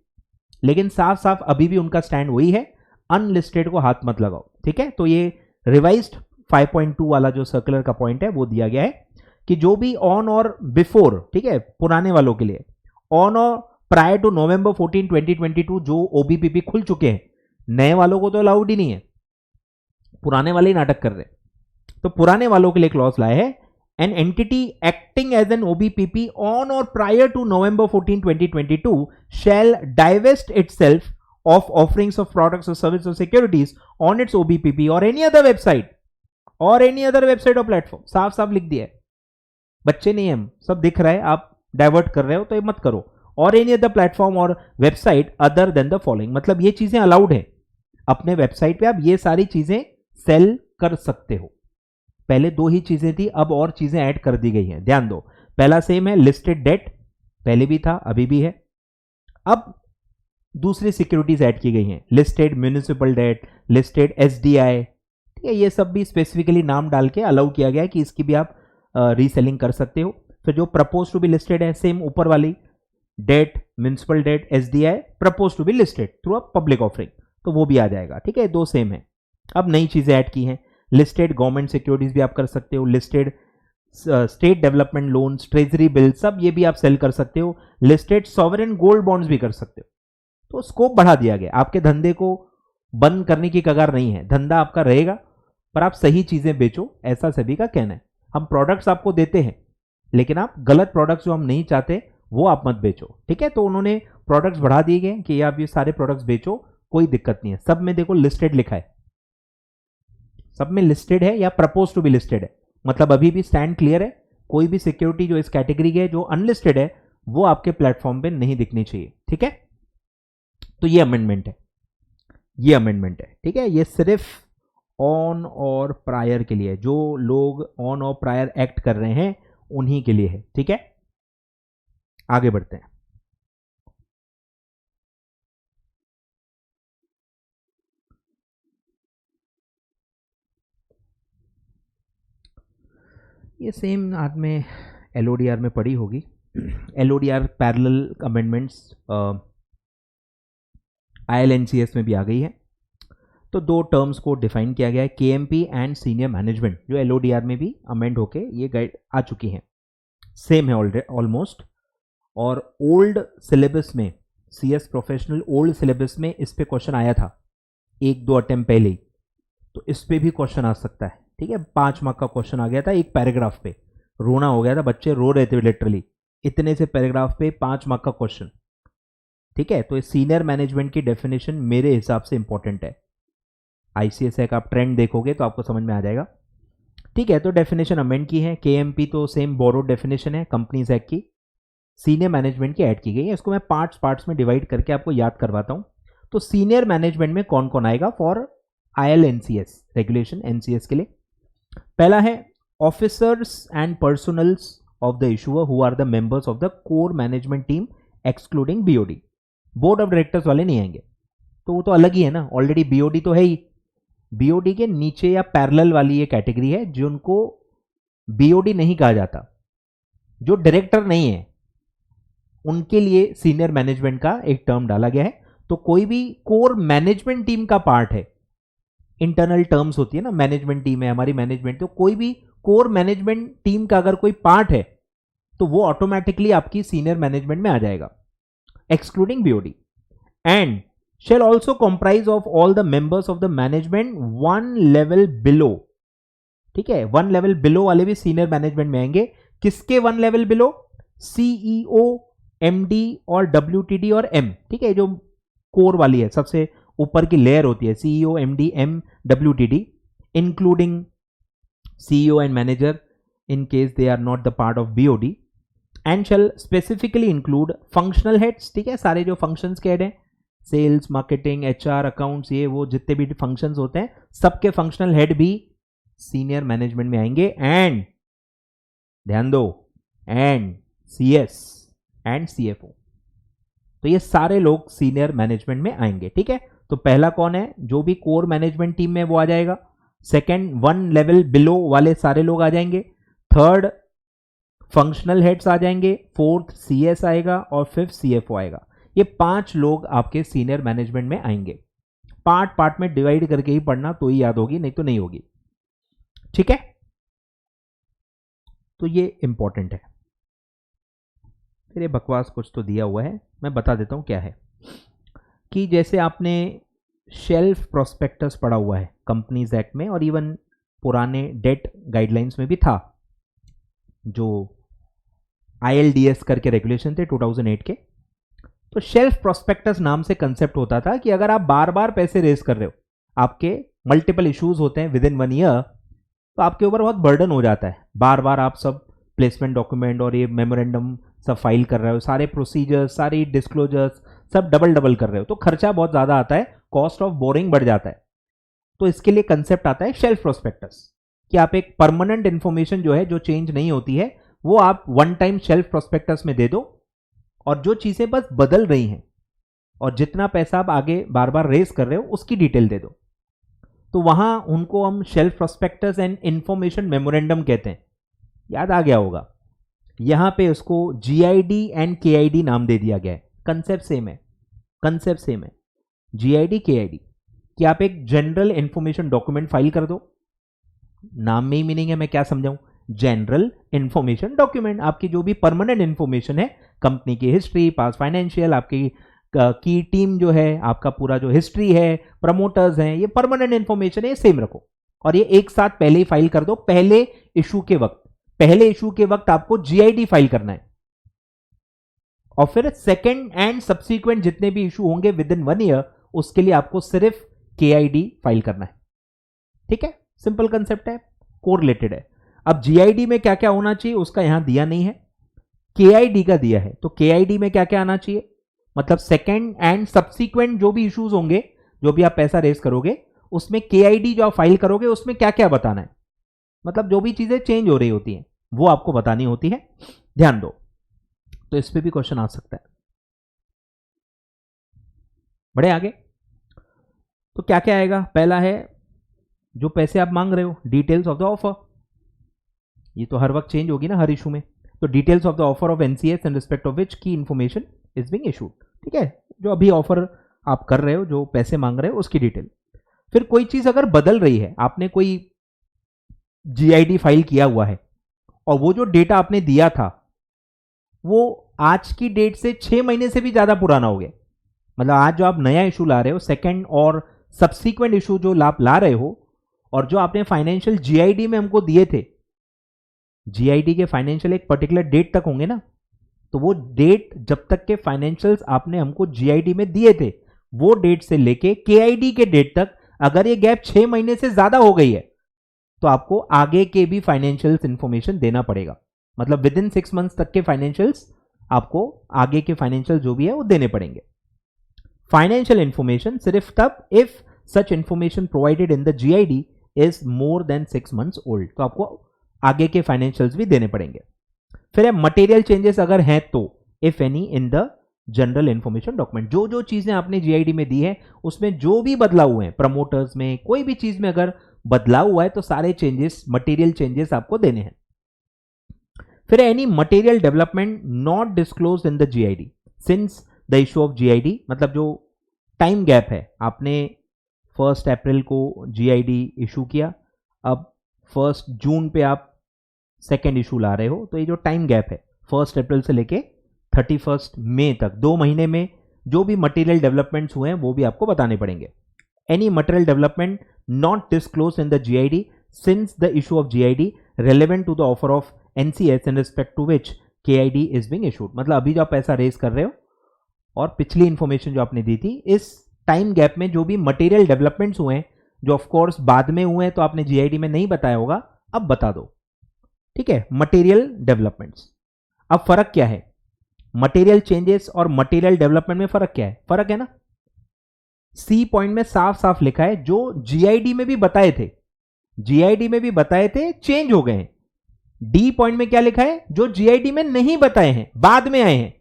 लेकिन साफ साफ अभी भी उनका स्टैंड वही है, अनलिस्टेड को हाथ मत लगाओ। ठीक है, तो ये रिवाइज्ड 5.2 वाला जो सर्कुलर का पॉइंट है वो दिया गया है कि जो भी ऑन और बिफोर, ठीक है, पुराने वालों के लिए, on or prior to November 14 2022 जो ओबीपीपी खुल चुके हैं, नए वालों को तो अलाउड ही नहीं है, पुराने वाले ही नाटक कर रहे हैं। तो पुराने वालों के लिए क्लॉज लाए है, an entity acting as an OBPP on or prior to November 14 2022 shall divest itself of offerings of products or services or securities on its OBPP or any other website or platform। साफ साफ लिख दिया है, बच्चे नहीं हम, सब दिख रहा है, आप डाइवर्ट कर रहे हो तो ये मत करो। और एनी अदर प्लेटफॉर्म और website other than the following, मतलब ये चीजें अलाउड है, अपने वेबसाइट पे आप ये सारी चीजें सेल कर सकते हो। पहले दो ही चीजें थी, अब और चीजें ऐड कर दी गई हैं, ध्यान दो। पहला सेम है लिस्टेड डेट, पहले भी था अभी भी है, अब दूसरी सिक्योरिटीज ऐड की गई हैं, listed municipal debt, listed SDI, ठीक है, ये सब भी स्पेसिफिकली नाम डाल के अलाउ किया गया है कि इसकी भी आप रीसेलिंग कर सकते हो। फिर जो प्रपोज टू बी लिस्टेड है, सेम ऊपर वाली debt, municipal debt, SDI propose to be listed through a public offering, तो वो भी आ जाएगा। ठीक है, दो सेम है। अब नई चीजें ऐड की हैं, लिस्टेड गवर्नमेंट सिक्योरिटीज भी आप कर सकते हो, listed state development loans, treasury bill, सब ये भी आप सेल कर सकते हो, लिस्टेड सॉवरेन गोल्ड बॉन्ड्स भी कर सकते हो। तो स्कोप बढ़ा दिया गया, आपके धंधे को बंद करने की कगार नहीं है, धंधा आपका रहेगा, पर आप सही चीजें बेचो, ऐसा सभी का कहना है। हम प्रोडक्ट्स आपको देते हैं, लेकिन आप गलत प्रोडक्ट्स जो हम नहीं चाहते वो आप मत बेचो। ठीक है, तो उन्होंने प्रोडक्ट्स बढ़ा दिए गए कि आप ये सारे प्रोडक्ट्स बेचो, कोई दिक्कत नहीं है। सब में देखो लिस्टेड लिखा है, सब में लिस्टेड है या प्रपोज टू बी लिस्टेड है, मतलब अभी भी स्टैंड क्लियर है, कोई भी सिक्योरिटी जो इस कैटेगरी के है जो अनलिस्टेड है वो आपके प्लेटफॉर्म पे नहीं दिखनी चाहिए। ठीक है, तो ये अमेंडमेंट है, ये अमेंडमेंट है। ठीक है, ये सिर्फ ऑन और प्रायर के लिए, जो लोग ऑन और प्रायर एक्ट कर रहे हैं उन्हीं के लिए है। ठीक है, आगे बढ़ते हैं। ये सेम आज में एलओडीआर में पड़ी होगी, एलओडीआर पैरेलल अमेंडमेंट्स आईएलएनसीएस में भी आ गई है। तो दो टर्म्स को डिफाइन किया गया है, केएमपी एंड सीनियर मैनेजमेंट, जो एलओडीआर में भी अमेंड होके ये गाइड आ चुकी हैं, सेम है ऑलमोस्ट। और ओल्ड सिलेबस में, सीएस प्रोफेशनल ओल्ड सिलेबस में इस पे क्वेश्चन आया था एक दो अटेम्प्ट पहले ही, तो इस पे भी क्वेश्चन आ सकता है। ठीक है, 5 मार्क का क्वेश्चन आ गया था एक पैराग्राफ पे, रोना हो गया था, बच्चे रो रहे थे लिटरली, इतने से पैराग्राफ पे 5 मार्क का क्वेश्चन। ठीक है, तो सीनियर मैनेजमेंट की डेफिनेशन मेरे हिसाब से इंपॉर्टेंट है, आईसीएसआई का आप ट्रेंड देखोगे तो आपको समझ में आ जाएगा। ठीक है, तो डेफिनेशन अमेंड की है, केएमपी तो सेम बोरोड डेफिनेशन है कंपनीज एक्ट की, सीनियर मैनेजमेंट की ऐड की गई है। इसको मैं पार्ट्स में डिवाइड करके आपको याद करवाता हूं। तो सीनियर मैनेजमेंट में कौन कौन आएगा फॉर आईएलएनसीएस रेगुलेशन, एनसीएस के लिए? पहला है officers and personnels of the issuer who are the members of the core management team excluding BOD. Board of directors वाले नहीं आएंगे, तो वो तो अलग ही है ना, ऑलरेडी बीओडी तो है ही। बीओडी के नीचे या पैरेलल वाली ये कैटेगरी है जिनको बीओडी नहीं कहा जाता, जो डायरेक्टर नहीं है, उनके लिए सीनियर मैनेजमेंट का एक टर्म डाला गया है। तो कोई भी कोर मैनेजमेंट टीम का पार्ट है, इंटरनल टर्म्स होती है ना, मैनेजमेंट टीम है हमारी मैनेजमेंट, तो कोई भी कोर मैनेजमेंट टीम का अगर कोई पार्ट है तो वो ऑटोमेटिकली आपकी सीनियर मैनेजमेंट में आ जाएगा, excluding BOD. And shall also comprise of all the members of the management one level below। ठीक है, वन लेवल बिलो वाले भी सीनियर मैनेजमेंट में आएंगे। किसके one level below? CEO, MD और डब्ल्यूटीडी और एम। ठीक है, जो कोर वाली है, सबसे ऊपर की लेयर होती है, CEO, MD, M, WTD, including CEO and manager in case they are not the part of BOD, and shall specifically include functional heads। ठीक है, सारे जो functions के हेड हैं, सेल्स, मार्केटिंग, एचआर, अकाउंट्स, ये वो जितने भी फंक्शंस होते हैं सबके फंक्शनल हेड भी सीनियर मैनेजमेंट में आएंगे। एंड ध्यान दो, एंड सीएस एंड सीएफओ। तो ये सारे लोग सीनियर मैनेजमेंट में आएंगे, ठीक है। तो पहला कौन है, जो भी कोर मैनेजमेंट टीम में वो आ जाएगा। सेकंड, 1 लेवल बिलो वाले सारे लोग आ जाएंगे। थर्ड, फंक्शनल हेड्स आ जाएंगे। फोर्थ, सीएस आएगा और फिफ्थ, सीएफओ आएगा। ये 5 लोग आपके सीनियर मैनेजमेंट में आएंगे। पार्ट पार्ट में डिवाइड करके ही पढ़ना तो ही याद होगी, नहीं तो नहीं होगी, ठीक है। तो ये इंपॉर्टेंट है। फिर ये बकवास कुछ तो दिया हुआ है, मैं बता देता हूं क्या है। कि जैसे आपने शेल्फ प्रोस्पेक्टस पढ़ा हुआ है कंपनीज एक्ट में, और इवन पुराने डेट गाइडलाइंस में भी था, जो ILDS करके रेगुलेशन थे 2008 के। तो शेल्फ प्रोस्पेक्टस नाम से कंसेप्ट होता था कि अगर आप बार बार पैसे रेज कर रहे हो, आपके मल्टीपल इश्यूज होते हैं विद इन 1 ईयर, तो आपके ऊपर बहुत बर्डन हो जाता है। बार बार आप सब प्लेसमेंट डॉक्यूमेंट और ये मेमोरेंडम सब फाइल कर रहे हो, सारे प्रोसीजर्स, सारी डिस्क्लोजर्स सब डबल डबल कर रहे हो, तो खर्चा बहुत ज़्यादा आता है, कॉस्ट ऑफ बोरिंग बढ़ जाता है। तो इसके लिए कंसेप्ट आता है शेल्फ प्रोस्पेक्टस, कि आप एक परमानेंट इंफॉर्मेशन जो है, जो चेंज नहीं होती है, वो आप वन टाइम शेल्फ प्रोस्पेक्टस में दे दो, और जो चीज़ें बस बदल रही हैं और जितना पैसा आप आगे बार बार रेज कर रहे हो उसकी डिटेल दे दो। तो वहां उनको हम shelf prospectus and information memorandum कहते हैं, याद आ गया होगा। यहां पे उसको GID एंड KID नाम दे दिया गया है। कंसेप्ट सेम है, कंसेप्ट सेम है, GID KID, कि आप एक जनरल इंफॉर्मेशन डॉक्यूमेंट फाइल कर दो। नाम में ही मीनिंग है, मैं क्या समझाऊं, जनरल इंफॉर्मेशन डॉक्यूमेंट। आपकी जो भी परमानेंट इंफॉर्मेशन है, कंपनी की हिस्ट्री, पास फाइनेंशियल, आपकी की टीम जो है, आपका पूरा जो हिस्ट्री है, प्रमोटर्स हैं, ये परमानेंट इंफॉर्मेशन है, ये सेम रखो। और ये एक साथ पहले ही फाइल कर दो, पहले इशू के वक्त। पहले इशू के वक्त आपको GID फाइल करना है, और फिर सेकेंड एंड सब्सिक्वेंट जितने भी इशू होंगे विद इन 1 ईयर, उसके लिए आपको सिर्फ KID फाइल करना है, ठीक है। सिंपल कंसेप्ट है, कोरिलेटेड है। अब GID में क्या क्या होना चाहिए उसका यहां दिया नहीं है, KID का दिया है। तो KID में क्या क्या आना चाहिए, मतलब सेकेंड एंड सब्सिक्वेंट जो भी इश्यूज होंगे, जो भी आप पैसा रेज करोगे, उसमें KID जो आप फाइल करोगे उसमें क्या क्या बताना है, मतलब जो भी चीजें चेंज हो रही होती हैं वो आपको बतानी होती है, ध्यान दो। तो इस पे भी क्वेश्चन आ सकता है। बढ़े आगे, तो क्या क्या आएगा। पहला है जो पैसे आप मांग रहे हो, डिटेल्स ऑफ द ऑफर। ये तो हर वक्त चेंज होगी ना, हर इशू में। तो details of the offer of NCS in respect of which की इन्फॉर्मेशन इज बीइंग इशूड, ठीक है। जो अभी ऑफर आप कर रहे हो, जो पैसे मांग रहे हो, उसकी डिटेल। फिर कोई चीज अगर बदल रही है, आपने कोई GID फाइल किया हुआ है और वो जो डेटा आपने दिया था वो आज की डेट से 6 महीने से भी ज्यादा पुराना हो गया, मतलब आज जो आप नया इशू ला रहे हो, सेकेंड और सब्सिक्वेंट इशू जो आप ला रहे हो, और जो आपने फाइनेंशियल GID में हमको दिए थे, GID के फाइनेंशियल एक पर्टिकुलर डेट तक होंगे ना, तो वो डेट जब तक के फाइनेंशियल्स आपने हमको GID में दिए थे, वो डेट से लेके KID के डेट तक अगर ये गैप 6 महीने से ज्यादा हो गई है, तो आपको आगे के भी फाइनेंशियल्स इंफॉर्मेशन देना पड़ेगा। मतलब विद इन 6 मंथ्स तक के फाइनेंशियल्स आपको आगे के फाइनेंशियल जो भी है वो देने पड़ेंगे। फाइनेंशियल इंफॉर्मेशन सिर्फ तब if such information provided in the GID is more than 6 months old, तो आपको आगे के फाइनेंशियल्स भी देने पड़ेंगे। फिर मटेरियल चेंजेस अगर हैं तो, if any, in the general information document. जो जो चीजें आपने GID में दी है उसमें जो भी बदलाव हुए हैं, प्रमोटर्स में कोई भी चीज में अगर बदलाव हुआ है तो सारे चेंजेस, मटेरियल चेंजेस आपको देने हैं। फिर any material development not disclosed in the GID since the issue of GID, मतलब जो टाइम गैप है, आपने 1 अप्रैल को GID इशू किया, अब 1 जून पे आप सेकेंड इशू ला रहे हो, तो ये जो टाइम गैप है 1 अप्रैल से लेके 31 मई तक, 2 महीने में जो भी मटेरियल डेवलपमेंट्स हुए हैं वो भी आपको बताने पड़ेंगे। Any material development not disclose in the GID since the issue of GID relevant to the offer of NCS in respect to which KID is being issued. मतलब अभी जो आप पैसा रेज कर रहे हो और पिछली इंफॉर्मेशन जो आपने दी थी, इस टाइम गैप में जो भी मटेरियल डेवलपमेंट्स हुए हैं, जो ऑफ कोर्स बाद में हुए हैं तो आपने GID में नहीं बताया होगा, अब बता दो, ठीक है। Material developments. अब फर्क क्या है, मटेरियल चेंजेस और मटेरियल डेवलपमेंट में फर्क क्या है, फर्क है ना। C पॉइंट में साफ साफ लिखा है जो GID में भी बताए थे, GID में भी बताए थे, चेंज हो गए हैं। D पॉइंट में क्या लिखा है, जो GID में नहीं बताए हैं, बाद में आए हैं,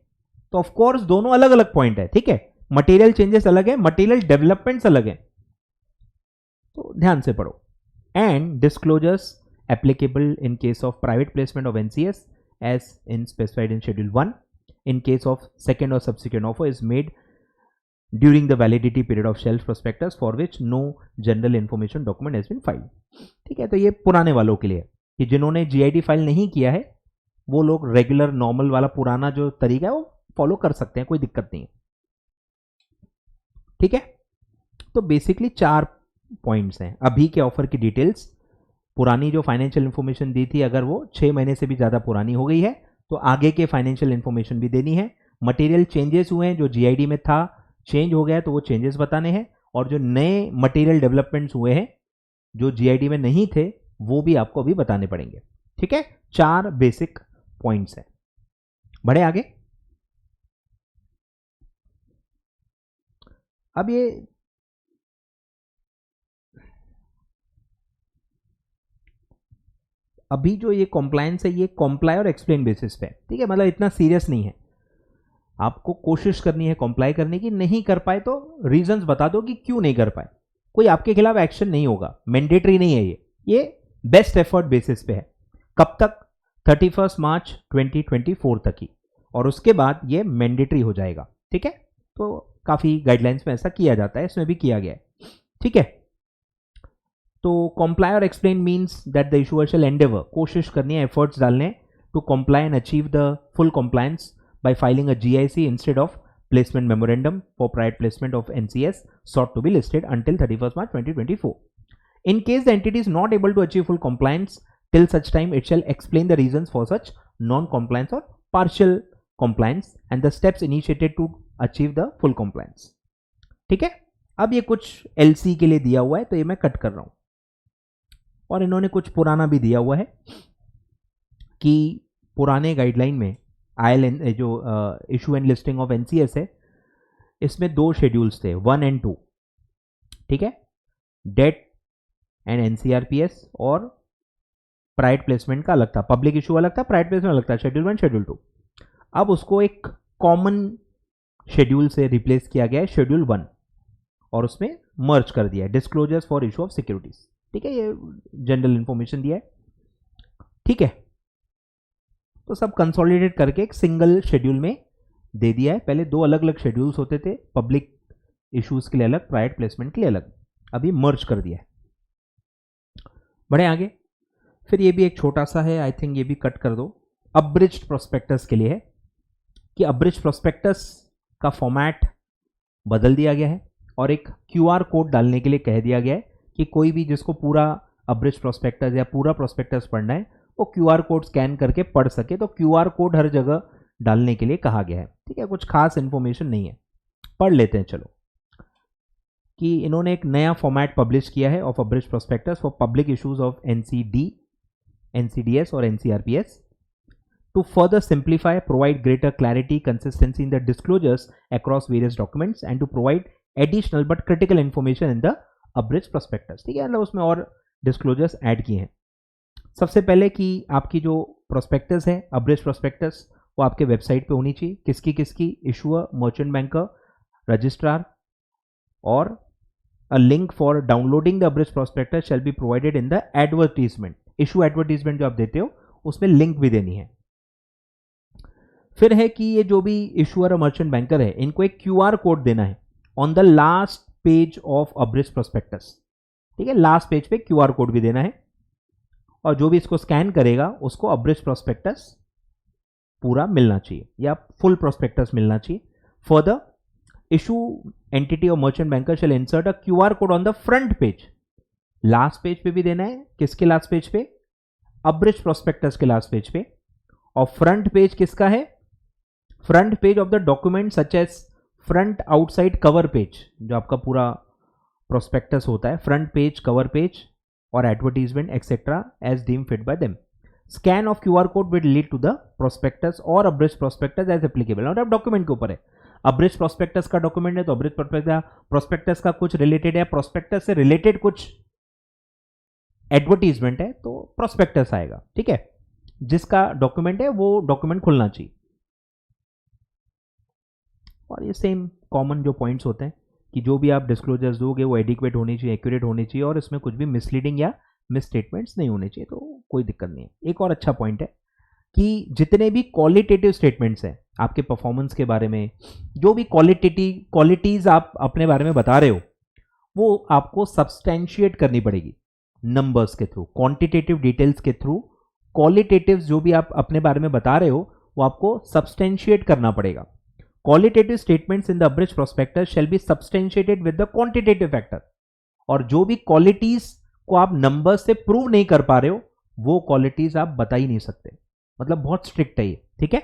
तो ऑफ कोर्स दोनों अलग अलग पॉइंट है, ठीक है, मटेरियल चेंजेस अलग है, मटेरियल डेवलपमेंट्स अलग है, तो ध्यान से पढ़ो। And disclosures applicable in case of private placement of NCS as in specified in schedule 1 in case of second or subsequent offer is made during the validity period of shelf prospectus for which no general information document has been filed। ठीक है, तो ये पुराने वालों के लिए कि जिन्होंने जीआईडी फाइल नहीं किया है वो लोग रेगुलर नॉर्मल वाला पुराना जो तरीका है वो फॉलो कर सकते हैं, कोई दिक्कत नहीं है। ठीक है, तो बेसिकली 4 पॉइंट्स हैं। अभी के ऑफर की डिटेल्स, पुरानी जो फाइनेंशियल इंफॉर्मेशन दी थी अगर वो 6 महीने से भी ज़्यादा पुरानी हो गई है तो आगे के फाइनेंशियल इंफॉर्मेशन भी देनी है। मटेरियल चेंजेस हुए हैं, जो जीआईडी में था चेंज हो गया है तो वो चेंजेस बताने हैं, और जो नए मटेरियल डेवलपमेंट्स हुए हैं जो जीआईडी में नहीं थे वो भी आपको अभी बताने पड़ेंगे। ठीक है, 4 बेसिक पॉइंट्स हैं। बढ़े आगे। अब ये अभी जो ये कॉम्प्लायंस है ये कॉम्प्लाई और एक्सप्लेन बेसिस पे, ठीक है, मतलब इतना सीरियस नहीं है। आपको कोशिश करनी है कॉम्प्लाई करने की, नहीं कर पाए तो रीजंस बता दो कि क्यों नहीं कर पाए, कोई आपके खिलाफ एक्शन नहीं होगा, मैंडेटरी नहीं है ये बेस्ट एफर्ट बेसिस पे है। कब तक? 31 मार्च 2024 तक ही, और उसके बाद ये मैंडेटरी हो जाएगा। ठीक है, तो काफी गाइडलाइंस में ऐसा किया जाता है, इसमें भी किया गया है। ठीक है, तो कॉम्प्लाई और explain means that the issuer shall endeavour, कोशिश करनी है, एफर्ट्स डालने to comply and achieve the full compliance by filing a GIC instead of placement memorandum for private placement of NCS sought to be listed until 31st March 2024. In case the entity is not able to achieve full compliance till such time, it shall explain the reasons for such non-compliance or partial compliance and the steps initiated to achieve the full compliance. ठीक है, अब ये कुछ LC के लिए दिया हुआ है तो ये मैं कट कर रहा हूं, और इन्होंने कुछ पुराना भी दिया हुआ है कि पुराने गाइडलाइन में ILN जो issue and listing of NCS है इसमें 2 शेड्यूल्स थे, 1 and 2। ठीक है, डेट एंड एनसीआरपीएस और प्राइवेट प्लेसमेंट का अलग था, पब्लिक इशू अलग था, प्राइवेट प्लेसमेंट अलग था, शेड्यूल 1 शेड्यूल 2। अब उसको एक कॉमन शेड्यूल से रिप्लेस किया गया है, शेड्यूल 1, और उसमें मर्ज कर दिया है disclosures for issue of securities. ठीक है, ये जनरल इंफॉर्मेशन दिया है। ठीक है, तो सब कंसोलिडेट करके एक सिंगल शेड्यूल में दे दिया है। पहले 2 अलग अलग शेड्यूल्स होते थे, पब्लिक इश्यूज के लिए अलग, प्राइवेट प्लेसमेंट के लिए अलग, अभी मर्ज कर दिया है। बढ़े आगे। फिर ये भी एक छोटा सा है, आई थिंक ये भी कट कर दो, अब्रिज्ड प्रोस्पेक्टस के लिए है कि अब्रिज्ड प्रोस्पेक्टस का फॉर्मेट बदल दिया गया है और एक क्यूआर कोड डालने के लिए कह दिया गया है कि कोई भी जिसको पूरा अब्रिज्ड प्रोस्पेक्टस या पूरा प्रोस्पेक्टस पढ़ना है वो क्यूआर कोड स्कैन करके पढ़ सके, तो क्यूआर कोड हर जगह डालने के लिए कहा गया है। ठीक है, कुछ खास इंफॉर्मेशन नहीं है, पढ़ लेते हैं चलो। कि इन्होंने एक नया फॉर्मेट पब्लिश किया है of abridged prospectus for public issues of NCD, NCDs और NCRPS to further simplify, provide greater clarity, consistency in the disclosures across various documents and to provide additional but critical information in the abridged prospectus। ठीक है, मतलब उसमें और disclosures add किए हैं। सबसे पहले कि आपकी जो प्रोस्पेक्टस है अब्रिज्ड प्रोस्पेक्टस वो आपके वेबसाइट पे होनी चाहिए, किसकी किसकी, इशूअर, मर्चेंट बैंकर, रजिस्ट्रार, और a link for downloading the abridged prospectus shall be provided in the advertisement. Issue advertisement जो आप देते हो उसमें लिंक भी देनी है। फिर है कि ये जो भी इशूअर और मर्चेंट बैंकर है इनको एक क्यूआर कोड देना है on the last page of abridged prospectus. ठीक है, लास्ट पेज पे क्यूआर कोड भी देना है, और जो भी इसको स्कैन करेगा उसको अब्रिज्ड प्रोस्पेक्टस पूरा मिलना चाहिए या फुल प्रोस्पेक्टस मिलना चाहिए। फर्दर, इशू एंटिटी और merchant banker shall insert a QR code on the front page. Last page पे भी देना है, किसके लास्ट पेज पे? अब्रिज्ड प्रोस्पेक्टस के लास्ट पेज पे। और फ्रंट पेज किसका है? Front page of the document such as front outside cover page, जो आपका पूरा प्रोस्पेक्टस होता है, फ्रंट पेज, कवर पेज और advertisement etcetera as deem fit by them. Scan of QR code will lead to the prospectus और abridged prospectus as applicable. और अब document के ऊपर है, अब्रिज्ड प्रोस्पेक्टस का डॉक्यूमेंट है तो अब्रिज्ड प्रोस्पेक्टस का कुछ रिलेटेड है, प्रोस्पेक्टस से रिलेटेड कुछ एडवर्टीजमेंट है तो प्रोस्पेक्टस आएगा। ठीक है, जिसका डॉक्यूमेंट है वो डॉक्यूमेंट खुलना चाहिए। और ये सेम कॉमन जो पॉइंट्स होते हैं कि जो भी आप डिस्क्लोजर्स दोगे वो एडिक्वेट होनी चाहिए, एक्यूरेट होनी चाहिए और इसमें कुछ भी मिसलीडिंग या मिस स्टेटमेंट्स नहीं होने चाहिए, तो कोई दिक्कत नहीं है। एक और अच्छा पॉइंट है कि जितने भी क्वालिटेटिव स्टेटमेंट्स हैं आपके परफॉर्मेंस के बारे में, जो भी क्वालिटीज आप अपने बारे में बता रहे हो, वो आपको सब्सटेंशिएट करनी पड़ेगी नंबर्स के थ्रू, क्वांटिटेटिव डिटेल्स के थ्रू। क्वालिटेटिव जो भी आप अपने बारे में बता रहे हो वो आपको सब्सटेंशिएट करना पड़ेगा। Qualitative statements in the abridged prospectus shall be substantiated with the quantitative factor. और जो भी क्वालिटीज को आप नंबर्स से प्रूव नहीं कर पा रहे हो वो क्वालिटीज आप बता ही नहीं सकते, मतलब बहुत स्ट्रिक्ट है ये, ठीक है।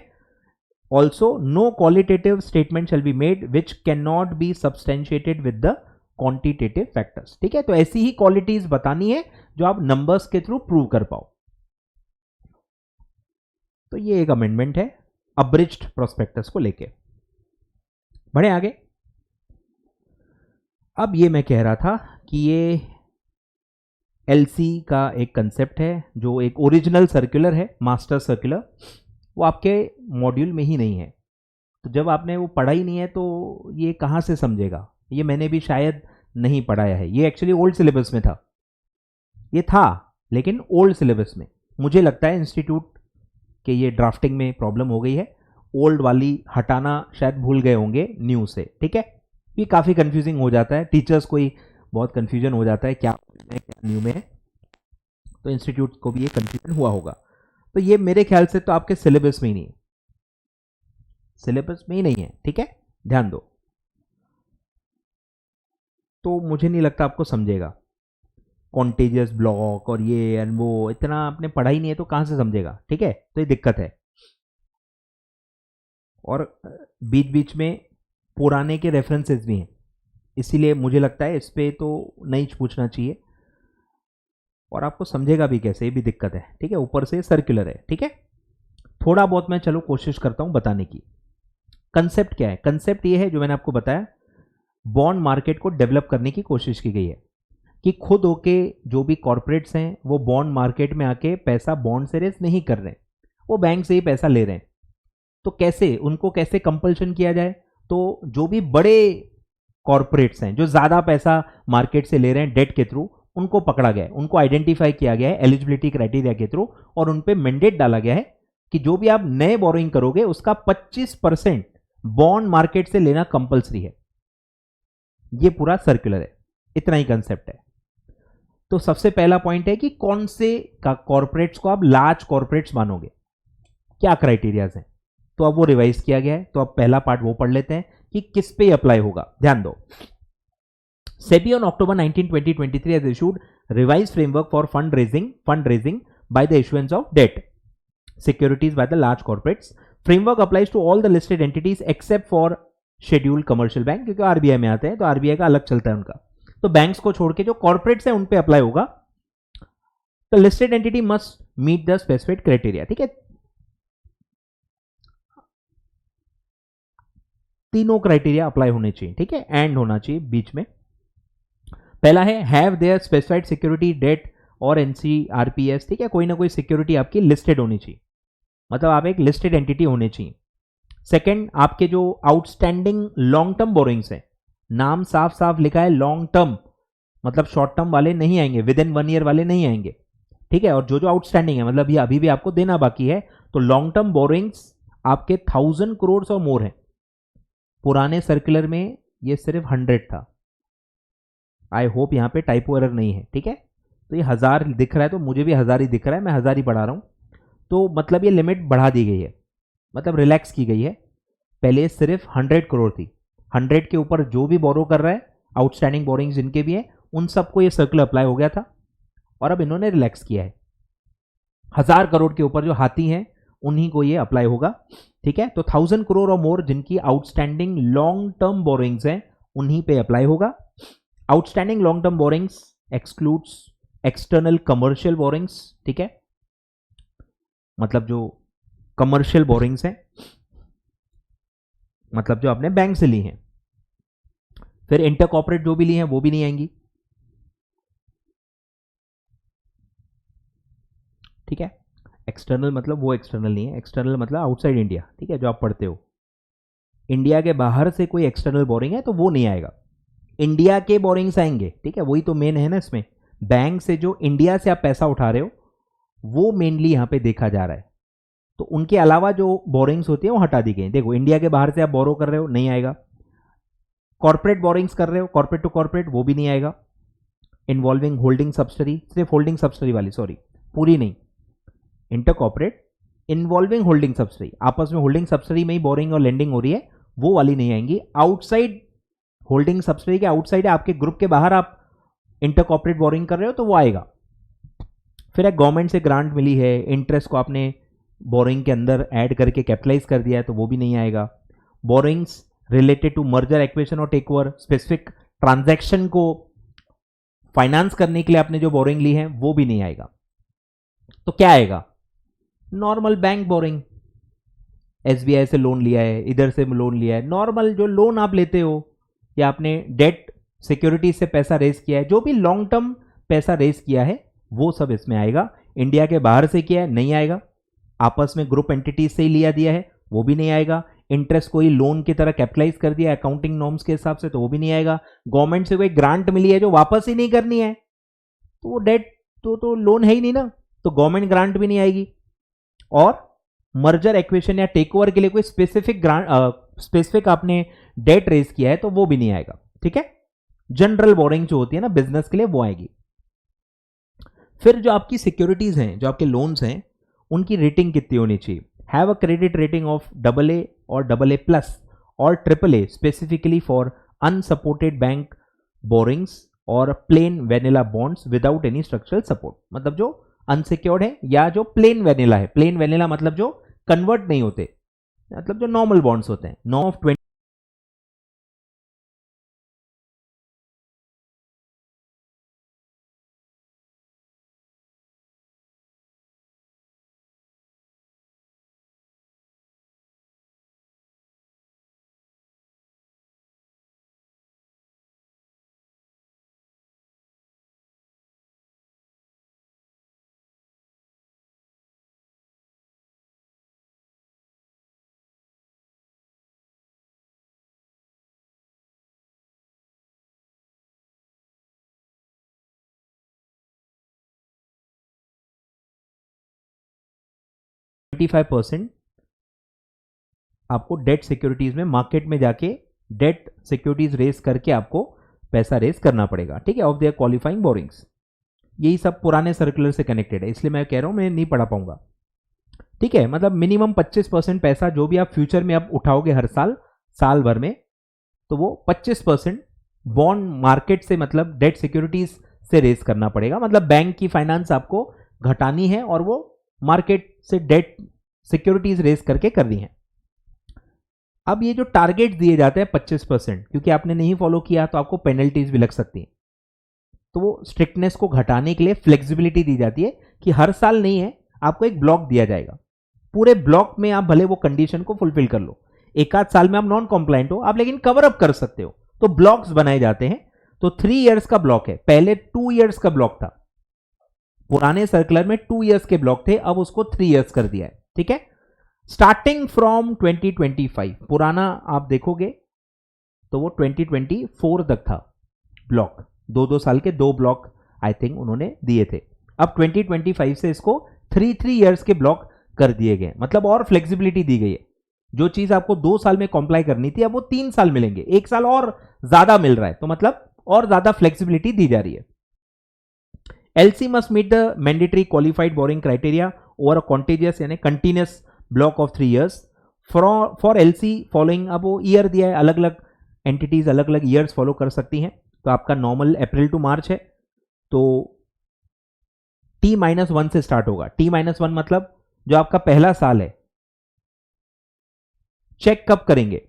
Also no qualitative statement shall be made which can not be substantiated with the quantitative factors, ठीक है। तो ऐसी ही क्वालिटीज बतानी है जो आप नंबर्स के थ्रू प्रूव कर पाओ। तो ये एक अमेंडमेंट है अब्रिज्ड प्रोस्पेक्टस को लेके। बढ़े आगे। अब ये मैं कह रहा था कि ये एलसी का एक कंसेप्ट है जो एक ओरिजिनल सर्कुलर है, मास्टर सर्कुलर, वो आपके मॉड्यूल में ही नहीं है। तो जब आपने वो पढ़ा ही नहीं है तो ये कहाँ से समझेगा। ये मैंने भी शायद नहीं पढ़ाया है, ये एक्चुअली ओल्ड सिलेबस में था, ये था लेकिन ओल्ड सिलेबस में। मुझे लगता है इंस्टीट्यूट के ये ड्राफ्टिंग में प्रॉब्लम हो गई है, ओल्ड वाली हटाना शायद भूल गए होंगे न्यू से, ठीक है। ये काफ़ी कंफ्यूजिंग हो जाता है, टीचर्स को ही बहुत कंफ्यूजन हो जाता है क्या न्यू में है, तो इंस्टीट्यूट को भी ये कंफ्यूजन हुआ होगा। तो ये मेरे ख्याल से तो आपके सिलेबस में ही नहीं है, सिलेबस में ही नहीं है, ठीक है, ध्यान दो। तो मुझे नहीं लगता आपको समझेगा कॉन्टेजियस ब्लॉक और ये एंड वो, इतना आपने पढ़ा ही नहीं है तो कहाँ से समझेगा, ठीक है। तो ये दिक्कत है। और बीच बीच में पुराने के रेफरेंसेस भी हैं, इसीलिए मुझे लगता है इस पे तो नहीं पूछना चाहिए, और आपको समझेगा भी कैसे, ये भी दिक्कत है, ठीक है। ऊपर से सर्कुलर है, ठीक है। थोड़ा बहुत मैं चलो कोशिश करता हूं बताने की। कंसेप्ट क्या है, कंसेप्ट ये है जो मैंने आपको बताया, बॉन्ड मार्केट को डेवलप करने की कोशिश की गई है कि खुद होके जो भी कॉर्पोरेट्स हैं वो बॉन्ड मार्केट में आके पैसा बॉन्ड से रेस नहीं कर रहे, वो बैंक से ही पैसा ले रहे हैं। तो कैसे उनको कैसे कंपल्शन किया जाए, तो जो भी बड़े कॉर्पोरेट्स हैं जो ज्यादा पैसा मार्केट से ले रहे हैं डेट के थ्रू, उनको पकड़ा गया है, उनको आइडेंटिफाई किया गया है एलिजिबिलिटी क्राइटेरिया के थ्रू, और उन पे मैंडेट डाला गया है कि जो भी आप नए बोरोइंग करोगे उसका 25% बॉन्ड मार्केट से लेना कंपलसरी है। ये पूरा सर्कुलर है, इतना ही कंसेप्ट है। तो सबसे पहला पॉइंट है कि कौन से का कॉर्पोरेट्स को आप लार्ज कॉर्पोरेट्स मानोगे, क्या क्राइटेरियाज हैं, तो अब वो रिवाइज किया गया है। तो अब पहला पार्ट वो पढ़ लेते हैं कि किस पे अप्लाई होगा, ध्यान दो। SEBI on October 19, 2023 has issued revised framework for fundraising by the issuance of debt securities by the large corporates. Framework applies to all the listed entities except for scheduled commercial bank, क्योंकि RBI में आते हैं तो RBI का अलग चलता है उनका, तो बैंक्स को छोड़ के जो कॉर्पोरेट्स हैं उन पे अप्लाई होगा। तो listed entity must meet the specific criteria, ठीक है। तीनों क्राइटेरिया अप्लाई होने चाहिए, ठीक है, एंड होना चाहिए बीच में। पहला है have their specified security debt और एनसीआरपीएस, ठीक है, कोई ना कोई सिक्योरिटी आपकी लिस्टेड होनी चाहिए, मतलब आप एक लिस्टेड एंटिटी होने चाहिए। सेकंड, आपके जो आउटस्टैंडिंग लॉन्ग टर्म बोरोइंग्स हैं, नाम साफ साफ लिखा है लॉन्ग टर्म, मतलब शॉर्ट टर्म वाले नहीं आएंगे, विद इन 1 ईयर वाले नहीं आएंगे, ठीक है। और जो जो आउटस्टैंडिंग है, मतलब ये अभी भी आपको देना बाकी है, तो लॉन्ग टर्म बोरोइंग्स आपके 1000 करोड़ और मोर है। पुराने सर्कुलर में ये सिर्फ 100 था, आई होप यहां पे टाइपो एरर नहीं है, ठीक है। तो ये 1000 दिख रहा है तो मुझे भी 1000 ही दिख रहा है, मैं 1000 ही बढ़ा रहा हूं, तो मतलब ये लिमिट बढ़ा दी गई है, मतलब रिलैक्स की गई है। पहले सिर्फ 100 करोड़ थी, 100 के ऊपर जो भी बोरो कर रहा है, आउटस्टैंडिंग बोरिंग जिनके भी है, उन सबको ये सर्कुलर अप्लाई हो गया था, और अब इन्होंने रिलैक्स किया है। 1000 करोड़ के ऊपर जो हाथी हैं उन्हीं को ये अप्लाई होगा, ठीक है। तो 1000 करोड़ और मोर जिनकी आउटस्टैंडिंग लॉन्ग टर्म बोरिंग्स हैं उन्हीं पे अप्लाई होगा। Outstanding long term borrowings excludes external commercial borings, ठीक है, मतलब जो कमर्शियल बोरिंग्स हैं, मतलब जो आपने बैंक से ली हैं। फिर इंटर कॉर्पोरेट जो भी ली हैं वो भी नहीं आएंगी, ठीक है। एक्सटर्नल मतलब वो एक्सटर्नल नहीं है, एक्सटर्नल मतलब आउटसाइड इंडिया, ठीक है, जो आप पढ़ते हो। इंडिया के बाहर से कोई एक्सटर्नल बोरिंग है तो वो नहीं आएगा, इंडिया के बोरिंग्स आएंगे, ठीक है, वही तो मेन है ना इसमें। बैंक से जो इंडिया से आप पैसा उठा रहे हो वो मेनली यहां पे देखा जा रहा है, तो उनके अलावा जो बोरिंग्स होती है वो हटा दी गई। देखो इंडिया के बाहर से आप बोरो कर रहे हो, नहीं आएगा। कॉर्पोरेट बोरिंग्स कर रहे हो, कॉर्पोरेट टू कॉर्पोरेट, वो भी नहीं आएगा। इन्वॉल्विंग होल्डिंग सब्सिडरी, सिर्फ होल्डिंग सब्सिडरी वाली, सॉरी पूरी नहीं, inter corporate involving holding subsidiary, आपस में होल्डिंग सब्सिडरी में ही बोरिंग और लेंडिंग हो रही है, वो वाली नहीं आएंगी। आउटसाइड होल्डिंग सब्सिडरी के आउटसाइड है, आपके ग्रुप के बाहर आप इंटर कॉर्पोरेट बोरिंग कर रहे हो तो वो आएगा। फिर एक गवर्नमेंट से ग्रांट मिली है, इंटरेस्ट को आपने बोरिंग के अंदर ऐड करके कैपिटलाइज कर दिया है तो वो भी नहीं आएगा। Borrowings related to merger acquisition और टेक ओवर, स्पेसिफिक ट्रांजैक्शन को फाइनेंस करने के लिए आपने जो बोरिंग ली है वो भी नहीं आएगा। तो क्या आएगा? नॉर्मल बैंक बोरिंग, एसबीआई से लोन लिया है, इधर से लोन लिया है, नॉर्मल जो लोन आप लेते हो, या आपने डेट सिक्योरिटी से पैसा रेज किया है, जो भी लॉन्ग टर्म पैसा रेज किया है वो सब इसमें आएगा। इंडिया के बाहर से किया है, नहीं आएगा। आपस में ग्रुप एंटिटीज से ही लिया दिया है, वो भी नहीं आएगा। इंटरेस्ट कोई लोन की तरह कैपिटलाइज कर दिया अकाउंटिंग नॉर्म्स के हिसाब से, तो वो भी नहीं आएगा। गवर्नमेंट से कोई ग्रांट मिली है जो वापस ही नहीं करनी है, तो वो डेट तो लोन है ही नहीं ना, तो गवर्नमेंट ग्रांट भी नहीं आएगी। और मर्जर एक्विजिशन या टेक ओवर के लिए कोई स्पेसिफिक ग्रांट, स्पेसिफिक आपने डेट रेज किया है तो वो भी नहीं आएगा, ठीक है। जनरल बोरिंग जो होती है ना बिजनेस के लिए, वो आएगी। फिर जो आपकी सिक्योरिटीज हैं, जो आपके लोन्स हैं, उनकी रेटिंग कितनी होनी चाहिए? Have a credit rating of double A or double A plus or triple A specifically for unsupported bank borrowings or plain vanilla bonds without any structural support. मतलब जो अनसिक्योर्ड है या जो प्लेन वेनिला है, plain vanilla मतलब जो convert नहीं होते, मतलब जो नॉर्मल बॉन्ड्स होते हैं, नॉ ऑफ 20। %25 आपको डेट सिक्योरिटीज में मार्केट में जाके डेट सिक्योरिटीज रेस करके आपको पैसा रेस करना पड़ेगा, ठीक है, ऑफ देयर क्वालिफाइंग बोरिंग्स। यही सब पुराने सर्कुलर से कनेक्टेड है, इसलिए मैं कह रहा हूं मैं नहीं पढ़ा पाऊंगा, ठीक है। मतलब मिनिमम 25% पैसा जो भी आप फ्यूचर में आप उठाओगे हर साल, साल भर में, तो वो 25% बॉन्ड मार्केट से, मतलब डेट सिक्योरिटीज से रेस करना पड़ेगा। मतलब बैंक की फाइनेंस आपको घटानी है और वो मार्केट से डेट सिक्योरिटीज रेस करके करनी है। अब ये जो टारगेट दिए जाते हैं 25%, क्योंकि आपने नहीं फॉलो किया तो आपको पेनल्टीज भी लग सकती हैं, तो वो स्ट्रिक्टनेस को घटाने के लिए फ्लेक्सिबिलिटी दी जाती है कि हर साल नहीं है, आपको एक ब्लॉक दिया जाएगा, पूरे ब्लॉक में आप भले वो कंडीशन को फुलफिल कर लो, एक आध साल में आप नॉन कॉम्प्लाइंट हो आप, लेकिन कवर अप कर सकते हो, तो ब्लॉक्स बनाए जाते हैं। तो 3 इयर्स का ब्लॉक है, पहले 2 इयर्स का ब्लॉक था, पुराने सर्कुलर में 2 इयर्स के ब्लॉक थे, अब उसको 3 इयर्स कर दिया है, ठीक है। स्टार्टिंग फ्रॉम 2025, पुराना आप देखोगे तो वो 2024 तक था ब्लॉक, 2-2 साल के 2 ब्लॉक आई थिंक उन्होंने दिए थे। अब 2025 से इसको 3-3 इयर्स के ब्लॉक कर दिए गए, मतलब और फ्लेक्सिबिलिटी दी गई है। जो चीज आपको 2 साल में कॉम्प्लाई करनी थी अब वो 3 साल मिलेंगे, 1 साल और ज्यादा मिल रहा है, तो मतलब और ज्यादा फ्लेक्सिबिलिटी दी जा रही है। LC must meet the mandatory qualified borrowing criteria over a contagious यानी continuous block of 3 years for LC following। अब वो ईयर दिया है, अलग अलग एंटिटीज अलग अलग ईयर्स फॉलो कर सकती हैं, तो आपका नॉर्मल अप्रैल टू मार्च है, तो T-1 से स्टार्ट होगा। T-1 मतलब जो आपका पहला साल है, चेक कब करेंगे?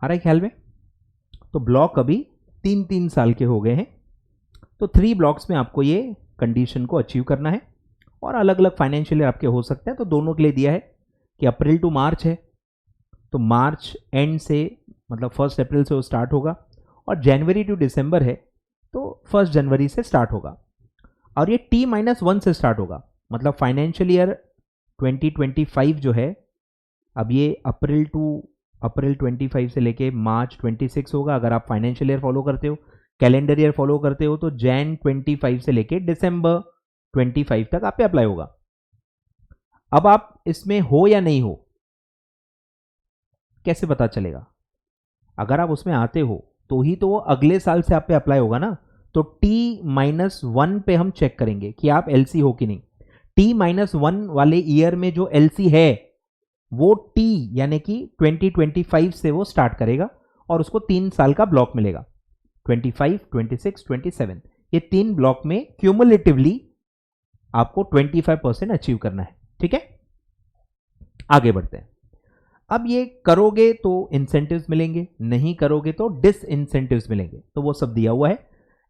आ रहा है ख्याल में? तो ब्लॉक अभी 3-3 साल के हो गए हैं। तो 3 ब्लॉक्स में आपको ये कंडीशन को अचीव करना है और अलग अलग फाइनेंशियल ईयर आपके हो सकते हैं। तो दोनों के लिए दिया है कि अप्रैल टू मार्च है, तो मार्च एंड से मतलब 1 अप्रैल से वो स्टार्ट होगा, और जनवरी टू दिसंबर है तो 1 जनवरी से स्टार्ट होगा, और ये T-1 से स्टार्ट होगा। मतलब फाइनेंशियल ईयर 2025 जो है, अब ये अप्रैल 25 से लेके मार्च 26 होगा। अगर आप फाइनेंशियल ईयर फॉलो करते हो, कैलेंडर ईयर फॉलो करते हो, तो जैन 25 से लेके दिसंबर 25 तक आप पे अप्लाई होगा। अब आप इसमें हो या नहीं हो कैसे पता चलेगा? अगर आप उसमें आते हो तो ही तो वो अगले साल से आप पे अप्लाई होगा ना। तो T-1 पे हम चेक करेंगे कि आप LC हो कि नहीं। T-1 वाले ईयर में जो LC है वो T यानी कि 2025 से वो स्टार्ट करेगा और उसको 3 साल का ब्लॉक मिलेगा, 25, 26, 27। ये 3 ब्लॉक में क्यूमुलेटिवली आपको 25% अचीव करना है। ठीक है, आगे बढ़ते हैं। अब ये करोगे तो इंसेंटिव्स मिलेंगे, नहीं करोगे तो डिसइंसेंटिव्स मिलेंगे। तो वो सब दिया हुआ है।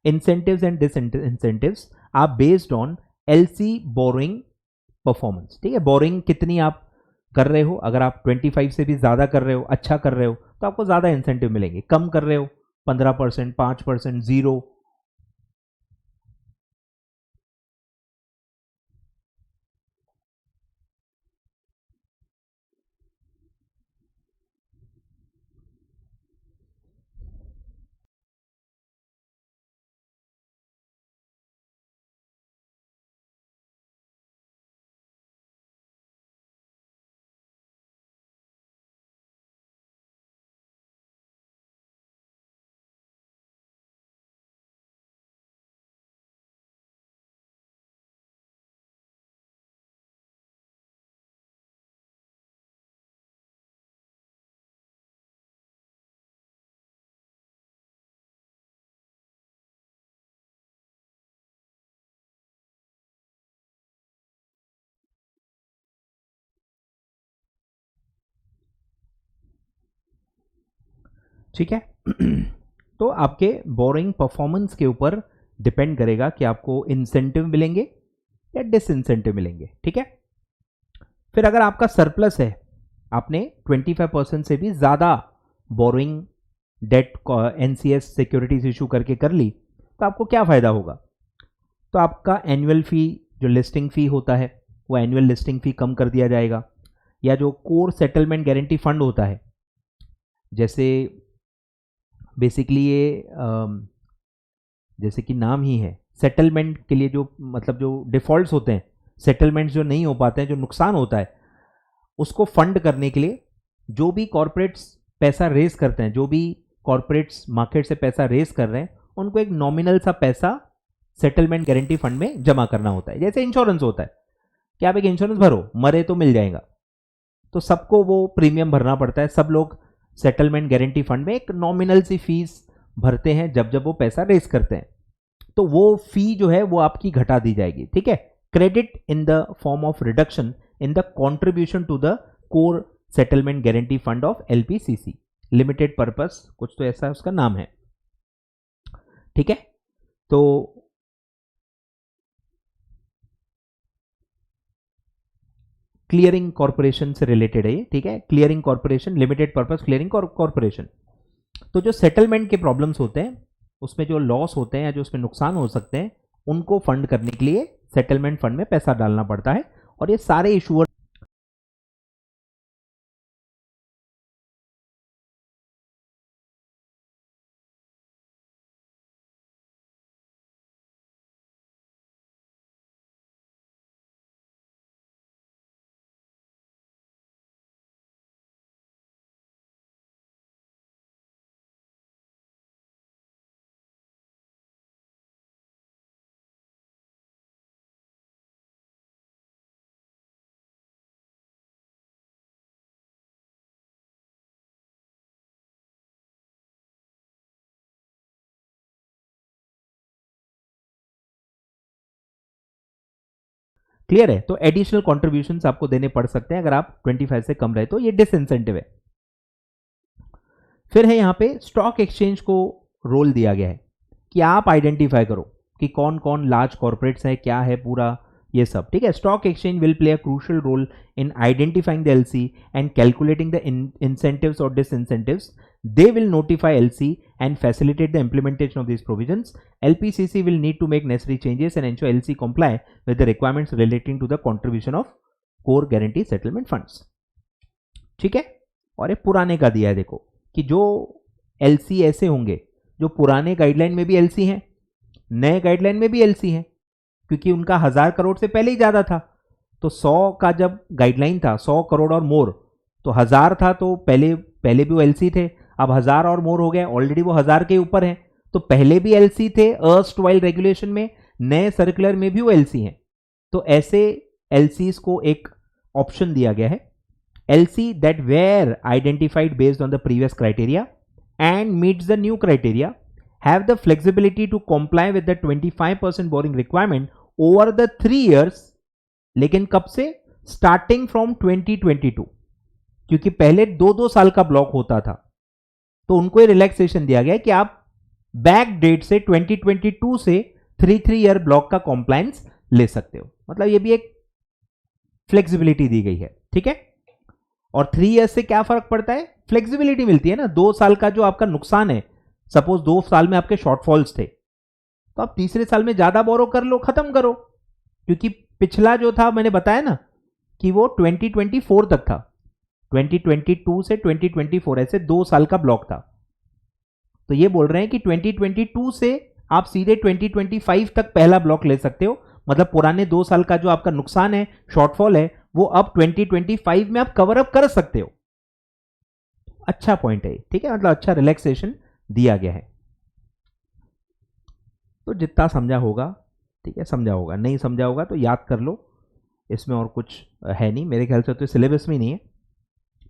Incentives and disincentives are based on LC borrowing performance. ठीक है, बोरोइंग कितनी आप कर रहे हो। अगर आप 25 से भी ज्यादा कर रहे हो, अच्छा कर रहे हो, तो आपको ज्यादा इंसेंटिव मिलेंगे। कम कर रहे हो 15%, 5%, 0। ठीक है तो आपके बोरोइंग परफॉर्मेंस के ऊपर डिपेंड करेगा कि आपको इंसेंटिव मिलेंगे या डिसइंसेंटिव मिलेंगे। ठीक है, फिर अगर आपका सरप्लस है, आपने 25% से भी ज्यादा borrowing debt NCS securities issue करके कर ली, तो आपको क्या फायदा होगा? तो आपका एनुअल फी, जो लिस्टिंग फी होता है, वो एनुअल लिस्टिंग फी कम कर दिया जाएगा। या जो कोर सेटलमेंट गारंटी फंड होता है, जैसे बेसिकली ये जैसे कि नाम ही है, सेटलमेंट के लिए जो मतलब जो डिफॉल्ट्स होते हैं, सेटलमेंट्स जो नहीं हो पाते हैं, जो नुकसान होता है, उसको फंड करने के लिए जो भी कॉरपोरेट्स पैसा रेस करते हैं, जो भी कॉरपोरेट्स मार्केट से पैसा रेस कर रहे हैं, उनको एक नॉमिनल सा पैसा सेटलमेंट गारंटी फंड में जमा करना होता है। जैसे इंश्योरेंस होता है कि आप एक इंश्योरेंस भरो, मरे तो मिल जाएगा, तो सबको वो प्रीमियम भरना पड़ता है। सब लोग सेटलमेंट गारंटी फंड में एक नॉमिनल सी फीस भरते हैं जब जब वो पैसा रेस करते हैं, तो वो फी जो है वो आपकी घटा दी जाएगी। ठीक है, credit in the form of reduction in the contribution to the core settlement guarantee fund of LPCC, limited purpose, कुछ तो ऐसा उसका नाम है। ठीक है, तो क्लियरिंग कॉर्पोरेशन से रिलेटेड है ये। ठीक है, clearing corporation, limited purpose clearing corporation. तो जो सेटलमेंट के प्रॉब्लम्स होते हैं, उसमें जो लॉस होते हैं या जो उसमें नुकसान हो सकते हैं, उनको फंड करने के लिए सेटलमेंट फंड में पैसा डालना पड़ता है। और ये सारे इशूअर क्लियर है। तो एडिशनल कॉन्ट्रीब्यूशन आपको देने पड़ सकते हैं अगर आप 25 से कम रहे, तो ये डिसइंसेंटिव है। फिर है यहाँ पे स्टॉक एक्सचेंज को रोल दिया गया है कि आप आइडेंटिफाई करो कि कौन कौन लार्ज कॉर्पोरेट्स है, क्या है पूरा ये सब, ठीक है। Stock exchange will play a crucial role in identifying the LC and calculating the incentives और disincentives. They will notify LC and facilitate the implementation of these provisions. LPCC will need to make necessary changes and ensure LC comply with the requirements relating to the contribution of core guarantee settlement funds. ठीक है, और ये पुराने का दिया है देखो कि जो LC ऐसे होंगे जो पुराने गाइडलाइन में भी LC हैं, नए गाइडलाइन में भी LC हैं, क्योंकि उनका 1000 करोड़ से पहले ही ज्यादा था. तो 100 का जब गाइडलाइन था 100 करोड़ और मोर, तो 1000 था तो पहले भी वो LC थे. अब 1000 और मोर हो गए, ऑलरेडी वो 1000 के ऊपर है, तो पहले भी LC थे अर्स्ट वाइल रेगुलेशन में, नए सर्कुलर में भी वो LC हैं. तो ऐसे LCs को एक ऑप्शन दिया गया है, LC that were identified based on the previous criteria and meets the new criteria have the flexibility to comply with the 25% borrowing requirement over the 3 years. लेकिन कब से? स्टार्टिंग फ्रॉम 2022, क्योंकि पहले 2-2 साल का ब्लॉक होता था, तो उनको ये रिलैक्सेशन दिया गया कि आप बैक डेट से 2022 से 3 ईयर ब्लॉक का कॉम्प्लायंस ले सकते हो. मतलब ये भी एक फ्लेक्सिबिलिटी दी गई है, ठीक है. और 3 ईयर से क्या फर्क पड़ता है? फ्लेक्सिबिलिटी मिलती है ना. 2 साल का जो आपका नुकसान है, सपोज 2 साल में आपके शॉर्टफॉल्स थे, तो आप तीसरे साल में ज्यादा बोरो कर लो, खत्म करो. क्योंकि पिछला जो था मैंने बताया ना कि वो 2024 तक था, 2022 से 2024 ऐसे 2 साल का ब्लॉक था. तो ये बोल रहे हैं कि 2022 से आप सीधे 2025 तक पहला ब्लॉक ले सकते हो. मतलब पुराने 2 साल का जो आपका नुकसान है, शॉर्टफॉल है, वो अब 2025 में आप कवर अप कर सकते हो. अच्छा पॉइंट है, ठीक है. मतलब अच्छा रिलैक्सेशन दिया गया है. तो जितना समझा होगा, ठीक है, समझा होगा. नहीं समझा होगा तो याद कर लो, इसमें और कुछ है नहीं मेरे ख्याल से. तो सिलेबस में नहीं है,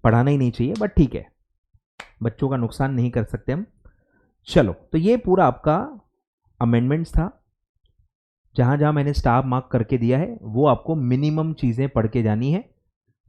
पढ़ाना ही नहीं चाहिए, बट ठीक है, बच्चों का नुकसान नहीं कर सकते हम. चलो, तो ये पूरा आपका अमेंडमेंट्स था. जहां जहां मैंने स्टार मार्क करके दिया है वो आपको मिनिमम चीजें पढ़ के जानी है.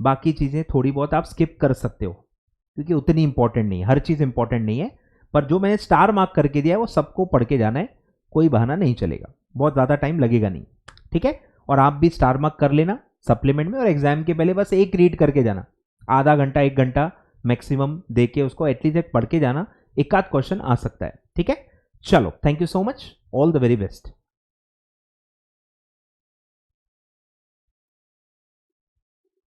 बाकी चीजें थोड़ी बहुत आप स्किप कर सकते हो, क्योंकि उतनी इंपॉर्टेंट नहीं है. हर चीज इंपॉर्टेंट नहीं है, पर जो मैंने स्टार मार्क करके दिया है वो सबको पढ़ के जाना है. कोई बहाना नहीं चलेगा, बहुत ज्यादा टाइम लगेगा नहीं, ठीक है. और आप भी स्टार मार्क कर लेना सप्लीमेंट में, और एग्जाम के पहले बस एक रीड करके जाना, आधा घंटा 1 घंटा मैक्सिमम दे के उसको एटलीस्ट एक पढ़ के जाना. एक आध क्वेश्चन आ सकता है, ठीक है. चलो, thank you so much, all the very best.